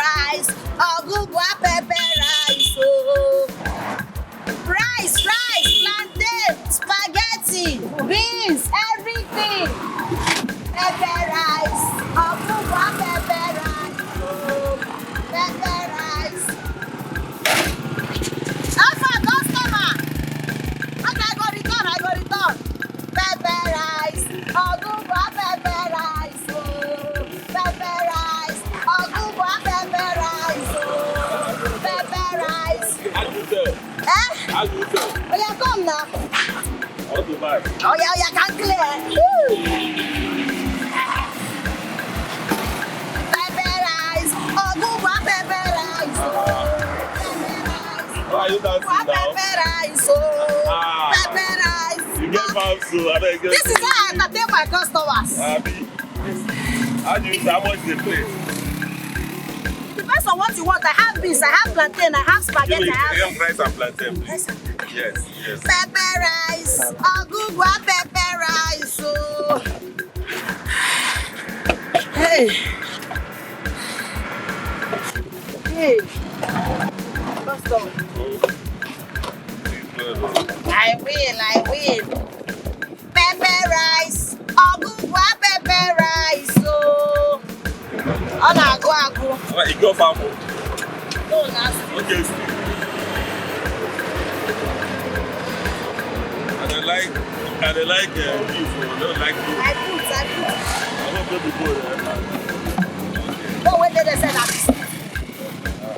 rice, ogugwa pepper rice, oh. Rice, plantain, spaghetti, beans, everything. Pepper rice, ogugwa pepper rice, oh. Pepper rice. Alpha customer. Okay, I go return. Pepper rice, ogugwa pepper rice, oh. Pepper rice, ogugwa pepper rice, oh. Pepper rice. How do you sell? How do you sell? Oh yeah, come now. How to buy? Oh yeah, can clear. Woo. Pepper rice, ogugwa pepper rice, oh. Pepper rice. Why are you dancing now? Pepper rice, oh. Pepper rice. You get bounce, so I beg you. This is how I entertain my customers. How do you how much they play? Depends on what you want. I have beans, I have plantain, I have spaghetti, I have rice and plantain, please. Yes. pepper rice. Ogugwa pepper rice. Oh. Hey. Custom. I will. Pepper rice. Ogugwa pepper rice. Oh. Agu. You go farm. No, nasty. Okay. And I like beef. I don't like beef. I put. I'm not going to go there. No, when did they say that?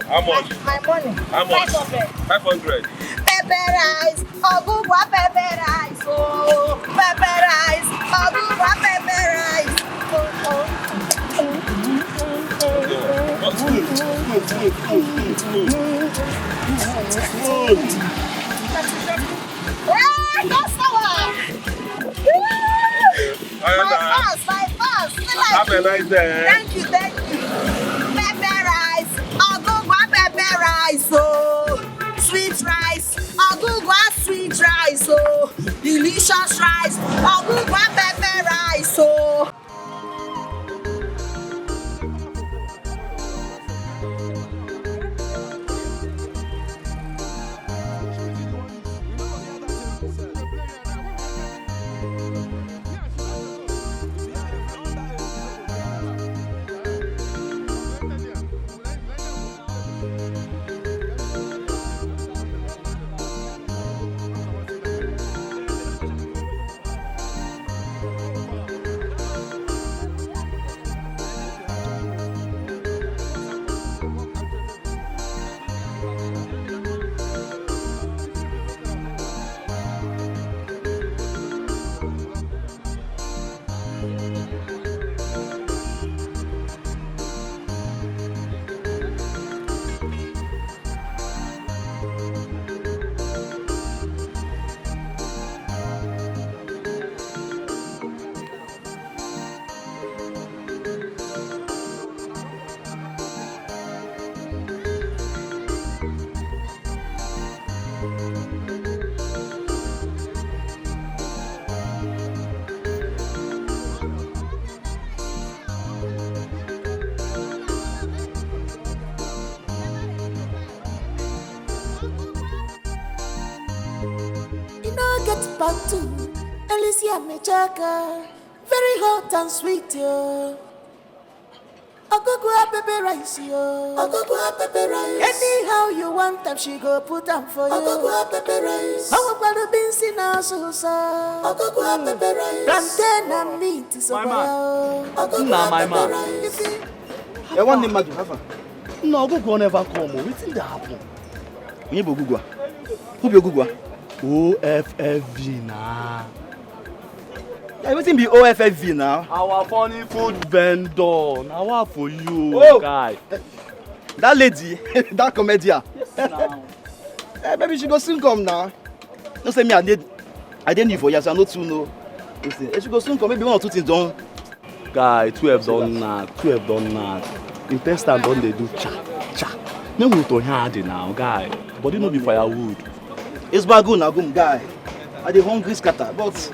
How much? My money. How much? 500. 500. Pepper rice, ogugwa pepper rice, oh. Pepper rice, ogugwa pepper rice, oh. Good. Hey, customer! My fast. Have a nice day. Thank you. Pepper rice, ogugwa pepper rice, oh. Sweet rice, ogugwa sweet rice, oh. Delicious rice, ogugwa pepper rice, oh. Batu, Alicia Mechaka, very hot and sweet, yo. Ogugwa pepper rice, yo. Ogugwa pepper rice. Anyhow you want them, she go put them for you. Ogugwa pepper rice. Ogugwa beans in our sauce. Ogugwa pepper rice. Plantain and meat is over. Nah, my man. I want him to have. No, Ogugwa never come. What did that happen? You go Ogugwa. Who be Ogugwa? OFFV now. Everything be OFFV now. Our funny food vendor. Now what for you, guy? That lady, that comedian. Yes, now. Maybe she go soon come now. Don't say me I didn't know for years. I know too know. Listen, she go soon come. Maybe one or two things done. Guy, 12 done now. 12 done now. Intestine done they do cha. No we to hard now, guy. Body no be firewood. It's bad good now, good guy. I dey hungry scatter, but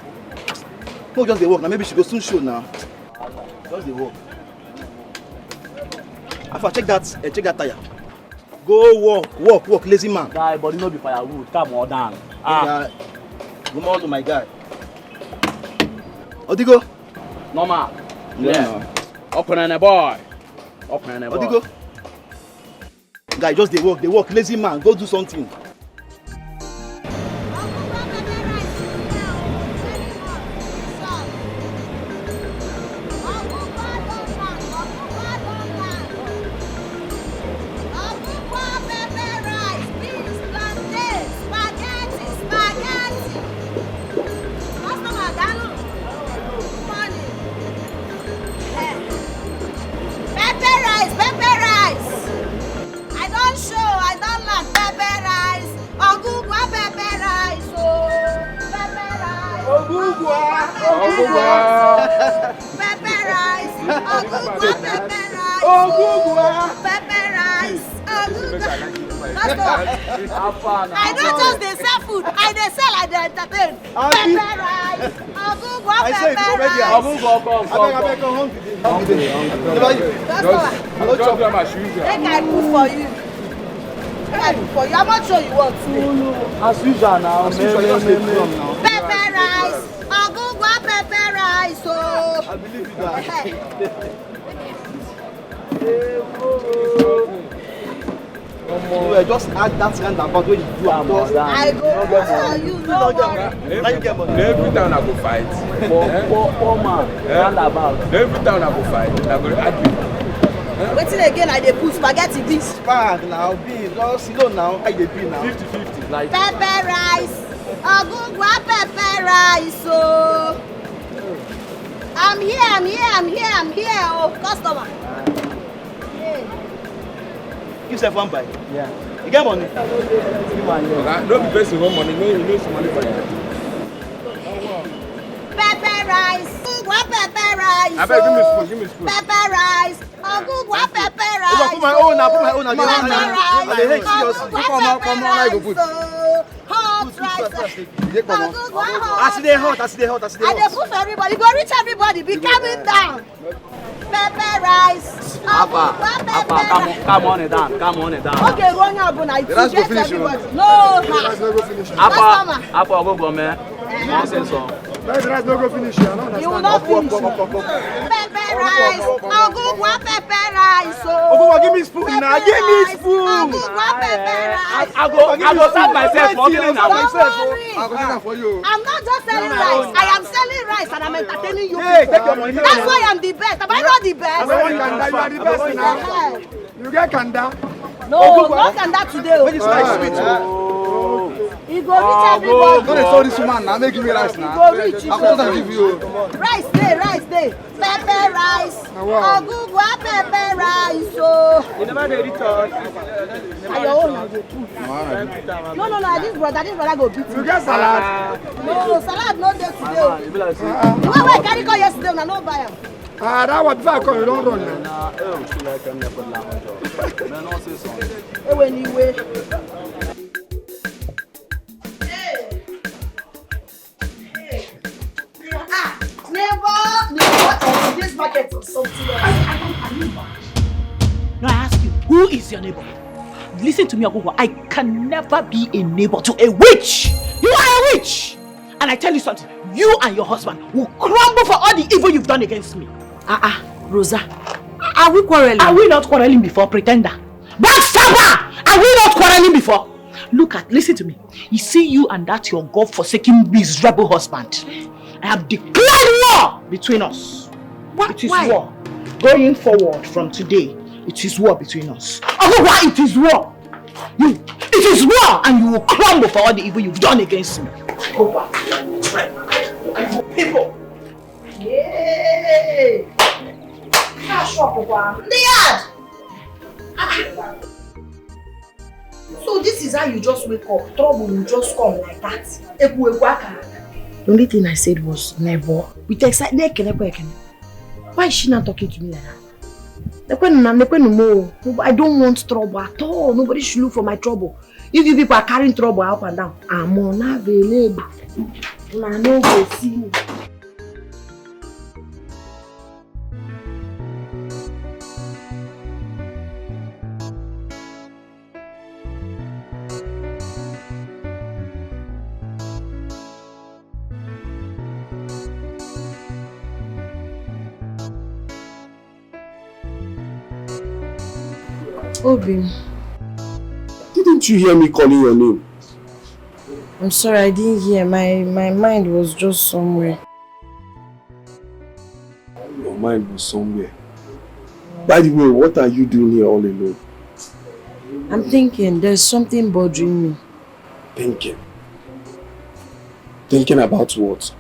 no just dey work now. Maybe she go soon show now. Just dey work. Alpha, check that tire. Go walk, lazy man. Guy, body no be firewood. Come on down. Good morning to my guy. Odigo. Normal. Yeah. Up on a boy. Odigo. Guy, just they walk, lazy man. Go do something. I don't just dey sell food, I dey sell, I dey entertain. Pepper rice, pepper rice. Abeg, come hungry. Make I cook for you. How much show you want today? As usual now. Pepper rice, pepper rice. Oh. I believe you that. You just add that roundabout when you do I go tell you, no worry. Now you get money. Every time I go fight. Poor man. Roundabout. Every time I go fight, I go argue. Wetin again I dey put spaghetti beans. Bag now, beans, just slow now. How you dey be now? 50-50. Like Pepper rice, pepper rice. Oh. I'm here. Oh, customer. Give yourself one bite. yeah. You get money? Okay, no be person want money, no you need some money for you. Pepper rice, pepper rice. I beg, give me spoon. Pepper rice, pepper rice. Put my own now. Pepper rice, I dey hate seriously. come on, I go put. Hot rice. As they hot. I dey put for everybody. Go reach everybody. Be calming down. Pepper rice. Appa, come on it down. Okay, run your bone. I Let's go get finish everybody. No, Appa, go man. Nonsense. Let's go finish here. you will not finish. Pepper rice. Pepper rice. Give me spoon now. Give me spoon. Pepper rice. I go start myself for killing now. I'm not just selling rice. I am selling rice and I'm entertaining you. Hey, take your money. That's why I'm the best. Am I not the best? You are the best now. You get kanda. No, not kanda today. When you like sweet. He go reach everybody. Don't show this woman now. Make me rice now. Go reach. I'm gonna give you. Rice day. Pepper rice. Pepper rice. So. You never did it all. Are your own? No. This brother go beat You me. get salad. No, salad no day today. The one wey carry come yesterday, una no buy am. That one before I come, you don't run now. Anyway. Neighbor, this market or something else. No, I ask you, who is your neighbor? Listen to me, Agogo. I can never be a neighbor to a witch. You are a witch. And I tell you something, you and your husband will crumble for all the evil you've done against me. Rosa, are we quarreling? Are we not quarreling before, pretender? Backstabber! Are we not quarreling before? Listen to me. You see you and that your God-forsaken miserable husband. I have declared war between us. What? It is Why? war. Going forward from today, it is war between us. Oh, why it is war? It is war, and you will crumble for all the evil you've done against me. Go back. People. Yay! So this is how you just wake up. Trouble will just come like that. The only thing I said was never. With excitement, why is she not talking to me like that? I don't want trouble at all. Nobody should look for my trouble. If you people are carrying trouble up and down, I'm unavailable. I know go see me. Obi. Didn't you hear me calling your name? I'm sorry, I didn't hear. My mind was just somewhere. Your mind was somewhere. By the way, what are you doing here all alone? I'm thinking there's something bothering me. Thinking? Thinking about what?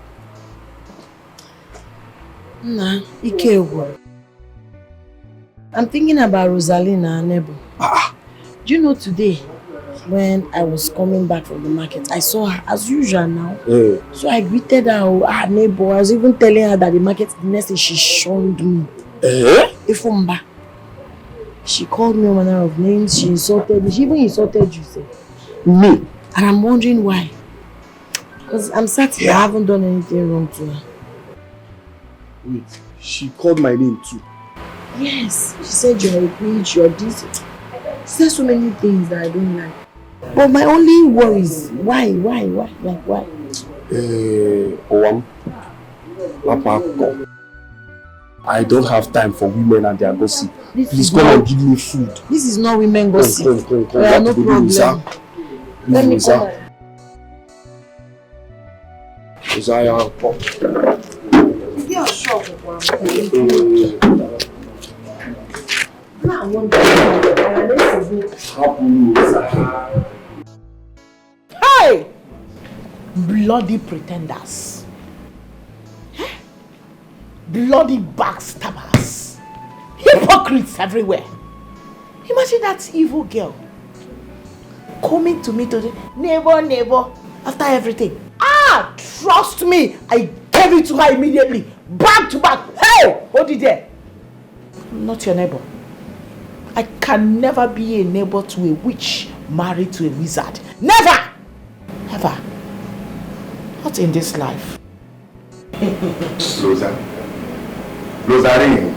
Nah, Ike. I'm thinking about Rosalina and Neighbour. Do you know today, when I was coming back from the market, I saw her as usual now. So I greeted her, Neighbour. I was even telling her that the next day she shunned me. Ifumba. She called me all manner of names, she insulted me, she even insulted you, sir. Me? And I'm wondering why. Because I'm certain I haven't done anything wrong to her. Wait, she called my name too? Yes, she said you're a bitch, you're this. She said so many things that I don't like. But my only worry is why? Like why? Papa, I don't have time for women and their gossip. Please come and give me food. This is not women gossip. Come. No problem. Let me come. Isaiah, You're shocked. Hey! Bloody pretenders. Bloody backstabbers. Hypocrites everywhere. Imagine that evil girl coming to me today, neighbor, after everything. Trust me, I gave it to her immediately, back to back. Hey, hold it there. I'm not your neighbor. I can never be a neighbor to a witch married to a wizard. Never! Ever. Not in this life. Rosarine,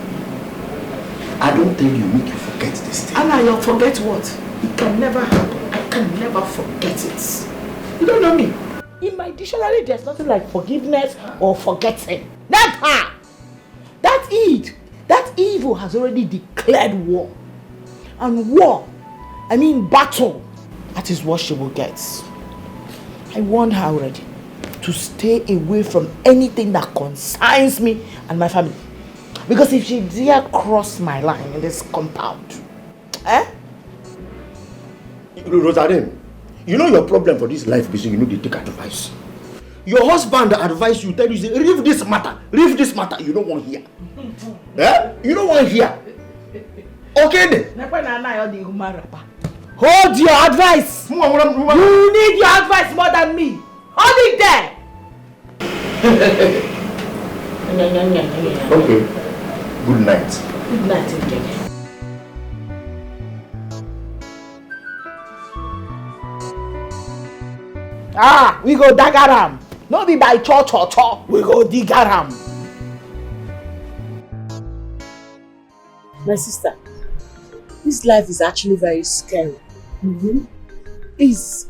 I don't tell you, make you forget this thing. And I'll forget what? It can never happen. I can never forget it. You don't know me. In my dictionary, there's nothing like forgiveness or forgetting. Never! That evil has already declared war. And war, I mean battle, that is what she will get. I warned her already to stay away from anything that concerns me and my family. Because if she dare cross my line in this compound, Rosarine, you know your problem for this life is you know they take advice. Your husband advise you, tell you, say, leave this matter, you don't want hear. You don't want hear. Okay then. Hold your advice. You need your advice more than me. Hold it there. Okay. Good night. Good night, again. We go dagaram. No be by cho. We go digaram. My sister, this life is actually very scary. It's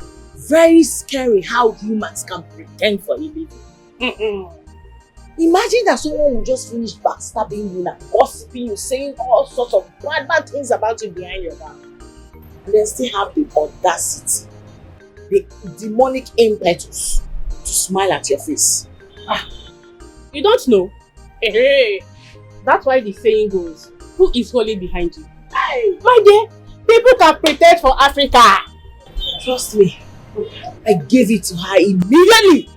very scary how humans can pretend for a living. Imagine that someone will just finish backstabbing you and gossiping you, saying all sorts of bad things about you behind your back. And then still have the audacity, the demonic impetus to smile at your face. You don't know? Hey, that's why the saying goes, who is holding behind you? My dear, people can pretend for Africa. Trust me, I gave it to her immediately.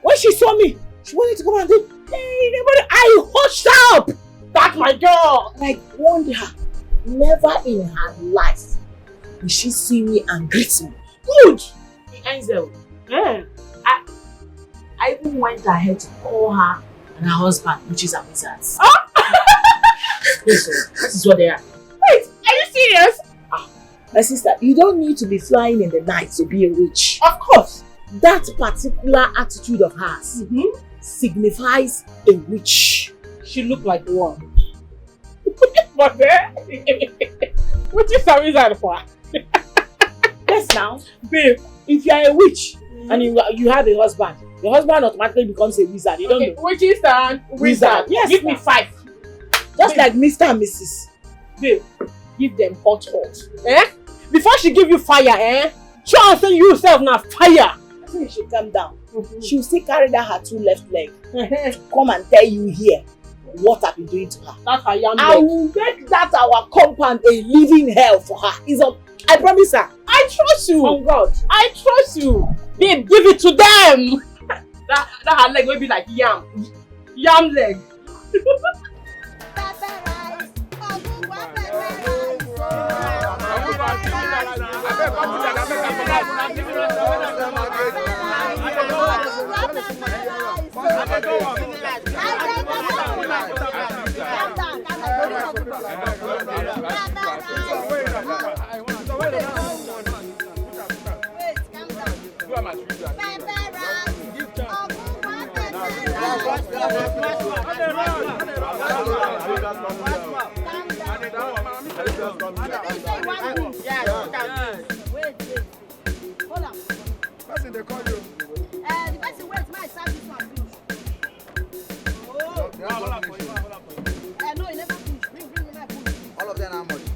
When she saw me, she wanted to come and do, hey, nobody, I hushed up. That's my girl. And I warned her, never in her life will she see me and greet me. Good. Enzel. I even went ahead to call her and her husband, which is a wizard. This is what they are. Wait, are you serious? My sister, you don't need to be flying in the night to be a witch. Of course. That particular attitude of hers signifies a witch. She looked like one. But then, what is a wizard for? Yes, now. Babe, if you are a witch and you have a husband, your husband automatically becomes a wizard. You don't know. Witches and wizard. Yes. Give me 5. Just like Mr. and Mrs. Babe, give them hot. Eh? Before she give you fire, eh? Show her say you yourself now fire. So she calm down. She will still carry that her 2 left leg. Come and tell you here what I've been doing to her. That's her young I will make that our compound a living hell for her. I promise her. I trust you. On God. I trust you. Babe, give it to them. that her leg will be like yam. Yam leg. Hold on. Person they call you. The person waits my service one finish. No, he never finish. Bring me my food. All of them are much.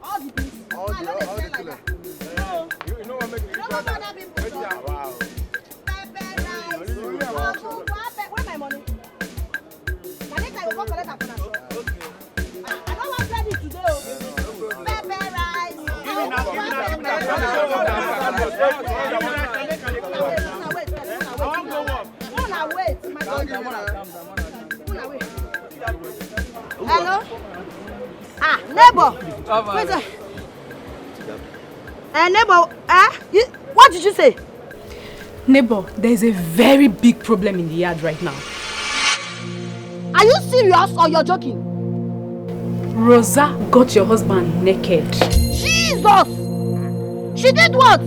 All the things. All the killer. No. You know what makes me You don't know that people. Wow. Where my money? Later you go collect am for now. I don't want credit today. Pepper rice. Hello? Neighbor. Wait neighbor, what did you say? Neighbor, there is a very big problem in the yard right now. Are you serious or you're joking? Rosa got your husband naked. Jesus! She did what?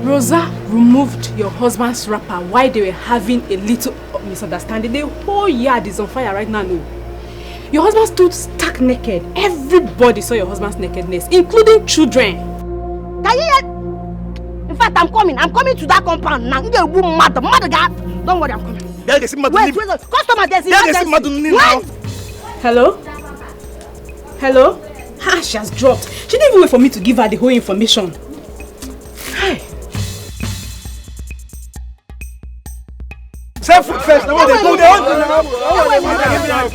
Rosa removed your husband's wrapper while they were having a little misunderstanding. The whole yard is on fire right now. No. Your husband stood stark naked. Everybody saw your husband's nakedness, including children. Can you hear? In fact, I'm coming to that compound now. Mother guy. Don't worry, I'm coming. Wait, customer, there's emergency. Hello? Hello? Ah, she has dropped. She didn't even wait for me to give her the whole information. Hi. Self food first. Now they go. They want to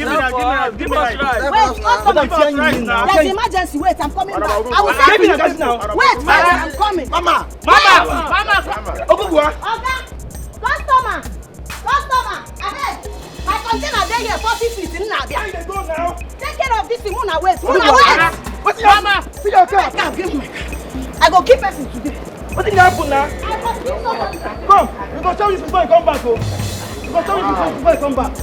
now. Give me that. Wait, customer. There's emergency. Wait, I'm coming back. I will give me that now. Wait, I'm coming. Mama. Ogugwa. Customer. Ahead. My container there here 40 feet in now. Where they go now? Take care of this thing. Muna wait. What's your mama? See your car. I can't give my car. I go keep person today. What did happen now? I go keep somebody. Come. You go tell me before you come back. You go tell me before you come back.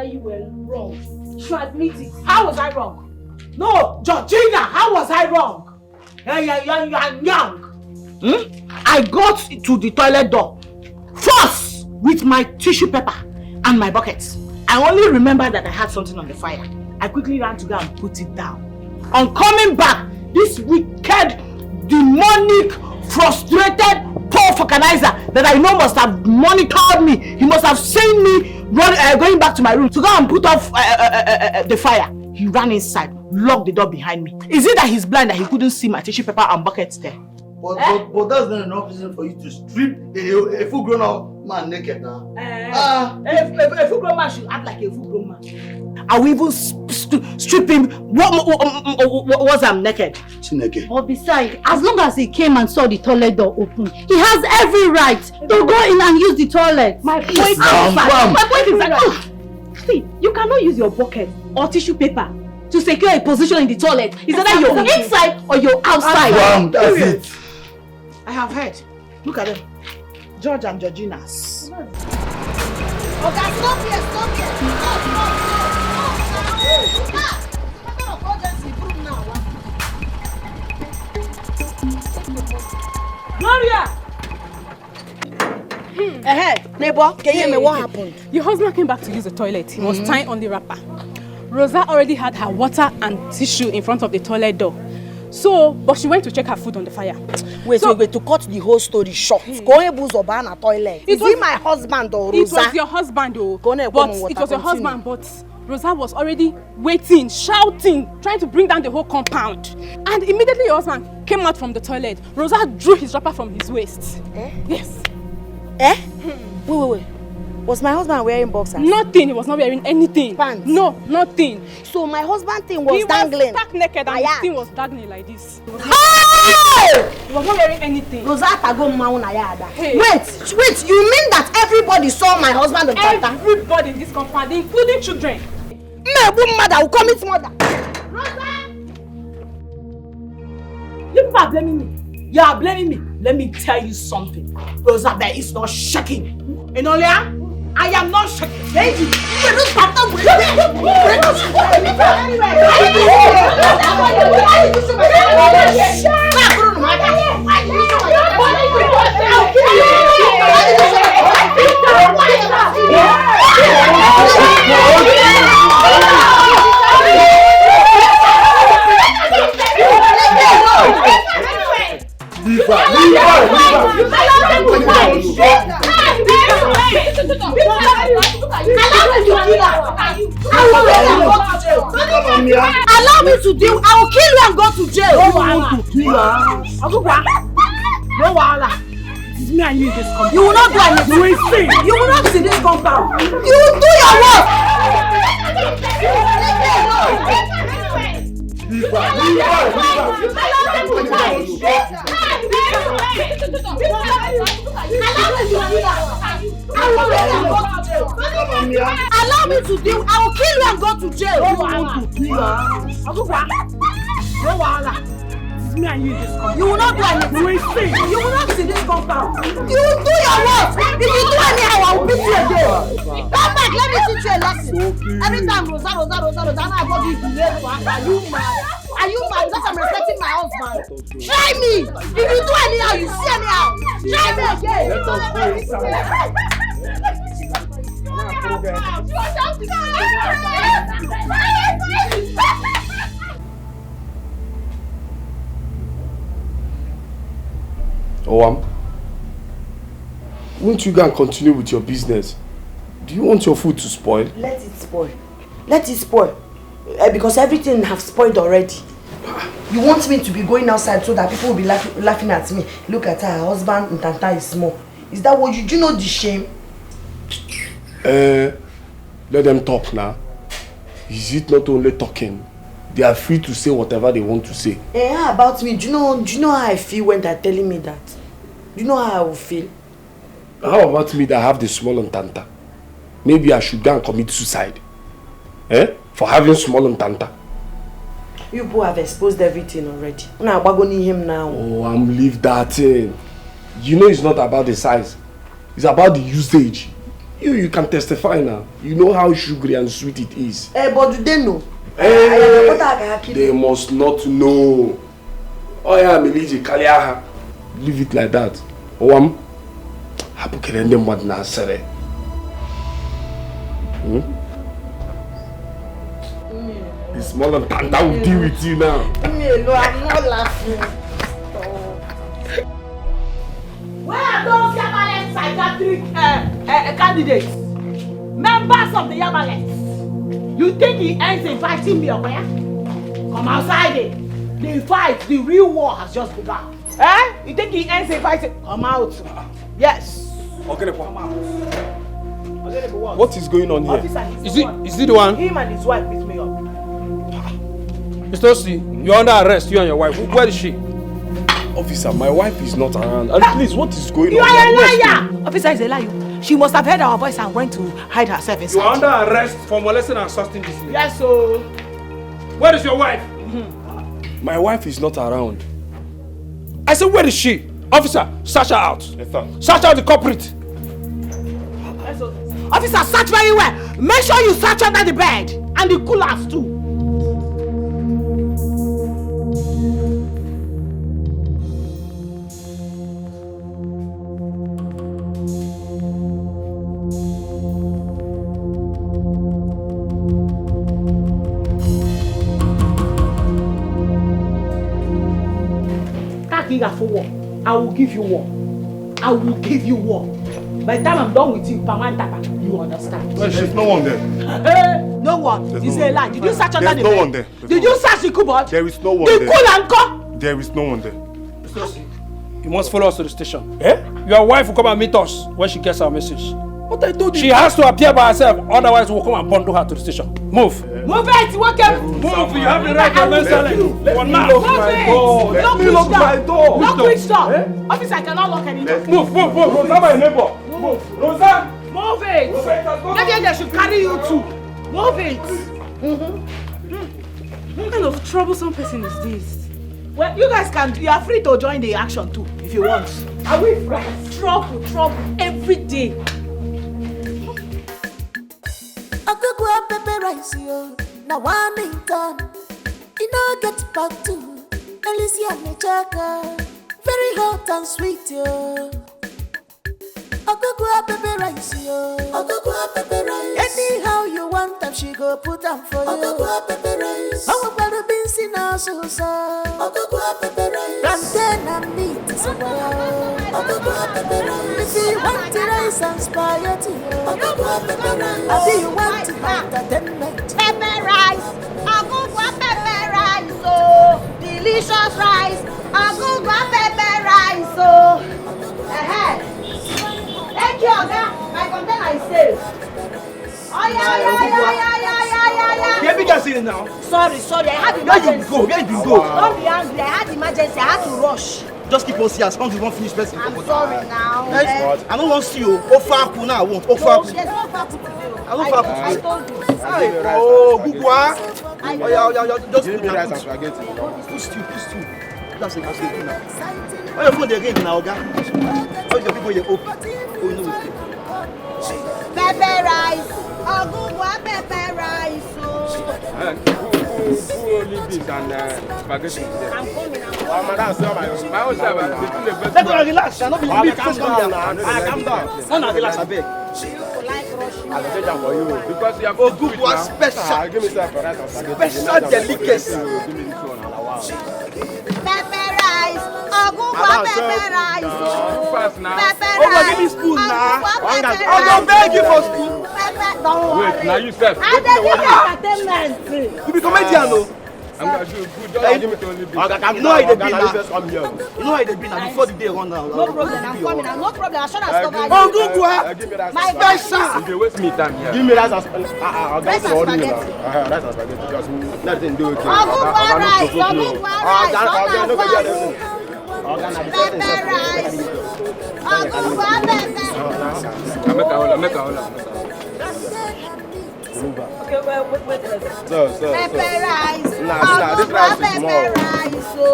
You were wrong. You admit it. How was I wrong? No, Georgina, how was I wrong? You're young. I got to the toilet door first with my tissue paper and my buckets. I only remember that I had something on the fire. I quickly ran to go and put it down. On coming back, this wicked, demonic, frustrated, poor organizer that I know must have monitored me. He must have seen me going back to my room to go and put off the fire. He ran inside, locked the door behind me. Is it that he's blind that he couldn't see my tissue paper and buckets there? But that's not enough reason for you to strip a full grown up man naked now. A full grown man should act like a full grown man. I will even strip him once I'm naked. But besides, as long as he came and saw the toilet door open, he has every right to go in and use the toilet. My point is that, see, you cannot use your bucket or tissue paper to secure a position in the toilet. Is that you're inside or you're outside? Wow, that's it. I have heard. Look at them. George and Georgina's. Okay, stop here, stop here. Gloria! Neighbor, can you hear me? What happened? Your husband came back to use the toilet. He was tying on the wrapper. Rosa already had her water and tissue in front of the toilet door. So, but she went to check her food on the fire. Wait, to cut the whole story short. Go ahead, booze or ban toilet. Is he my husband or Rosa? It was your husband though. It was your husband, but Rosa was already waiting, shouting, trying to bring down the whole compound. And immediately your husband came out from the toilet. Rosa drew his wrapper from his waist. Yes. Wait. Was my husband wearing boxers? Nothing. He was not wearing anything. Pants? No, nothing. So my husband thing was dangling? He was stark naked and his thing was dangling like this. He was not wearing anything. Wait, you mean that everybody saw my husband on Tata? Everybody in this compound, including children. My mother will commit murder. You people are blaming me. You are blaming me. Let me tell you something. Rosa there is not shaking. Enolia, I am not shaking. Allow me to deal. I will kill you and go to jail. No wahala. It is me and you in this compound. You will not do anything. You will see. You will not see this compound. You will do your work. Allow me to deal. I will kill you and go to jail. No wahala. It is me and you in this compound. You will not do anything. You will see. You will not see this compound. You will do your work. If you do anyhow, I will beat you again. Come back, let me teach you a lesson. Every time Rosa, and I go to the left. Are you mad? Are you mad? Because I'm respecting my husband. Try me. If you do anyhow, you see anyhow. Try me again. Let us go inside. Won't you go and continue with your business? Do you want your food to spoil? Let it spoil. Let it spoil. Because everything have spoiled already. You want me to be going outside so that people will be laughing at me. Look at her husband in Tanta is small. Is that what you do? You know the shame? Let them talk now. Is it not only talking? They are free to say whatever they want to say. How about me? Do you know how I feel when they're telling me that? Do you know how I will feel? How about me that have the small entanta? Maybe I should go and commit suicide. For having small entanta. You people have exposed everything already. Now I'm going to him now. Oh, leave that in. You know it's not about the size. It's about the usage. You can testify now. You know how sugary and sweet it is. But do they know? They must not know. Oh yeah, Miliji Kaliaha. Leave it like that. Hapukerende mwadna sere. The small and Tanda will deal with you now. I'm not laughing. Where are those Yabalets psychiatric candidates? Members of the Yabalets? You think he ends inviting me or where? Come outside it. The fight, the real war has just begun. You think he ends inviting? Come out. Yes. Okay, come out. What is going on here? Is it the one? Him and his wife picked me up. Mr. C, you're under arrest, you and your wife. Where is she? Officer, my wife is not around. And please, what is going on? You are a liar! Officer is a liar. She must have heard our voice and went to hide herself inside. You are under arrest for molesting and assaulting this lady. Yes, so. Where is your wife? My wife is not around. I said, where is she? Officer, search her out. Yes, sir. Search out the culprit. Officer, search very well. Make sure you search under the bed and the coolers too. I will give you war. I will give you war. By the time I'm done with you, you understand. There's no one there. No one. You say a lie. Did you search under the bed? There's no one there. Did you search the cupboard? There is no one there. there. The cool and co? There is no one there. You must follow us to the station. Eh? Your wife will come and meet us when she gets our message. But I told you. She has to appear by herself, otherwise we'll come and bundle her to the station. Move. Move it, walk up. Move, you have the right to remain silent. Let me lock my door. Let me lock my door. Lock which door? Officer, I cannot lock any door. Move. Rosa, my neighbor. Move. Rosa. Move it. Maybe they should carry you too. Move it. What kind of troublesome person is this? Well, you guys you are free to join the action too, if you want. Are we friends? Trouble every day. Akugwa pepper rice yo, na one in town. You know get back to Alicia Mechaka, very hot and sweet yo. Akugwa pepper rice yo, Akugwa pepper rice. Anyhow you want them, she go put them for you. Akugwa pepper rice. I want to be seen as so. Akugwa pepper rice. Plantain and meat is Akugwa pepper rice. If you want the rice and spaghetti, Akugwa pepper rice. I do you want to entertainment? Pepper rice, Akugwa pepper rice, oh, delicious rice, Akugwa pepper rice, oh. Thank you, Oga. My container is safe. Oh yeah. Baby, can see it now. Sorry, I had emergency. Where you go? Don't be angry. I had emergency. I had to rush. Just keep on seeing as long as you won't finish person. I'm sorry now. I don't want to see you. Ofaku now, I want. Ofaku. There's no fact to do. I don't faku. I told you. Oh, Gugwa. Oh yeah. Just give me rice and spaghetti. Push two. That's it. Now. Why your phone they ring now, Oga? How your people you open? Oh no. Pepper rice. Akugwa pepper rice. Who only this and spaghetti? I'm coming. Madam, sir, my own side. Let go relax. I not be big. Calm down. Calm down. No, relax a bit. I'll take that for you because you have Gugwa special. Give me some rice and spaghetti. Special delicacy. Give me this one. Pepper rice. Akugwa pepper rice. Fast now. Pepper Oh, rice. give me spoon now. Akugwa pepper I'm gonna beg you for spoon. Don't worry. Wait, now you step. I dey give entertainment. You be comedian, no? I'm gonna do good. Just give me to only You know how they be now. You know how they be now. Before the day run now. No problem, I'm coming. No problem. I should have stopped. Oh, Gugwa. Give me that. My Special. If you waste me time here. Give me rice and spaghetti. I'll Rice get and it for you spaghetti. now. Rice and spaghetti. Just let them do it. Akugwa rice. Akugwa rice. Pepper rice. Akugwa pepper. Make a hola. Okay, well, wait. So. Pepper rice. Nah, this rice is pepper small. rice. So,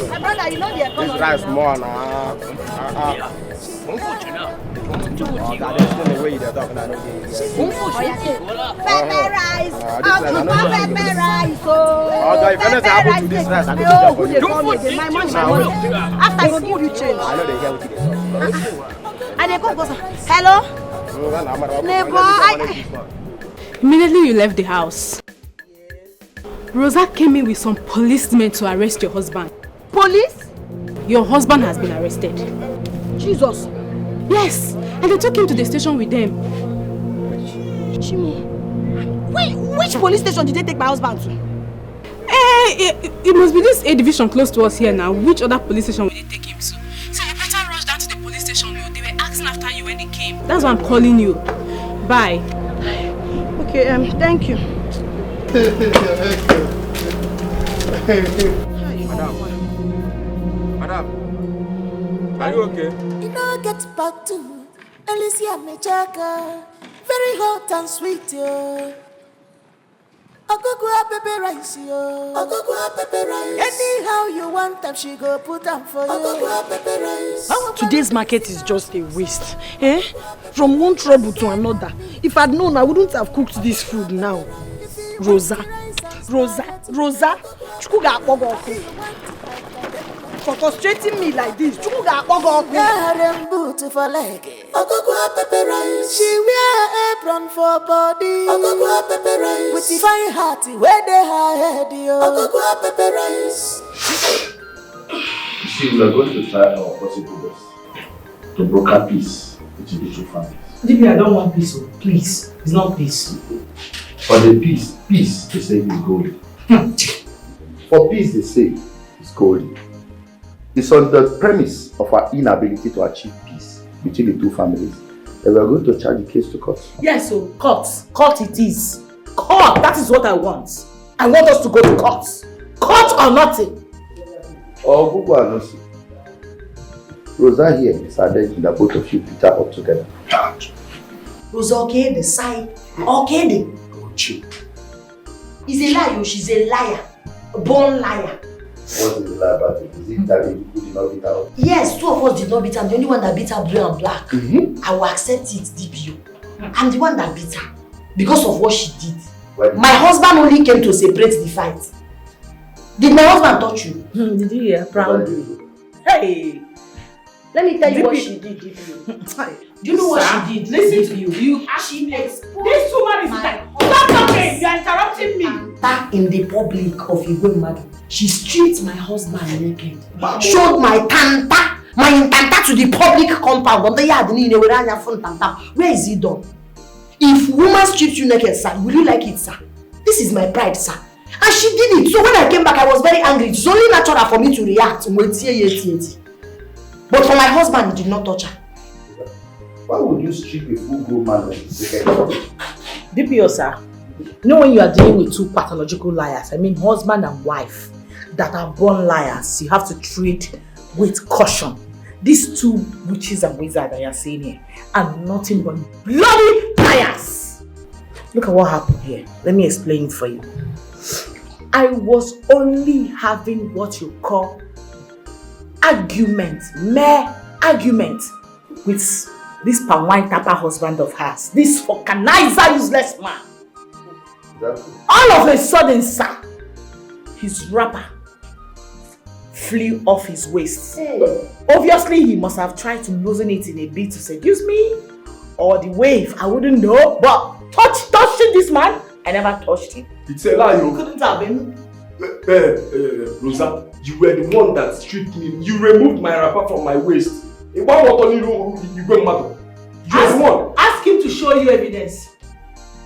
my brother, you know the economy. This rice more now. That's the way they're talking. I know. Pepper rice. Akugwa pepper rice. Oh, God, if anything happen to this rice, I go to oh, jail who for dey you. call me again? My money. After I go give you change. I know they hear what you say. And they come go say, hello? Neighbor, Immediately you left the house, Rosa came in with some policemen to arrest your husband. Police? Your husband has been arrested. Jesus. Yes, and they took him to the station with them. Chimo. Wait, which police station did they take my husband to? It must be this A division close to us here now. Which other police station will they take him to? So you better rush down to the police station. They were asking after you when they came. That's why I'm calling you. Bye. Okay, thank you. Madam, are you okay? You know get back to Alicia Mechaka, very hot and sweet yo. Pepper rice, yo. Pepper rice. Anyhow you want them, she go put them for you. Pepper rice. Today's market is just a waste. Eh? From one trouble to another. If I'd known, I wouldn't have cooked this food now. Rosa. Chukuga Ogoku. For frustrating me like this, Chukuga Ogoku. Boot for leg. Pepper rice. She wear apron for body. Pepper rice. With the fine heart, where they head, yo. Pepper rice. You see, we are going to try our possible best to broker peace between the two families. Dikeh, I don't want peace, please. It's not peace. For the peace, they say is golden. For peace, they say is golden. It's on the premise of our inability to achieve peace between the two families that we are going to charge the case to court. Yes, so court. Court it is. Court, that is what I want. I want us to go to court. Court or nothing. Oh, Google and Nosi. Rosa here is alleging that both of you beat her up together. Rosa, okay, the side. Okay, He's a liar, she's a liar. A born liar. What is the lie about it? Is it that you did not beat her up? Yes, 2 of us did not beat her. I'm the only one that beat her blue and black. I will accept it, DPO. I'm the one that beat her because of what she did. My husband only came to separate the fight. Did my husband touch you? Did you hear? Proudly. Hey! Let me tell you what she did, DPO. Do you know what she did? Listen to you. She exposed. This woman is like, stop talking! You are interrupting me. Back in the public of Igwe, she stripped my husband naked. Showed my tanta to the public compound. Where is it done? If woman strips you naked, sir, will you like it, sir? This is my pride, sir. And she did it. So when I came back, I was very angry. It's only natural for me to react. But for my husband, he did not touch her. Why would you strip a full-grown man like this? DPO, sir. You know when you are dealing with 2 pathological liars, I mean husband and wife, that are born liars, you have to treat with caution. These 2 witches and wizards that you are seeing here are nothing but bloody liars. Look at what happened here. Let me explain it for you. I was only having what you call argument, mere argument with this palm wine tapper husband of hers, this organizer useless man. Exactly. All of a sudden, sir, his wrapper flew off his waist. Hey. Obviously, he must have tried to loosen it in a bit to seduce me, or the wave, I wouldn't know. But touching this man, I never touched him. It's a lie, you couldn't have been. Rosa, you were the one that stripped me. You removed my wrapper from my waist. You go mad. You're the one. Ask him to show you evidence.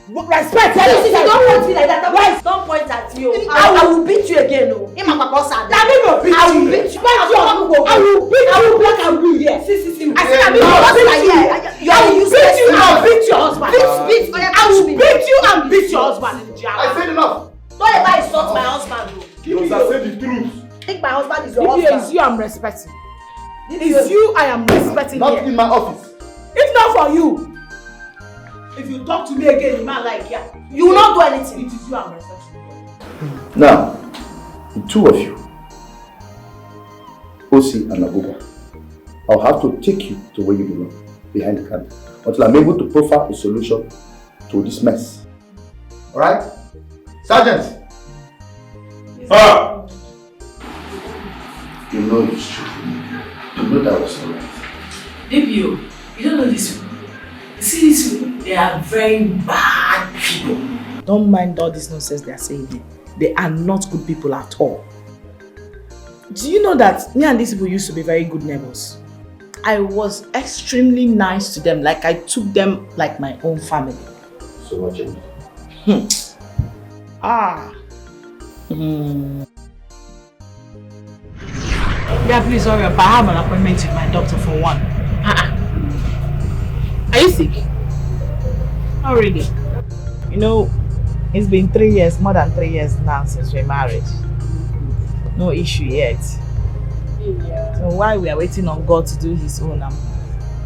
Respect. You don't want me like that. Don't point at you. I will beat you again. I will beat you. I will beat you. I will black and blue here. I said I will beat you and beat your husband. I will beat you and beat your husband. I said enough. Don't ever insult my husband. Rosa, say the truth. I think my husband is your husband. It's you I'm respecting. It's you I am respecting not here. In my office. It's not for you. If you talk to me again, you might like yeah. You will not do anything. It is you I'm respecting. Now, the 2 of you, Osi and Abuba, I'll have to take you to where you belong, behind the counter, until I'm able to profile a solution to this mess. Alright? Sergeant! You know it's true. You know that was alright. DPO, you don't know this people. You see these people, they are very bad people. Don't mind all this nonsense they are saying here. They are not good people at all. Do you know that me and these people used to be very good neighbors? I was extremely nice to them, like I took them like my own family. So much. Yeah, please hurry up. I have an appointment with my doctor for 1. Are you sick? Not really. You know, it's been 3 years, more than 3 years now since we're married. No issue yet. Yeah. So while we are waiting on God to do his own, I'm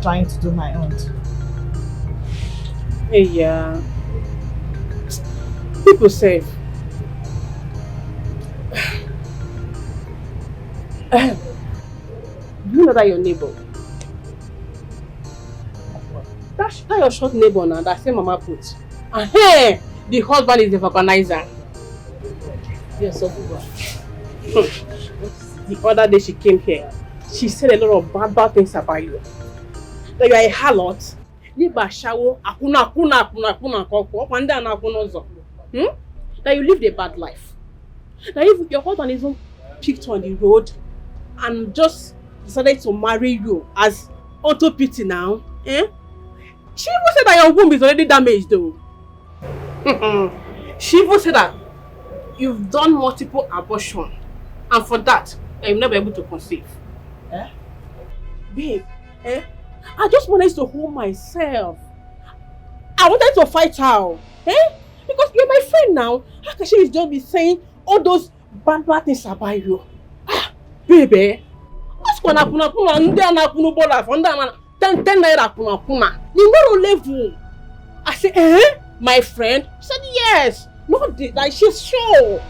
trying to do my own too. Hey, yeah. People say Do you know that your neighbor? That your short neighbor now, that same mama put. And hey, the husband is the organizer. Yes, so good. The other day she came here, she said a lot of bad things about you. That you are a harlot. That you lived a bad life. That if your husband even picked on the road and just decided to marry you as auto pity now, she even said that your womb is already damaged though. She even said that you've done multiple abortions and for that, you'll never be able to conceive. Babe, I just wanted to hold myself. I wanted to fight her. Because you're my friend now. How can she just be saying all those bad things about you? Baby, what's going to happen? 10 naira kuna. You know level. I said, my friend? She said, yes. No, like she's sure.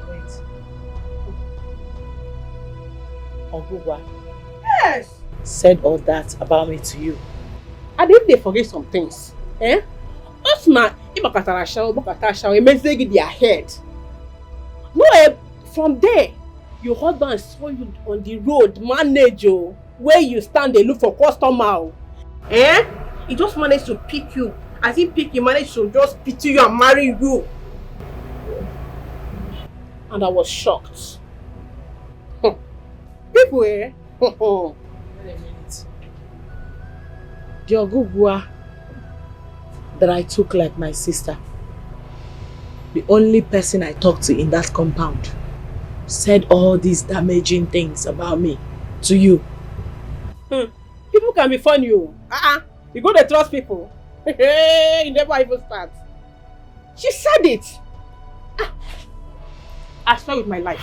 Wait. Ogugwa. Yes. Said all that about me to you. And if they forget some things, Osman, it makes they get their head. No, from there, your husband saw you on the road, manager, where you stand, they look for customer. He just managed to pick you. As he picked, he managed to just pity you and marry you. And I was shocked. People, Wait a minute. The Ogugwa that I took like my sister, the only person I talked to in that compound, said all these damaging things about me to you. People can be funny. You go to trust people. You never even start. She said it. I swear with my life.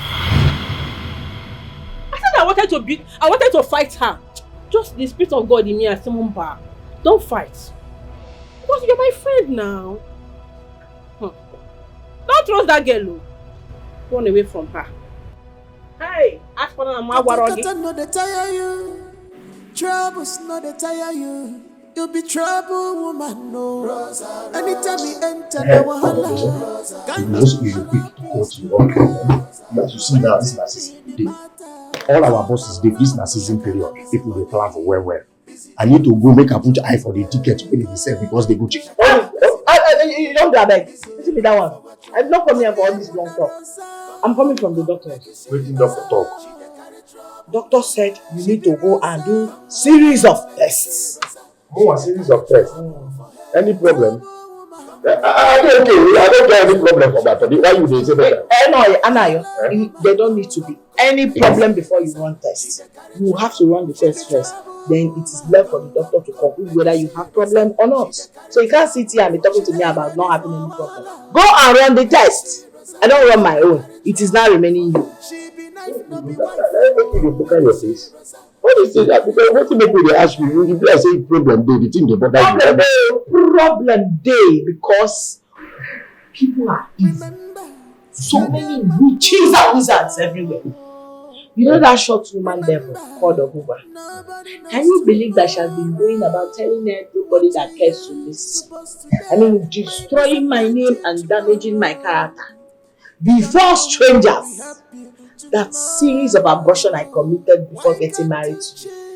I said I wanted to fight her. Just the spirit of God in me and Simon Bar. Don't fight. Because you're my friend now. Don't trust that girl. Run away from her. Hey, ask for them. No, they tire you. Troubles, no, they tire you. You'll be trouble, woman, no. Anytime we enter the wahala. You must be quick to go to work. As you see now, this narcissism day. All our bosses did this narcissism period. People they plan for well. I need to go make a put eye for the ticket when they sell because they go check. You don't grab it. Listen to that one. I'm not coming here for all this long talk. I'm coming from the doctors. Waiting doctor talk. Doctor said you need to go and do series of tests. Oh, a series of tests. Any problem? Okay. I don't get any problem for that. Why you they say that? No, Anayo, there don't need to be any problem before you run tests. You have to run the test first. Then it is left for the doctor to conclude whether you have problem or not. So you can't sit here and be talking to me about not having any problem. Go and run the test. I don't run my own. It is now remaining you. Look at your face. What is it? Because what people they ask you, if you say problem day, the thing they bother you. Problem day because people are evil. So many witches and wizards everywhere. You know that short woman devil called Oguba? Can you believe that she has been going about telling everybody that cares to this? I mean, destroying my name and damaging my character. Before strangers, that series of abortion I committed before getting married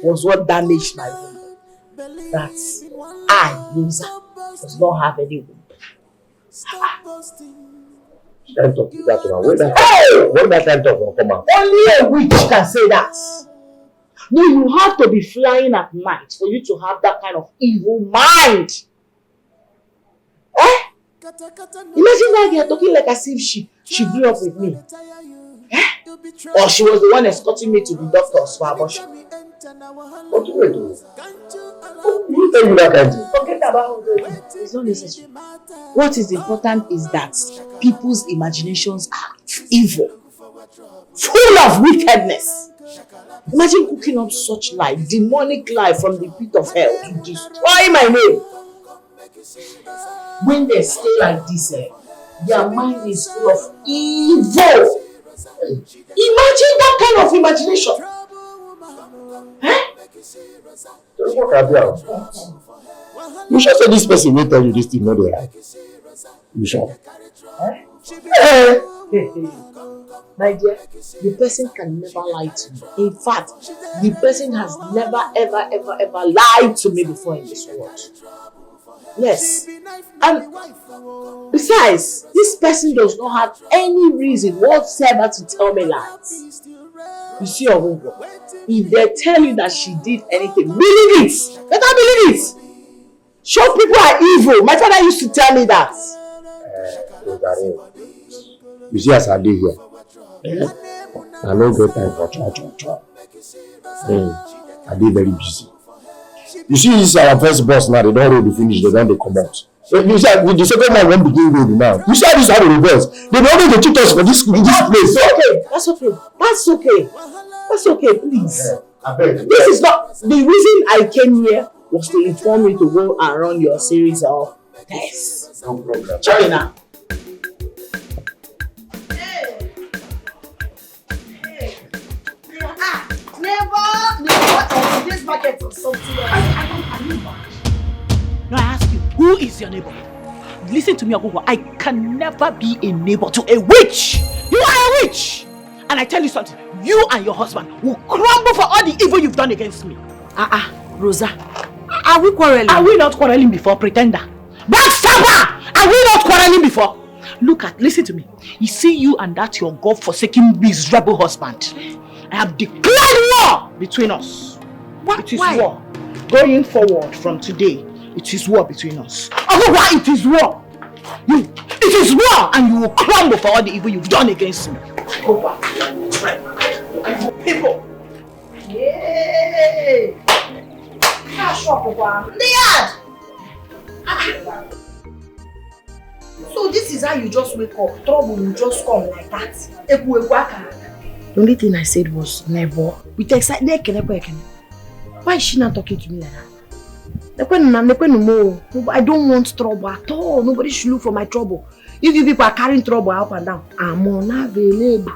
was what damaged my womb. That I, loser, does not have any womb. Can't talk to that one. When that can't talk will come out. Only a witch can say that. No, you have to be flying at night for you to have that kind of evil mind. Imagine that girl talking like as if she grew up with me. Or she was the one escorting me to the doctors for abortion. What do you do? Who tell you that kind of thing? Forget about it. It's not necessary. What is important is that people's imaginations are evil, full of wickedness. Imagine cooking up such lie, demonic lie from the pit of hell to destroy my name. When they stay like this, their mind is full of evil. Imagine that kind of imagination. You sure say this person will tell you this thing, not the right? You sure? My dear, the person can never lie to me. In fact, the person has never, ever lied to me before in this world. Yes. And besides, this person does not have any reason whatsoever to tell me lies. You see, Ogungo, if they tell you that she did anything, believe it. Better believe it. Sure, people are evil. My father used to tell me that. You see, as I did here, I no get time for chop. I did very busy. You see, this is our first boss now. They don't really finish. They don't come out. You see, with the second one won't begin with now. You see how this is how it reverse. They don't need to cheat us for this place. That's okay, please. This is not the reason I came here was to inform you to go and run your series of tests. No problem. China. Never this market or something else. Now I ask you, who is your neighbor? Listen to me, Ogungo. I can never be a neighbor to a witch. You are a witch. And I tell you something, you and your husband will crumble for all the evil you've done against me. Rosa, are we quarreling? Are we not quarreling before, pretender? Backstabber! Are we not quarreling before? Listen to me. You see you and that your God-forsaken miserable husband. I have declared war between us. It is war. Going forward from today, it is war between us. Otherwise, it is war. It is war, and you will crumble for all the evil you've done against me. Go back. People. Yay! So this is how you just wake up. Trouble will just come like that. The only thing I said was never. With excitement, why is she not talking to me like that? I don't want trouble at all. Nobody should look for my trouble. If you people are carrying trouble up and down, I'm unavailable.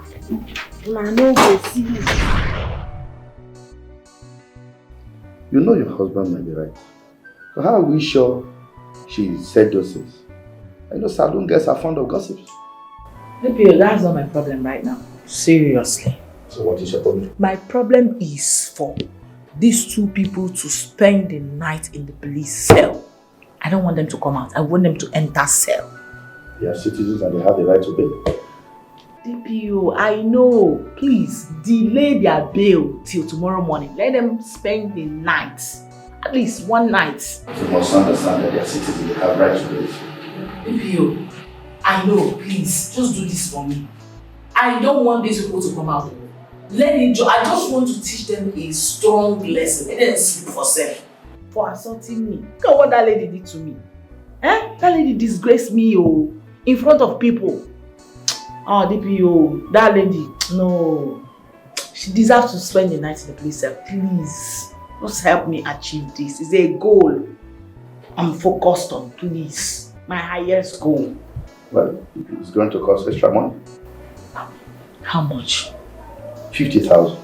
You know your husband might be right. So how are we sure she said those things? I know saloon girls are fond of gossips. That's not my problem right now. Seriously. So what is your problem? My problem is for these two people to spend the night in the police cell. I don't want them to come out. I want them to enter cell. They are citizens and they have the right to bail. DPO, I know. Please, delay their bail till tomorrow morning. Let them spend the night. At least one night. You must understand that they are citizens. They have right to bail. DPO, I know. Please, just do this for me. I don't want these people to come out. I just want to teach them a strong lesson. Let them sleep for self. For assaulting me. Look at what that lady did to me. That lady disgraced me in front of people. DPO, that lady, no. She deserves to spend the night in the police cell. Please, just help me achieve this. It's a goal I'm focused on, please. My highest goal. Well, it's going to cost extra money. How much? 50,000.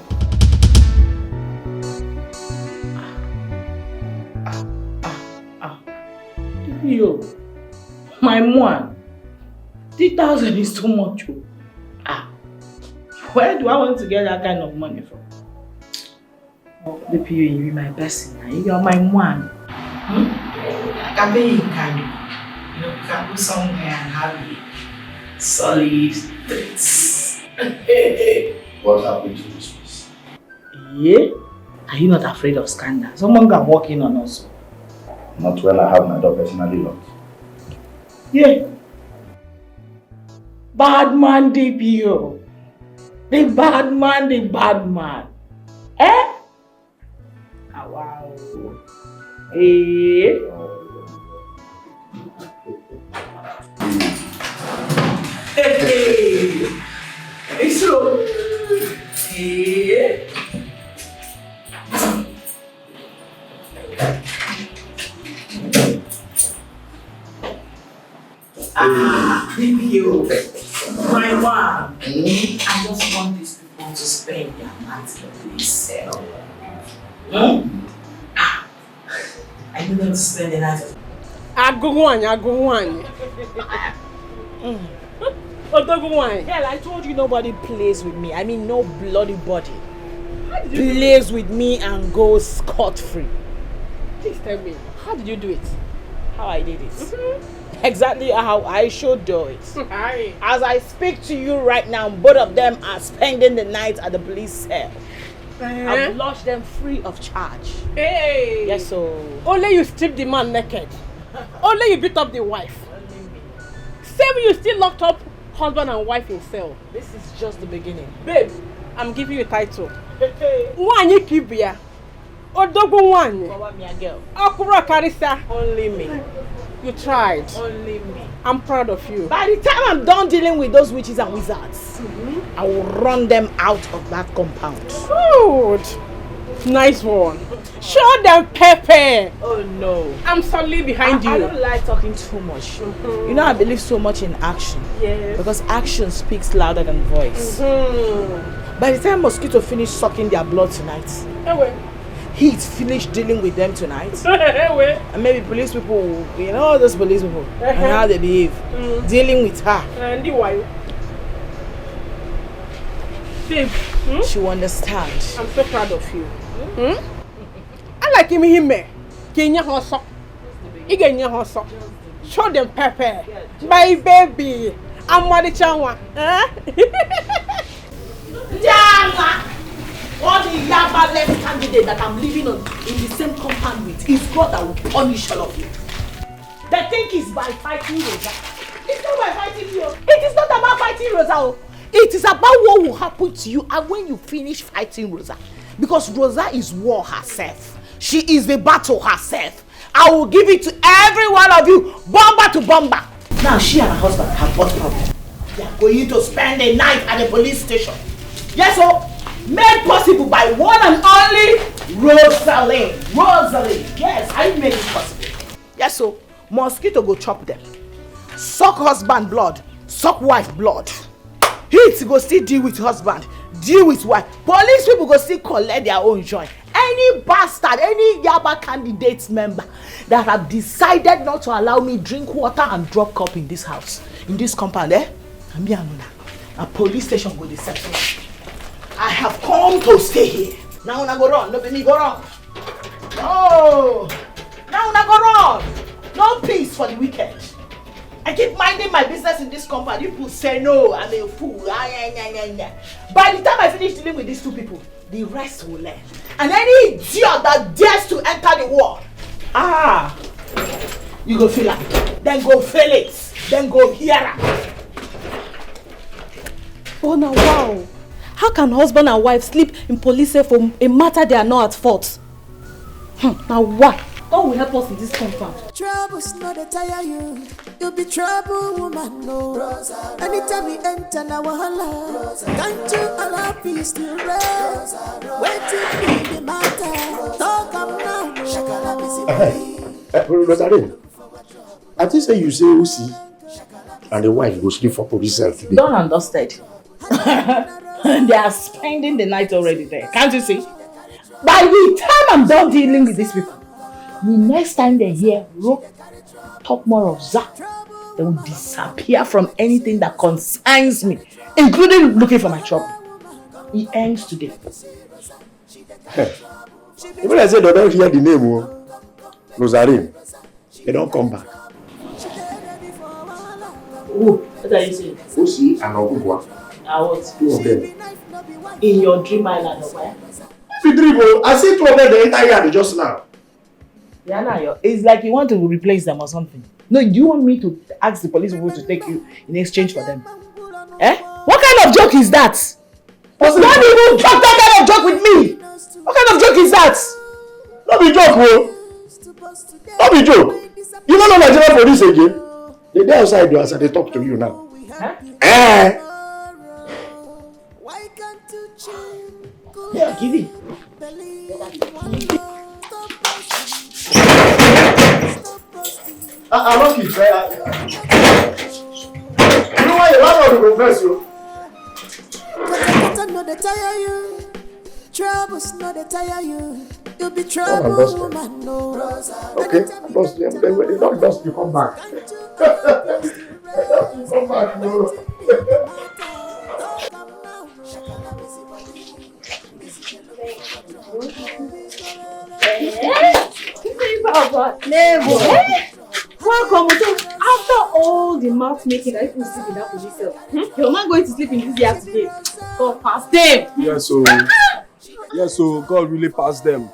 DPO, my man. 3,000 is too much. Where do I want to get that kind of money from? DPO, you be my best. You are my man. I can be in kind. You can go somewhere and have a solid threats. What happened to this place? Yeah? Are you not afraid of scandal? Someone can walk in on us. Not when I have my door personally locked. Yeah. Bad man, DPO. The bad man. Eh? Wow. Eh? Hey. It's true. Eh? DPO. My man. I just want these people to spend their nights in the police cell. I need them to spend the night. I go one. Hell, I told you nobody plays with me. I mean, no bloody body plays with me and goes scot-free. Please tell me, how did you do it? How I did it? Exactly how I should do it. As I speak to you right now, both of them are spending the night at the police cell. I've lodged them free of charge. Hey! Yes, so... Only you strip the man naked. Only you beat up the wife. Same you still locked up husband and wife in cell. This is just the beginning. Babe, I'm giving you a title. Wanyi kibia. Odogo wanyi. What me a girl? Akura karisa. Only me. You tried. Only me. I'm proud of you. By the time I'm done dealing with those witches and wizards, I will run them out of that compound. Good. Nice one. Show them Pepe. Oh no. I'm solidly behind you. I don't like talking too much. You know, I believe so much in action. Yes. Because action speaks louder than voice. By the time mosquito finish sucking their blood tonight, heat finish dealing with them tonight, and maybe police people, you know, those police people and how they behave, dealing with her. And why? Babe, she will understand. I'm so proud of you. I like him. Kenya hoso. Igenya hoso. Show them Pepe. My baby. I'm Madi Chanwa. Yama! All the Yaba left candidate that I'm living on in the same compound with is God that will punish all of you. They think it's by fighting Rosa. It's not by fighting you. It is not about fighting Rosa. It is about what will happen to you and when you finish fighting Rosa. Because Rosa is war herself. She is the battle herself. I will give it to every one of you, bomber to bomber. Now she and her husband have got problem. They are going to spend the night at the police station. Yes, so made possible by one and only Rosalie. Yes, I made it possible. Yes, so mosquito go chop them. Suck husband blood, suck wife blood. Heat go still deal with husband, deal with wife. Police people go still collect their own joy. Any bastard, any Yaba candidates member that have decided not to allow me drink water and drop cup in this house, in this compound, a police station go settle. I have come to stay here. Now I go run, no be me go run. No, now I go run. No peace for the wicked. I keep minding my business in this compound. People say no, I'm a fool. By the time I finish dealing with these two people, the rest will learn. And any idiot that dares to enter the war, you go feel it. Then go feel it. Then go hear it. Oh now wow. How can husband and wife sleep in police cell for a matter they are not at fault? Now what? God will help us in this compound. Trouble's not a tire you. You'll be trouble, woman, no. Anytime we enter now, can't you allow peace to reign? Waiting for the matter. Talk up now. Rosalie, I think say you say Usi and the wife go sleep for police cell today. Done and dusted. They are spending the night already there. Can't you see? By the time I'm done dealing with these people, the next time they hear rope talk more of Zach, they will disappear from anything that concerns me, including looking for my trouble. It ends today. Even I said they don't hear the name, Rosalie, they don't come back. Oh, what are you saying? Usi and Ogugwa. What? Two of them. In your dream island or where? If dream, I see two of them the entire yard just now. Yeah, it's like you want to replace them or something. No, do you want me to ask the police people to take you in exchange for them? What kind of joke is that? Don't even joke that kind of joke with me! What kind of joke is that? Not be joke, bro. Not be joke. You don't know Nigerian police again? They dey outside you as they talk to you now. Yeah, give it. I love you. You know why you want to confess you? no they tire you. Troubles no they tire you. You'll be trouble, woman, no. Okay, dust them. Then when they don't dust, you come back. You come back, no. Neighbour. Welcome. After all the mouth making that you sleep in that position, you're not going to sleep in this yard today. God pass them. Yes, so God really passed them.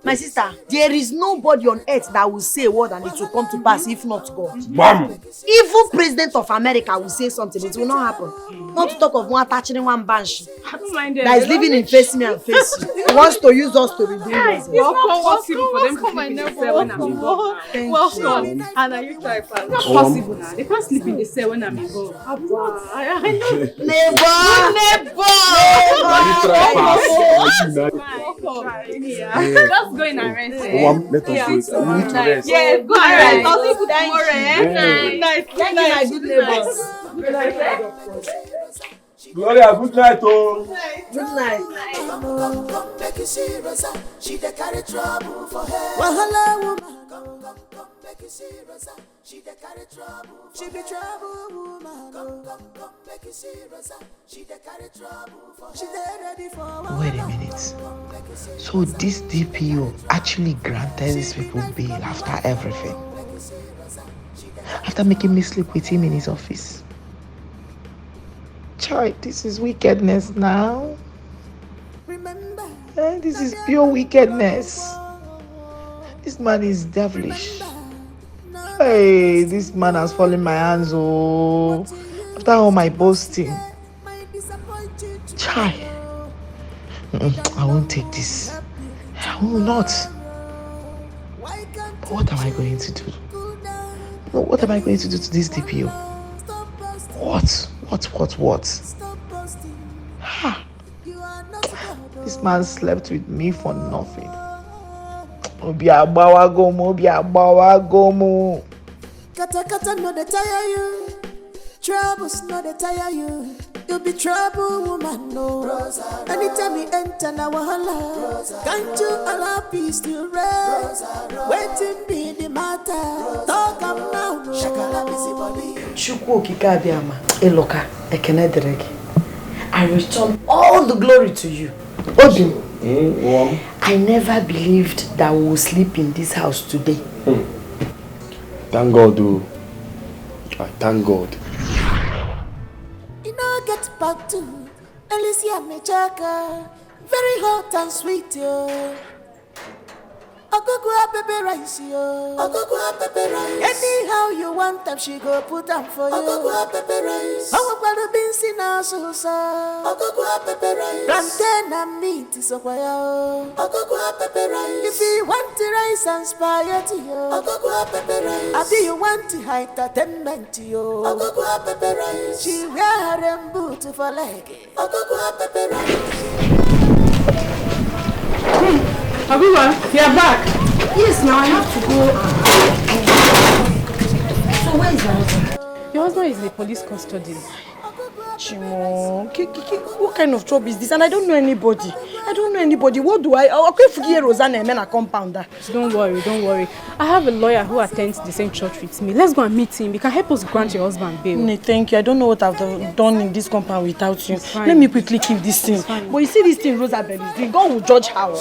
My sister, there is nobody on earth that will say a word and it will come to pass if not God. Bam! Even President of America will say something, it will not happen. Not to talk of one attaching one bunch that is living in face me and face you. He wants to use us to redeem us. It's not possible for them to sleep in the cell when I'm involved. Welcome. And are you trying to? It's not possible now. They can't sleep in the cell when I'm involved. I know. Just go in and rest. Let us wait. We need to rest. Yes, go and rest. I'll see you tomorrow. Good night. Thank you, my good neighbors. Good night. Gloria, good night, oh. Good night. She dey carry trouble for her. Wahala woman, come make you see Rosa. She dey carry trouble. She be trouble woman. Come make you see Rosa. She dey carry trouble for her. She dey ready for. Wait a minute. So this DPO actually granted these people bail after everything? After making me sleep with him in his office? Child, this is wickedness now. This is pure wickedness. This man is devilish. Hey, this man has fallen in my hands, oh. After all my boasting. Child. I won't take this. I will not. What am I going to do? What am I going to do to this DPO? What? Ha! This man slept with me for nothing. Obi abawa gomo. Kata no they tire you. Troubles no they tire you. You'll be trouble woman, no. Rosa, anytime you enter now, wahala. Can't you allow peace to rest? Waiting be the matter. Talk am now, no. Shakala busy body. Chukwu okike abịama, Eloka, ekene dịrị gị. I return all the glory to you. Odin, I never believed that we will sleep in this house today. Thank God, oh. I thank God. You know, get back to Alicia Mechaka. Very hot and sweet, yo. Okokwa pepe rice, yo. Okokwa pepe rice. Anyhow you want them, she go put them for you. Okokwa pepe rice. Okokwa beans in our sauce. Okokwa pepe rice. Plantain and meat is okwaya. Okokwa pepe rice. If you want the rice and spaghetti, yo. Okokwa pepe rice. After you want the entertainment, yo. Okokwa pepe rice. She wear them boot for leg. Okokwa pepe rice. Abuba, you're back. Yes, now I have to go. So where is my husband? Your husband is in the police custody. Chimo, what kind of job is this? And I don't know anybody. What do I okay forget Rosanna and a compounder? Don't worry. I have a lawyer who attends the same church with me. Let's go and meet him. He can help us grant your husband bail. No, thank you. I don't know what I've done in this compound without you. Let me quickly keep this thing. But you see this thing Rosabel is doing, God will judge her.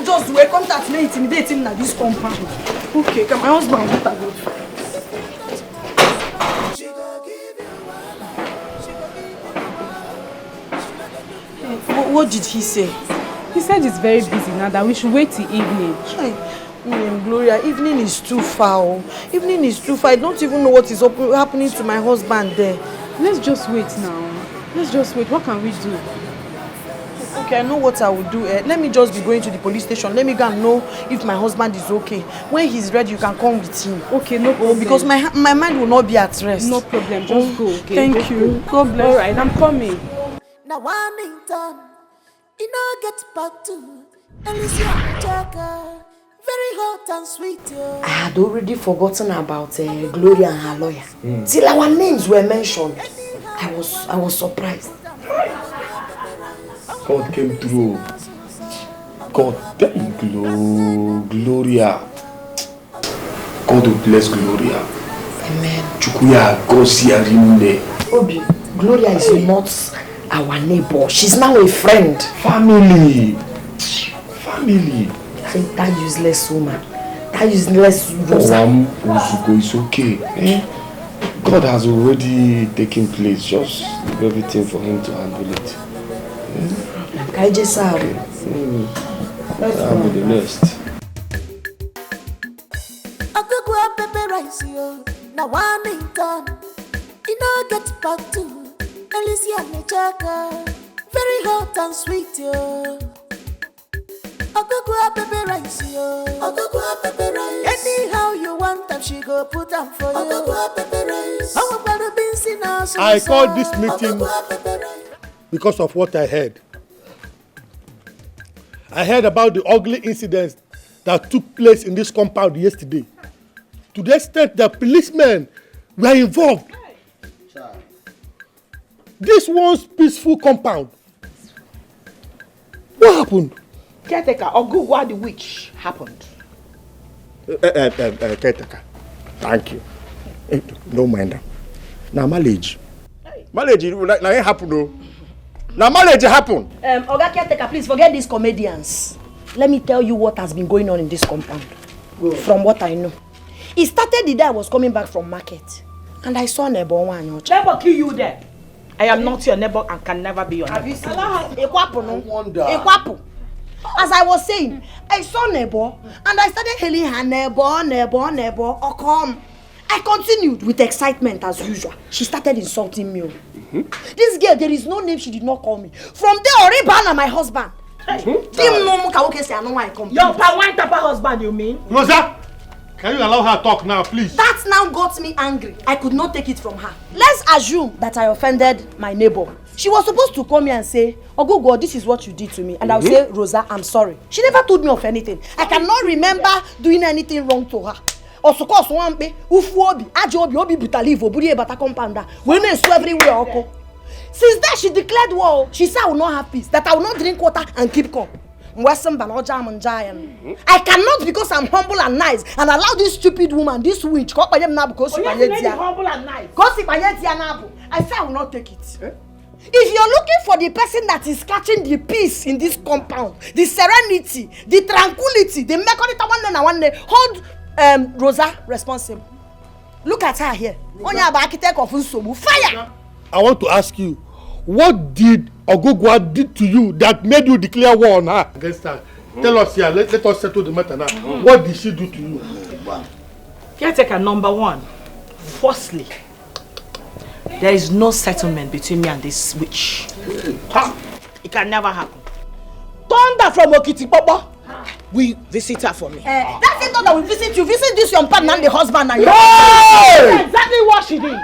Just wait, contact me, intimidate him in this compound. Okay, come my husband will go. What did he say? He said he's very busy now, that we should wait till evening. Gloria, evening is too far. I don't even know what is happening to my husband there. Let's just wait now. What can we do? Okay, I know what I will do. Let me just be going to the police station. Let me go and know if my husband is okay. When he's ready, you can come with him. Okay, no problem. Because my mind will not be at rest. No problem, just go. Okay? Thank you. God bless. All right, I'm coming. Now one in time, you know get back to Alicia Chaka. Very hot and sweet, yo. I had already forgotten about Gloria and her lawyer. Till our names were mentioned. I was surprised. God came through. God, thank you, Gloria. God will bless Gloria. Amen. Chukuya, God see her in there. Obi, Gloria is not our neighbor. She's now a friend. Family. I think that useless woman. That useless Rosa. It's okay. God has already taken place. Just leave everything for him to handle it. Can I just say? Let's go. The next. Now one in town, you know get back to Alicia Nechaka, very hot and sweet yo. Okokwa pepper rice yo, okokwa pepper rice. Anyhow you want them, she go put them for you. Okokwa pepper rice. I called this meeting because of what I heard. I heard about the ugly incidents that took place in this compound yesterday. To the extent that policemen were involved. This once peaceful compound. What happened? Caretaker, Ogugwa the witch happened. Caretaker, thank you. No mind. Now marriage. Marriage, now it happened. Now marriage happened. Oga Caretaker, please forget these comedians. Let me tell you what has been going on in this compound. From what I know. It started the day I was coming back from market. And I saw Neighbour one. Neighbour kill you there. I am not your neighbor and can never be your neighbor. Have you seen Ekwapu. As I was saying, I saw Neighbour and I started hailing her neighbor, or come. I continued with excitement as usual. She started insulting me. This girl, there is no name she did not call me. From there, Oribana, my husband. Your Pawantapa husband, you mean? Rosa! Can you allow her to talk now, please? That now got me angry. I could not take it from her. Let's assume that I offended my neighbor. She was supposed to come here and say, Ogogo, this is what you did to me. And I'll say, Rosa, I'm sorry. She never told me of anything. I cannot remember doing anything wrong to her. Also, course, one be, Ufuobi, Ajobi, Obi Butalivo, Buri Bata Companda. Women swear everywhere, Oko. Since then, she declared war. She said I will not have peace, that I will not drink water and keep calm. I cannot, because I'm humble and nice, and allow this stupid woman, this witch, because humble and nice. I say I will not take it. If you're looking for the person that is catching the peace in this compound, the serenity, the tranquility, the hold Rosa responsible. Look at her here. Architect of Usobu. Fire! I want to ask you, what did Ogugwa did to you that made you declare war on her against her? Tell us here, let us settle the matter now. What did she do to you? Caretaker, number one, firstly, there is no settlement between me and this witch. It can never happen. Thunder from Okitipopo. We visit her for me. That's it, not that we visit you. Visit this your partner and the husband and you. That's exactly what she did.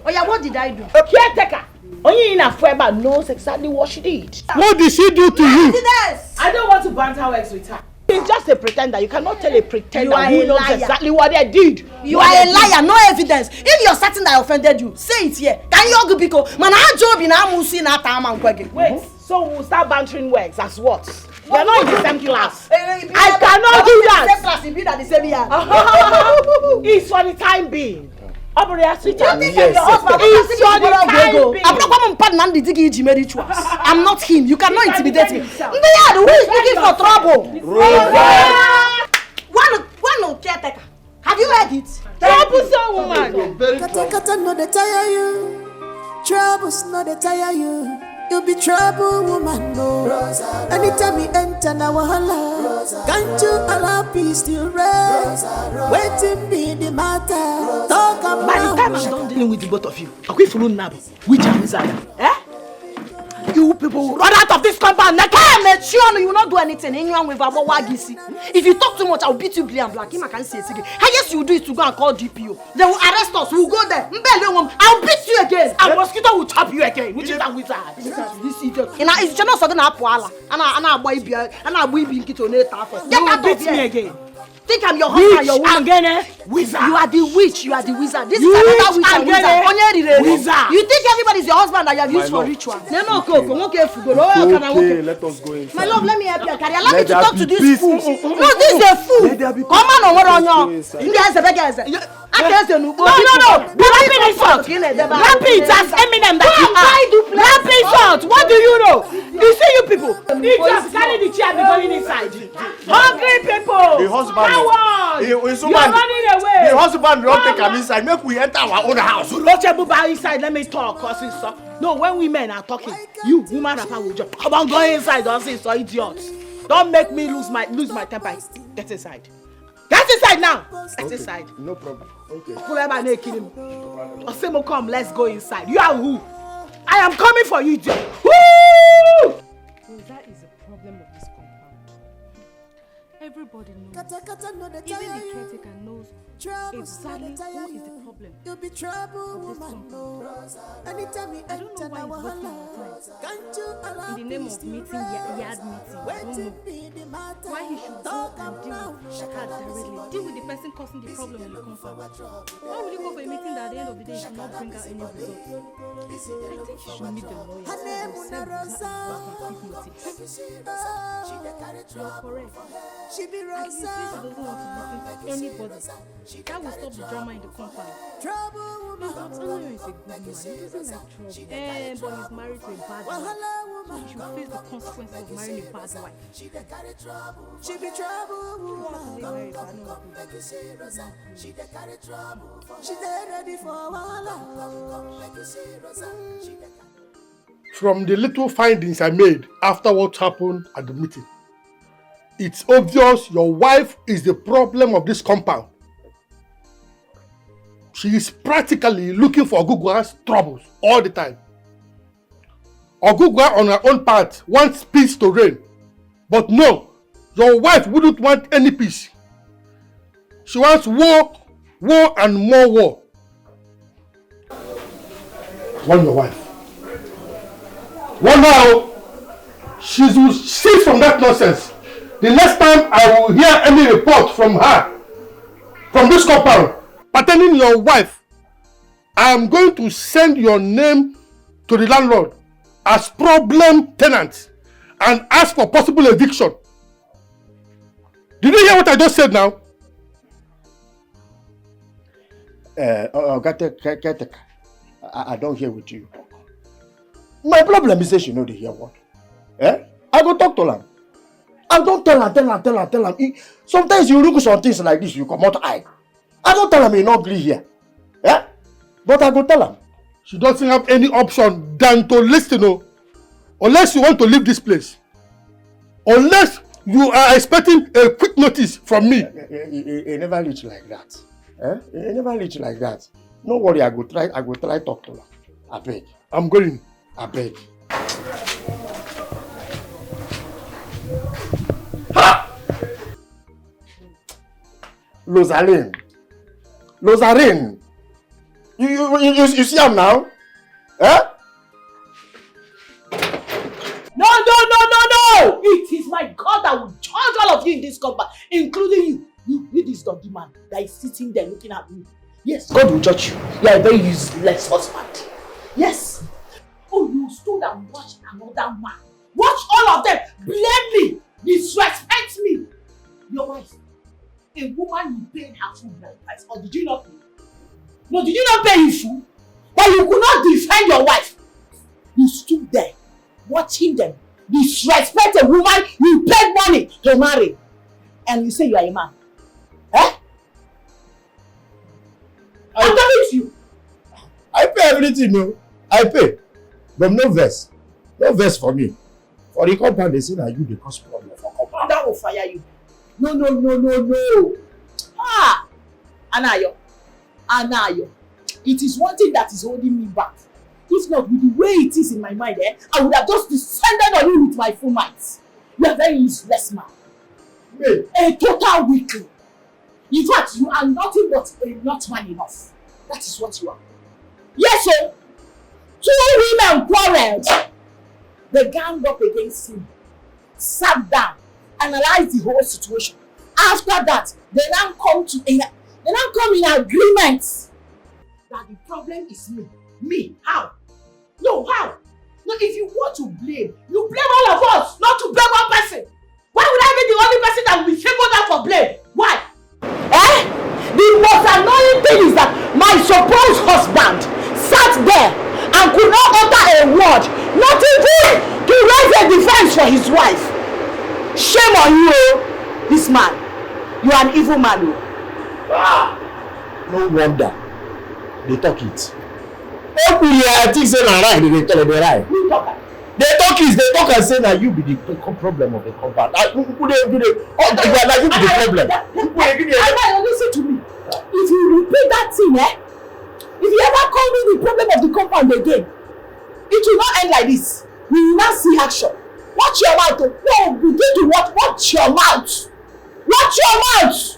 Oh yeah, what did I do? Caretaker. Only in a Fueba knows exactly what she did. What did she do to you? I don't want to banter words with her. She's just a pretender. You cannot tell a pretender who knows exactly what they did. You are a liar, no evidence. If you're certain that I offended you, say it here. Can you go because wait, so we'll start bantering words as what? You're not in the same class. I cannot do that. It's for the time being. I'm not him. You cannot intimidate me. Who is looking for trouble? One caretaker. Have you heard it? Troublesome woman. Kata no dey tire you. Troubles no dey tire you. You be trouble woman, no. Anytime you enter na wahala, can't you allow peace to reign? Waiting be the matter. Talk about. By the time I'm done dealing with the both of you, I'm going to follow Nabo. Which is that? You people run out of this compound. You will not do anything. If you talk too much, I'll beat you clear and black. I can't say it again. Highest you do is to go and call DPO. They will arrest us. We'll go there. I'll beat you again. And mosquito will chop you again. Which is that wizard? This idiot. It's not something I pull. And I boy be. And I will be into later. You will beat me again. Think I'm your husband, your woman. Wizard. You are the witch, you are the wizard. This You is another witch and witch wizard. Wizard. You think everybody's your husband that you have used for ritual? Okay, let us go inside. My love, let me help you. Carry. Allow me to Let talk there to be this peace. fool. No, this is a fool. Come on, what on you? No. Rapid insult. Rapid as Eminem that you are. Rapid insult. What do you know? You see you people. You just carry the chair and be going inside. Hungry people. The husband. You are running away. The husband don't take him inside. Make we enter our own house. Inside, let me talk. No, when women are talking, you woman rapper will just come on, go inside. Don't say so, idiots. Don't make me lose my temper. Get inside. Get inside now. Get inside. No problem. Okay. Osemo, come, let's go inside. You are who? I am coming for you, idiot. Woo! So that is the problem of this compound. Everybody knows. Even the caretaker knows exactly who is the problem. You'll be trouble, woman. Anytime you I don't know why he's wasting our time. In the name of meeting, yard meeting. I don't know why he should go and deal with Shaka directly. Deal with the person causing the problem in the compound. Why would you go for a meeting that at the end of the day you should not bring out any result? I think you should meet the lawyer. You're correct. At least he doesn't want to listen to anybody. That will stop the drama in the compound. Tonto is a good man. He doesn't like trouble. But he's married to a bad wife. So he should face the consequences of marrying a bad wife. She be trouble. From the little findings I made after what happened at the meeting, it's obvious your wife is the problem of this compound. She is practically looking for Ogugwa's troubles all the time. Ogugwa on her own part wants peace to reign. But no, your wife wouldn't want any peace. She wants war and more war. Warn your wife. Warn her. She will cease from that nonsense. The next time I will hear any report from her, from this compound, pertaining your wife, I am going to send your name to the landlord as problem tenant and ask for possible eviction. Did you hear what I just said now? Caretaker, I don't hear with you. My problem is that she know the hear what. I go talk to her. I don't tell her. Sometimes you look at some things like this, you come out eye. I don't tell him he not agree here. But I go tell him. She doesn't have any option than to listen, unless you want to leave this place. Unless you are expecting a quick notice from me. It never reach like that. It never reach like that. No worry, I go try talk to her. I beg. I'm going. I beg. Rosaline. You see him now? No! It is my God that will judge all of you in this compound, including you. You this dirty man that is sitting there looking at me. Yes, God will judge you. You are a very useless husband. Yes. Oh, you stood and watched another man. Watch all of them blame me, disrespect me. Your wife, a woman you paid her full bride price, or did you not pay? No, did you not pay him full? But you could not defend your wife. You stood there watching them disrespect a woman you paid money to marry, and you say you are a man. I'm telling you. I pay everything, no. I pay. But no verse. No verse for me. For the compound, they say that you the cause problem for compound. That will fire you. No. Anayo. It is one thing that is holding me back. If not, with the way it is in my mind, I would have just descended on you with my full might. You are a very useless man. Me? A total weakling. In fact, you are nothing but a not man enough. That is what you are. Yes, sir. 2 women quarreled. They ganged up against him, sat down, analyzed the whole situation, After that, they now come in agreement that the problem is me. Me? How? No, how? No, if you want to blame, you blame all of us, not to blame one person. Why would I be the only person that will be singled out for blame? Why? The most annoying thing is that my supposed husband sat there and could not utter a word, not even to raise a defense for his wife. Shame on you, this man. You are an evil man. No wonder they talk it. I think say na right, they tell them right. They talk and say that you be the problem of the compound. You be the problem. Listen to me. If you repeat that thing, if you ever call me the problem of the compound again, it will not end like this. We will not see action. Watch your mouth. No, begin to watch your mouth. Watch your mouth.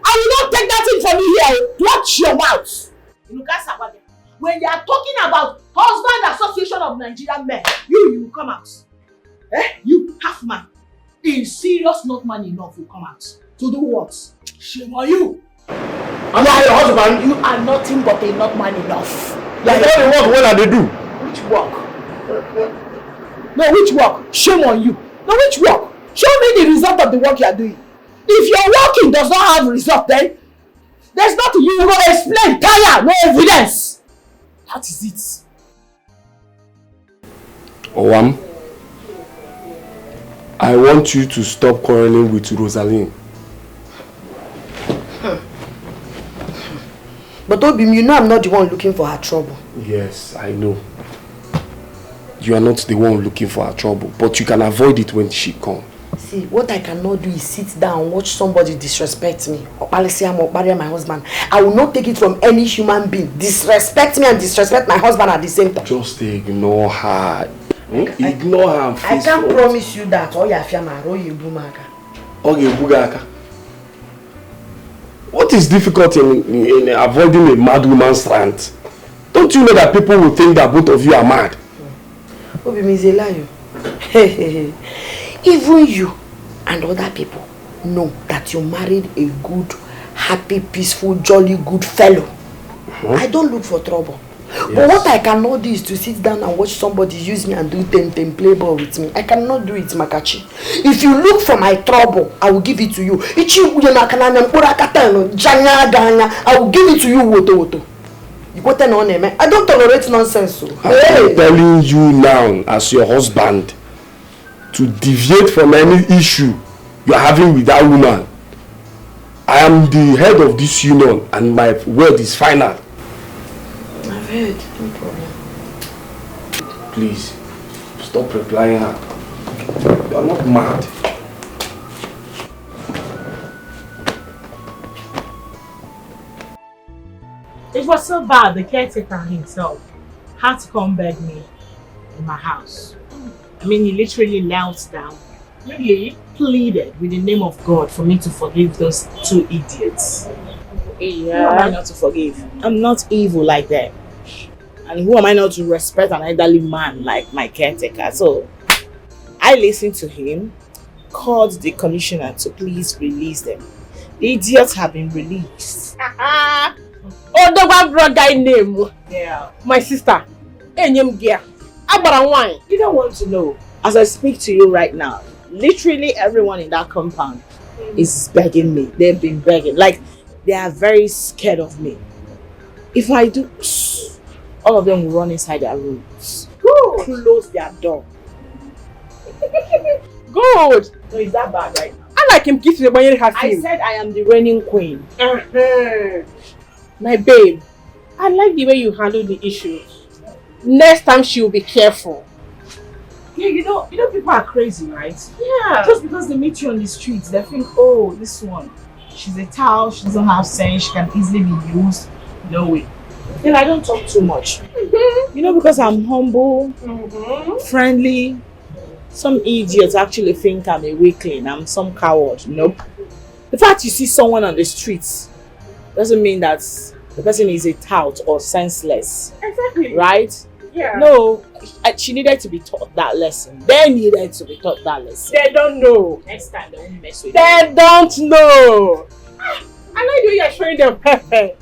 I will not take that thing from you here. Watch your mouth. When they are talking about Husband Association of Nigerian Men, you come out. You half man. In serious, not man enough, you come out. To do what? Shame on you. Am I your husband? You are nothing but a not man enough. Like what are they do? Which work? No, which work? Shame on you. No, which work? Show me the result of the work you are doing. If your working does not have result, then there's nothing you will explain. Tire, no evidence. That is it. Owam, I want you to stop quarreling with Rosaline. But Obim, you know I'm not the one looking for her trouble. Yes, I know. You are not the one looking for her trouble, but you can avoid it when she comes. See, what I cannot do is sit down and watch somebody disrespect me. My husband. I will not take it from any human being. Disrespect me and disrespect my husband at the same time. Just ignore her. Ignore her and face I can't forward. promise you that. What is difficult in avoiding a mad woman's rant? Don't you know that people will think that both of you are mad? Obim is a liar. Even you and other people know that you married a good, happy, peaceful, jolly, good fellow. I don't look for trouble. Yes. But what I cannot do is to sit down and watch somebody use me and do play ball with me. I cannot do it, Makachi. If you look for my trouble, I will give it to you. I will give it to you, Woto. I don't tolerate nonsense. I'm telling you now, as your husband, to deviate from any issue you are having with that woman. I am the head of this union and my word is final. I've heard, no problem. Please, stop replying her. You are not mad. It was so bad, the caretaker himself had to come beg me in my house. I mean, he literally knelt down, really pleaded with the name of God for me to forgive those two idiots. Yeah. Who am I not to forgive? I'm not evil like them. And who am I not to respect an elderly man like my caretaker? So, I listened to him, called the commissioner to please release them. The idiots have been released. Oh, the one brother name. Yeah. My sister. You don't want to know. As I speak to you right now, literally everyone in that compound is begging me. They've been begging. Like, they are very scared of me. If I do, all of them will run inside their rooms. Close their door. Good. So is that bad right now? I like him kissing when you have I him. said I am the reigning queen. My babe, I like the way you handle the issue. Next time she will be careful. Yeah, you know people are crazy, right? Yeah. Just because they meet you on the streets, they think, oh, this one, she's a towel, she doesn't have sense, she can easily be used. No way. Then I don't talk too much. You know, because I'm humble, friendly. Some idiots actually think I'm a weakling, I'm some coward. Nope. The fact you see someone on the streets doesn't mean that the person is a tout or senseless. Exactly. Right? Yeah. No, she needed to be taught that lesson. They needed to be taught that lesson. They don't know. Next time they won't mess with you. They don't know. I know you're showing them pepper.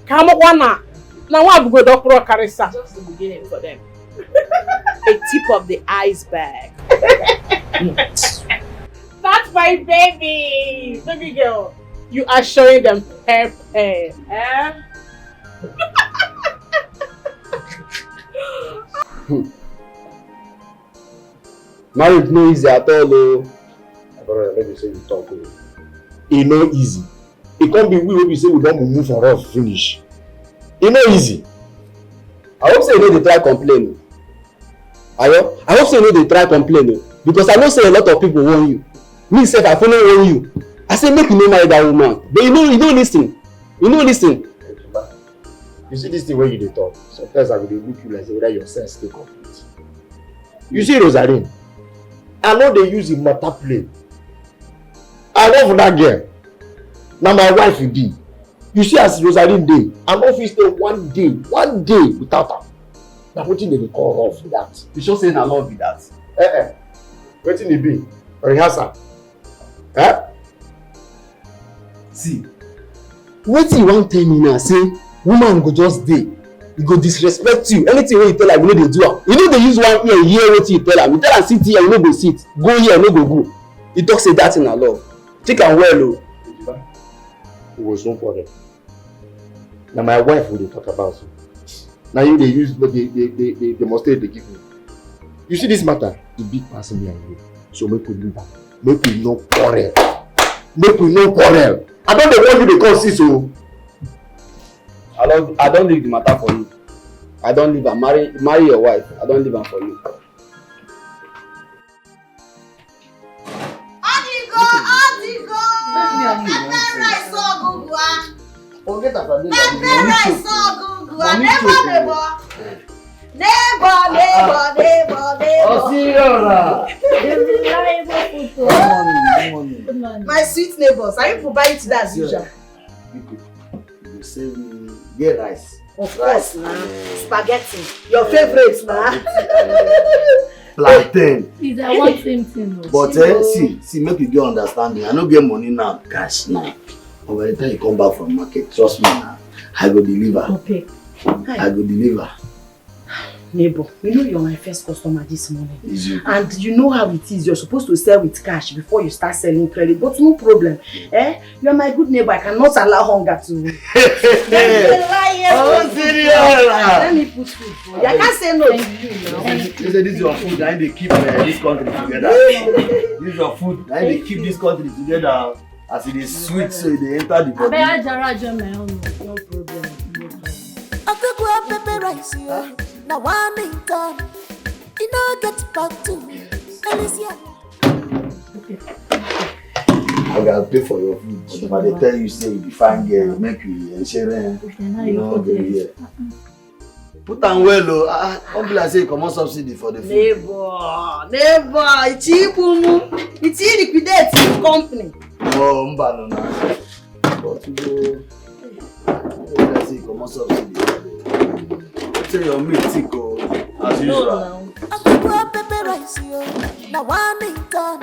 Come on, now what go doctor Carissa? Just the beginning for them. A tip of the iceberg. That's my baby. Baby girl. You are showing them pepper. Eh? Marriage no easy at all, though. Brother, let me say you talk. It's not easy. It can't be we say we don't move for us finish. It's not easy. I hope say you know they try complain. I hope say you know they try complain because I know say a lot of people want you. Me sef I follow want you. I say make you no marry that woman, but you don't listen. You don't listen. You see this thing when you dey talk. Sometimes I will look you like say whether your sense dey complete. You see Rosaline, I know they use the matter play. I love that girl. Now my wife will be. You see as Rosaline dey, I no fit stay one day without her. Na wetin dey call love be that. You sure say na love be that? Wetin e be? Rehearsal. See, wetin you wan tell me now say woman go just dey, e go disrespect you. Anything wey you tell am, you no dey do am. You no dey use one ear hear wetin you tell am. You tell am sit here, you no go sit. Go here, no go go. You talk say that thing na love. Take am well o. We go soon for them. Na my wife we dey talk about. Na you dey use the mustard dey give me. You see this matter, e big pass me and you. So make we leave am. Make we no quarrel. Make we no quarrel. I don dey want you dey come see so. I don't leave the matter for you. I don't leave am. Marry your wife. I don't leave am for you. Adigo! Pepper rice ogugwa. Forget about this. Pepper rice ogugwa. Neighbor. My sweet neighbors, are you providing to that as usual? You say we get rice. Of course, nah. Spaghetti. Your favorite, nah. Plantain. Please, I want same thing. But see, make you get understanding. I no get money now, cash now. But by the time you come back from market, trust me now, I go deliver. Okay. I go deliver. Neighbor, you know you're my first customer this morning. You. And you know how it is. You're supposed to sell with cash before you start selling credit. But no problem. You're my good neighbor. I cannot allow hunger to... Oh, serious? Let me put food for you. I can't say no to you now. You say this is your food. I need to keep this country together. This is your food. I need to keep this country together. As it is sweet, so they enter the body. I better my own. No problem. I could go up pepper rice, yeah. Now one in town, you know get back to Alicia. I gotta pay for your food. But they tell you say you fine girl, make you insurance. You know the year. Put on well, oh. Don't be like say you come on subsidy for the food. Neighbor, it's liquidate the company. Oh, no. But you go. Let's say you come on subsidy. Say your meat thick, as usual. I could go up pepper rice, yeah. Now one in town,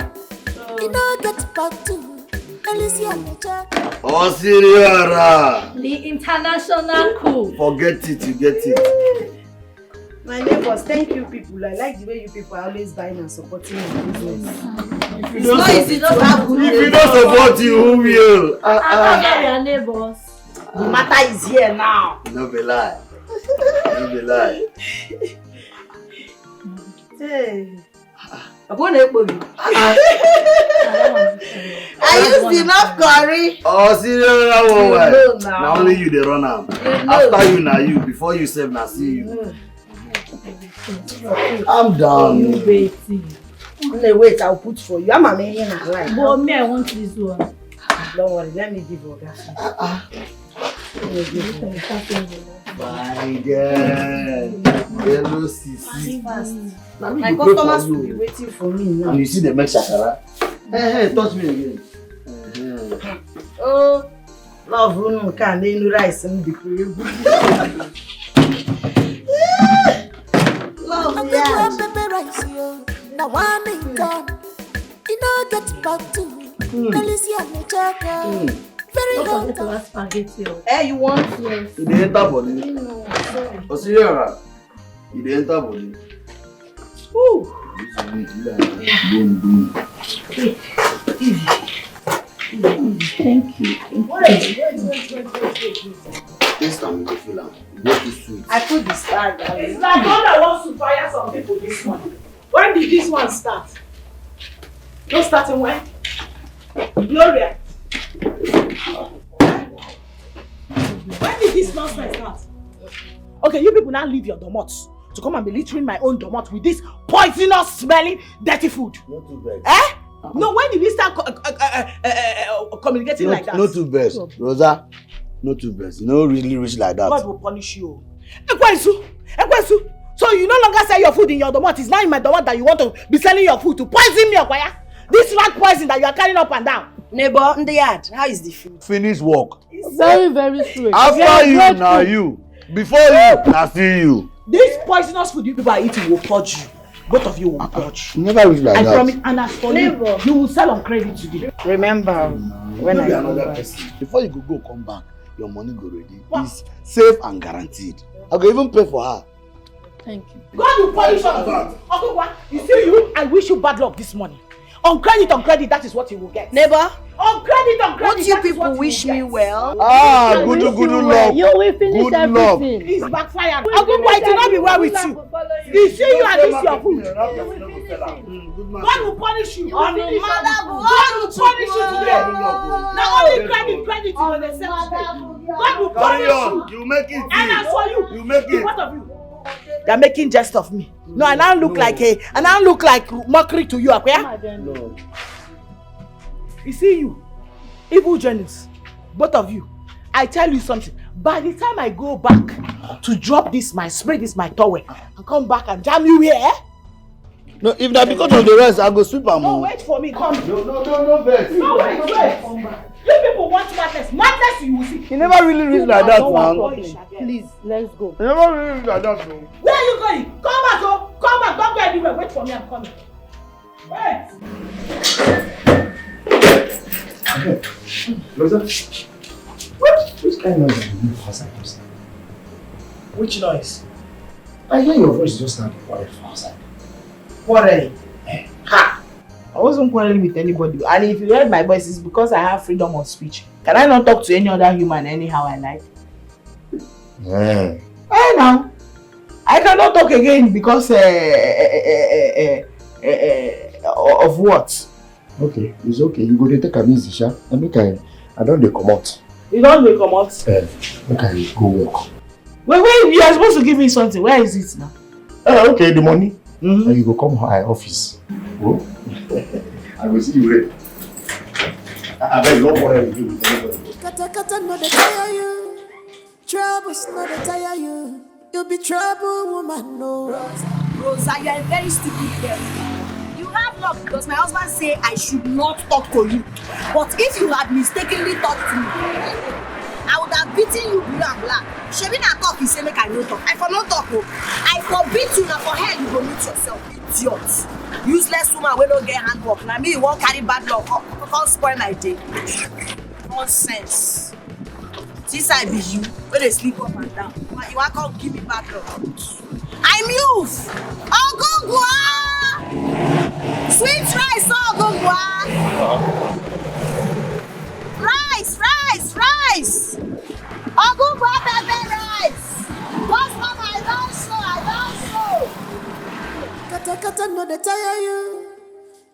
you know get back to Alicia. Oh, serious? The international coup. Forget it, you get it. My neighbors, thank you people. I like the way you people are always buying and supporting my business. If you don't support you, who will? Your neighbors. The matter is here now. No be lie. No be lie. Hey. I'm going to help you. I used enough curry. Oh, serious? Now. Now only you they run am. After you, now you. Before you save, now see you. I'm done. Wait, I'll put for you. I'm a man in a line. But me, I want this one. Don't worry, let me give you that. My girl. Hello, Sisi. My customers will be waiting for me now. And you see the make shakara? Hey, touch me again. Oh, love room can they rice and the crib. pepper rice, yo. Now one in done. You know get back to. Alicia Mechoka. Very hot. Spaghetti. Hey, you want? Yes. You didn't enter body. No, sorry. Oh, serious? You didn't enter body. Ooh. Thank you. Wait. This time you feel am. What is sweet? I put the star down. It's like God that wants to fire some people this morning. When did this one start? No starting when? Gloria. When did this nonsense start? Okay, you people now leave your domots to come and be littering my own domot with this poisonous smelling dirty food. Not too bad. Eh? No, when did we start communicating like that? Not too bad. Rosa, not too bad. You know, really rich like that. God will punish you. Ekwensu! So you no longer sell your food in your domot. It's now in my domot that you want to be selling your food to poison me, Okwaya. This rat poison that you are carrying up and down. Neighbor, in the yard, how is the food? Finish work. It's very, very sweet. After you, now you. Before you, I see you. This poisonous food you people are eating will purge you. Both of you will purge. Never reach like that. I promise, and as for you will sell on credit today. Remember, when I another person. Before you go come back, your money go ready. It's safe and guaranteed. I go even pay for her. Thank you. God will punish you. Okay, you see you, I wish you bad luck this morning. On credit, that is what you will get. Neighbor, on credit, won't you people wish me well? Ah, good luck. You will finish good everything. Luck. It's backfired. It will not be well with you. You see you and this your food. God will punish you. God will punish you today. Now only credit you will accept. God will punish you. You make it. And as for you make it. What of you? They are making jest of me. No, I now look like mockery to you, Akwaya. No. You see you, evil genius, both of you. I tell you something. By the time I go back to drop this spray this my towel and come back and jam you here. No, if that because of the rest, I go sweep am. No, wait for me. Come. No, vex. No, wait. You people want madness. Madness you will see. You never really reach like that, man. Please, let's go. You never really reach like that, man. Where are you going? Come back, oh. Come back. Don't go anywhere. Wait for me. I'm coming. Wait. Rosa, which kind of noise are you doing outside? Which noise? I hear your voice just now quiet from outside. Quarreling. Ha! I wasn't quarreling with anybody. And if you heard my voice, it's because I have freedom of speech. Can I not talk to any other human anyhow I like? Yeah. Hey now. I cannot talk again because of what? Okay, it's okay. You go to take a easy, sha. I don't dey come out. You don't dey come out? Make I go work. Wait, you are supposed to give me something. Where is it now? Okay, the money. And you go come to my office. Oh. I will see you later. I beg no more with you with anybody. Kata no dey tire you. Troubles no dey tire you. You'll be trouble woman, no. Rosa, you are a very stupid girl. You have luck because my husband say I should not talk to you. But if you had mistakenly talked to me, I would have beaten you blue and black. Shebi na talk, he say make I no talk. I for no talk, oh. I for beat you, na for hell you go meet yourself, idiot. Useless woman wey no get handwork. Na me you wan carry bad luck, come spoil my day. Nonsense. Since I be you, wey dey sleep up and down, you wan come give me bad luck. I'm youth. Ogungwa! Sweet rice, Ogungwa! Rice! Ogungwa pepper rice! What's up? I don't show. Kata no dey tire you.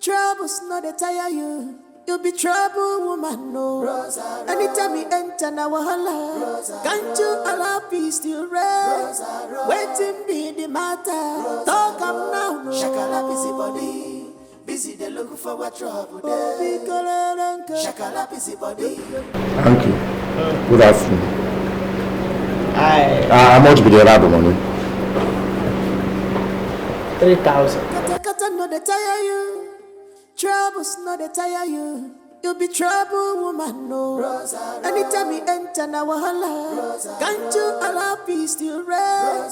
Troubles no dey tire you. You'll be trouble woman, no. Rosa. Anytime you enter na wahala, can't you allow peace to reign? Waiting be the matter. Talk am now, no. Shakala busy body, busy they looking for what trouble there. Shakala busy body. Thank you. Good afternoon. How much be the rubber money? 3,000. Kata no dey tire you. Troubles no dey tire you. You be trouble, woman, no. Rosa, anytime you enter now, wahala. Can't you allow peace to reign?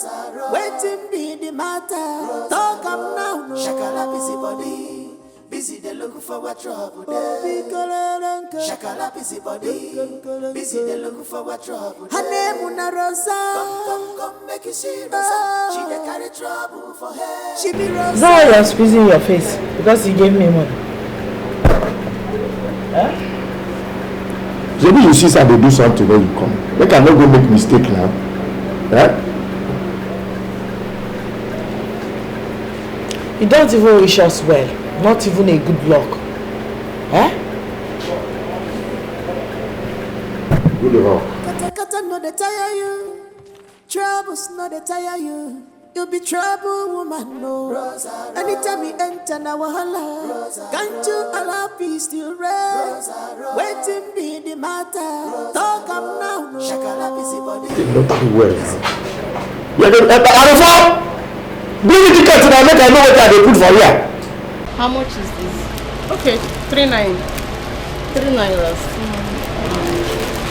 Waiting be the matter. Talk up now, no. Shakala busy body. Busy they looking for what trouble there. Shakala busy body. Busy they looking for what trouble there. Her name Una Rosa. Come, make you see Rosa. She dey carry trouble for her. She be Rosa. Is that why you're squeezing your face? Because you gave me money. Huh? Maybe you see somebody do something when you come. They cannot go make mistake now. Huh? You don't even wish us well. Not even a good luck. Eh? Good luck. Kata no they tire you. Troubles no they tire you. You be trouble, woman, no. Rosa, anytime you enter now, wahala. Can't you allow peace to reign? Waiting be the matter. Talk up now, no. Shakala busy body. Not too well. Bring the ticket and I make I know what they put for here. How much is this? Okay, 3.9. 3 naira.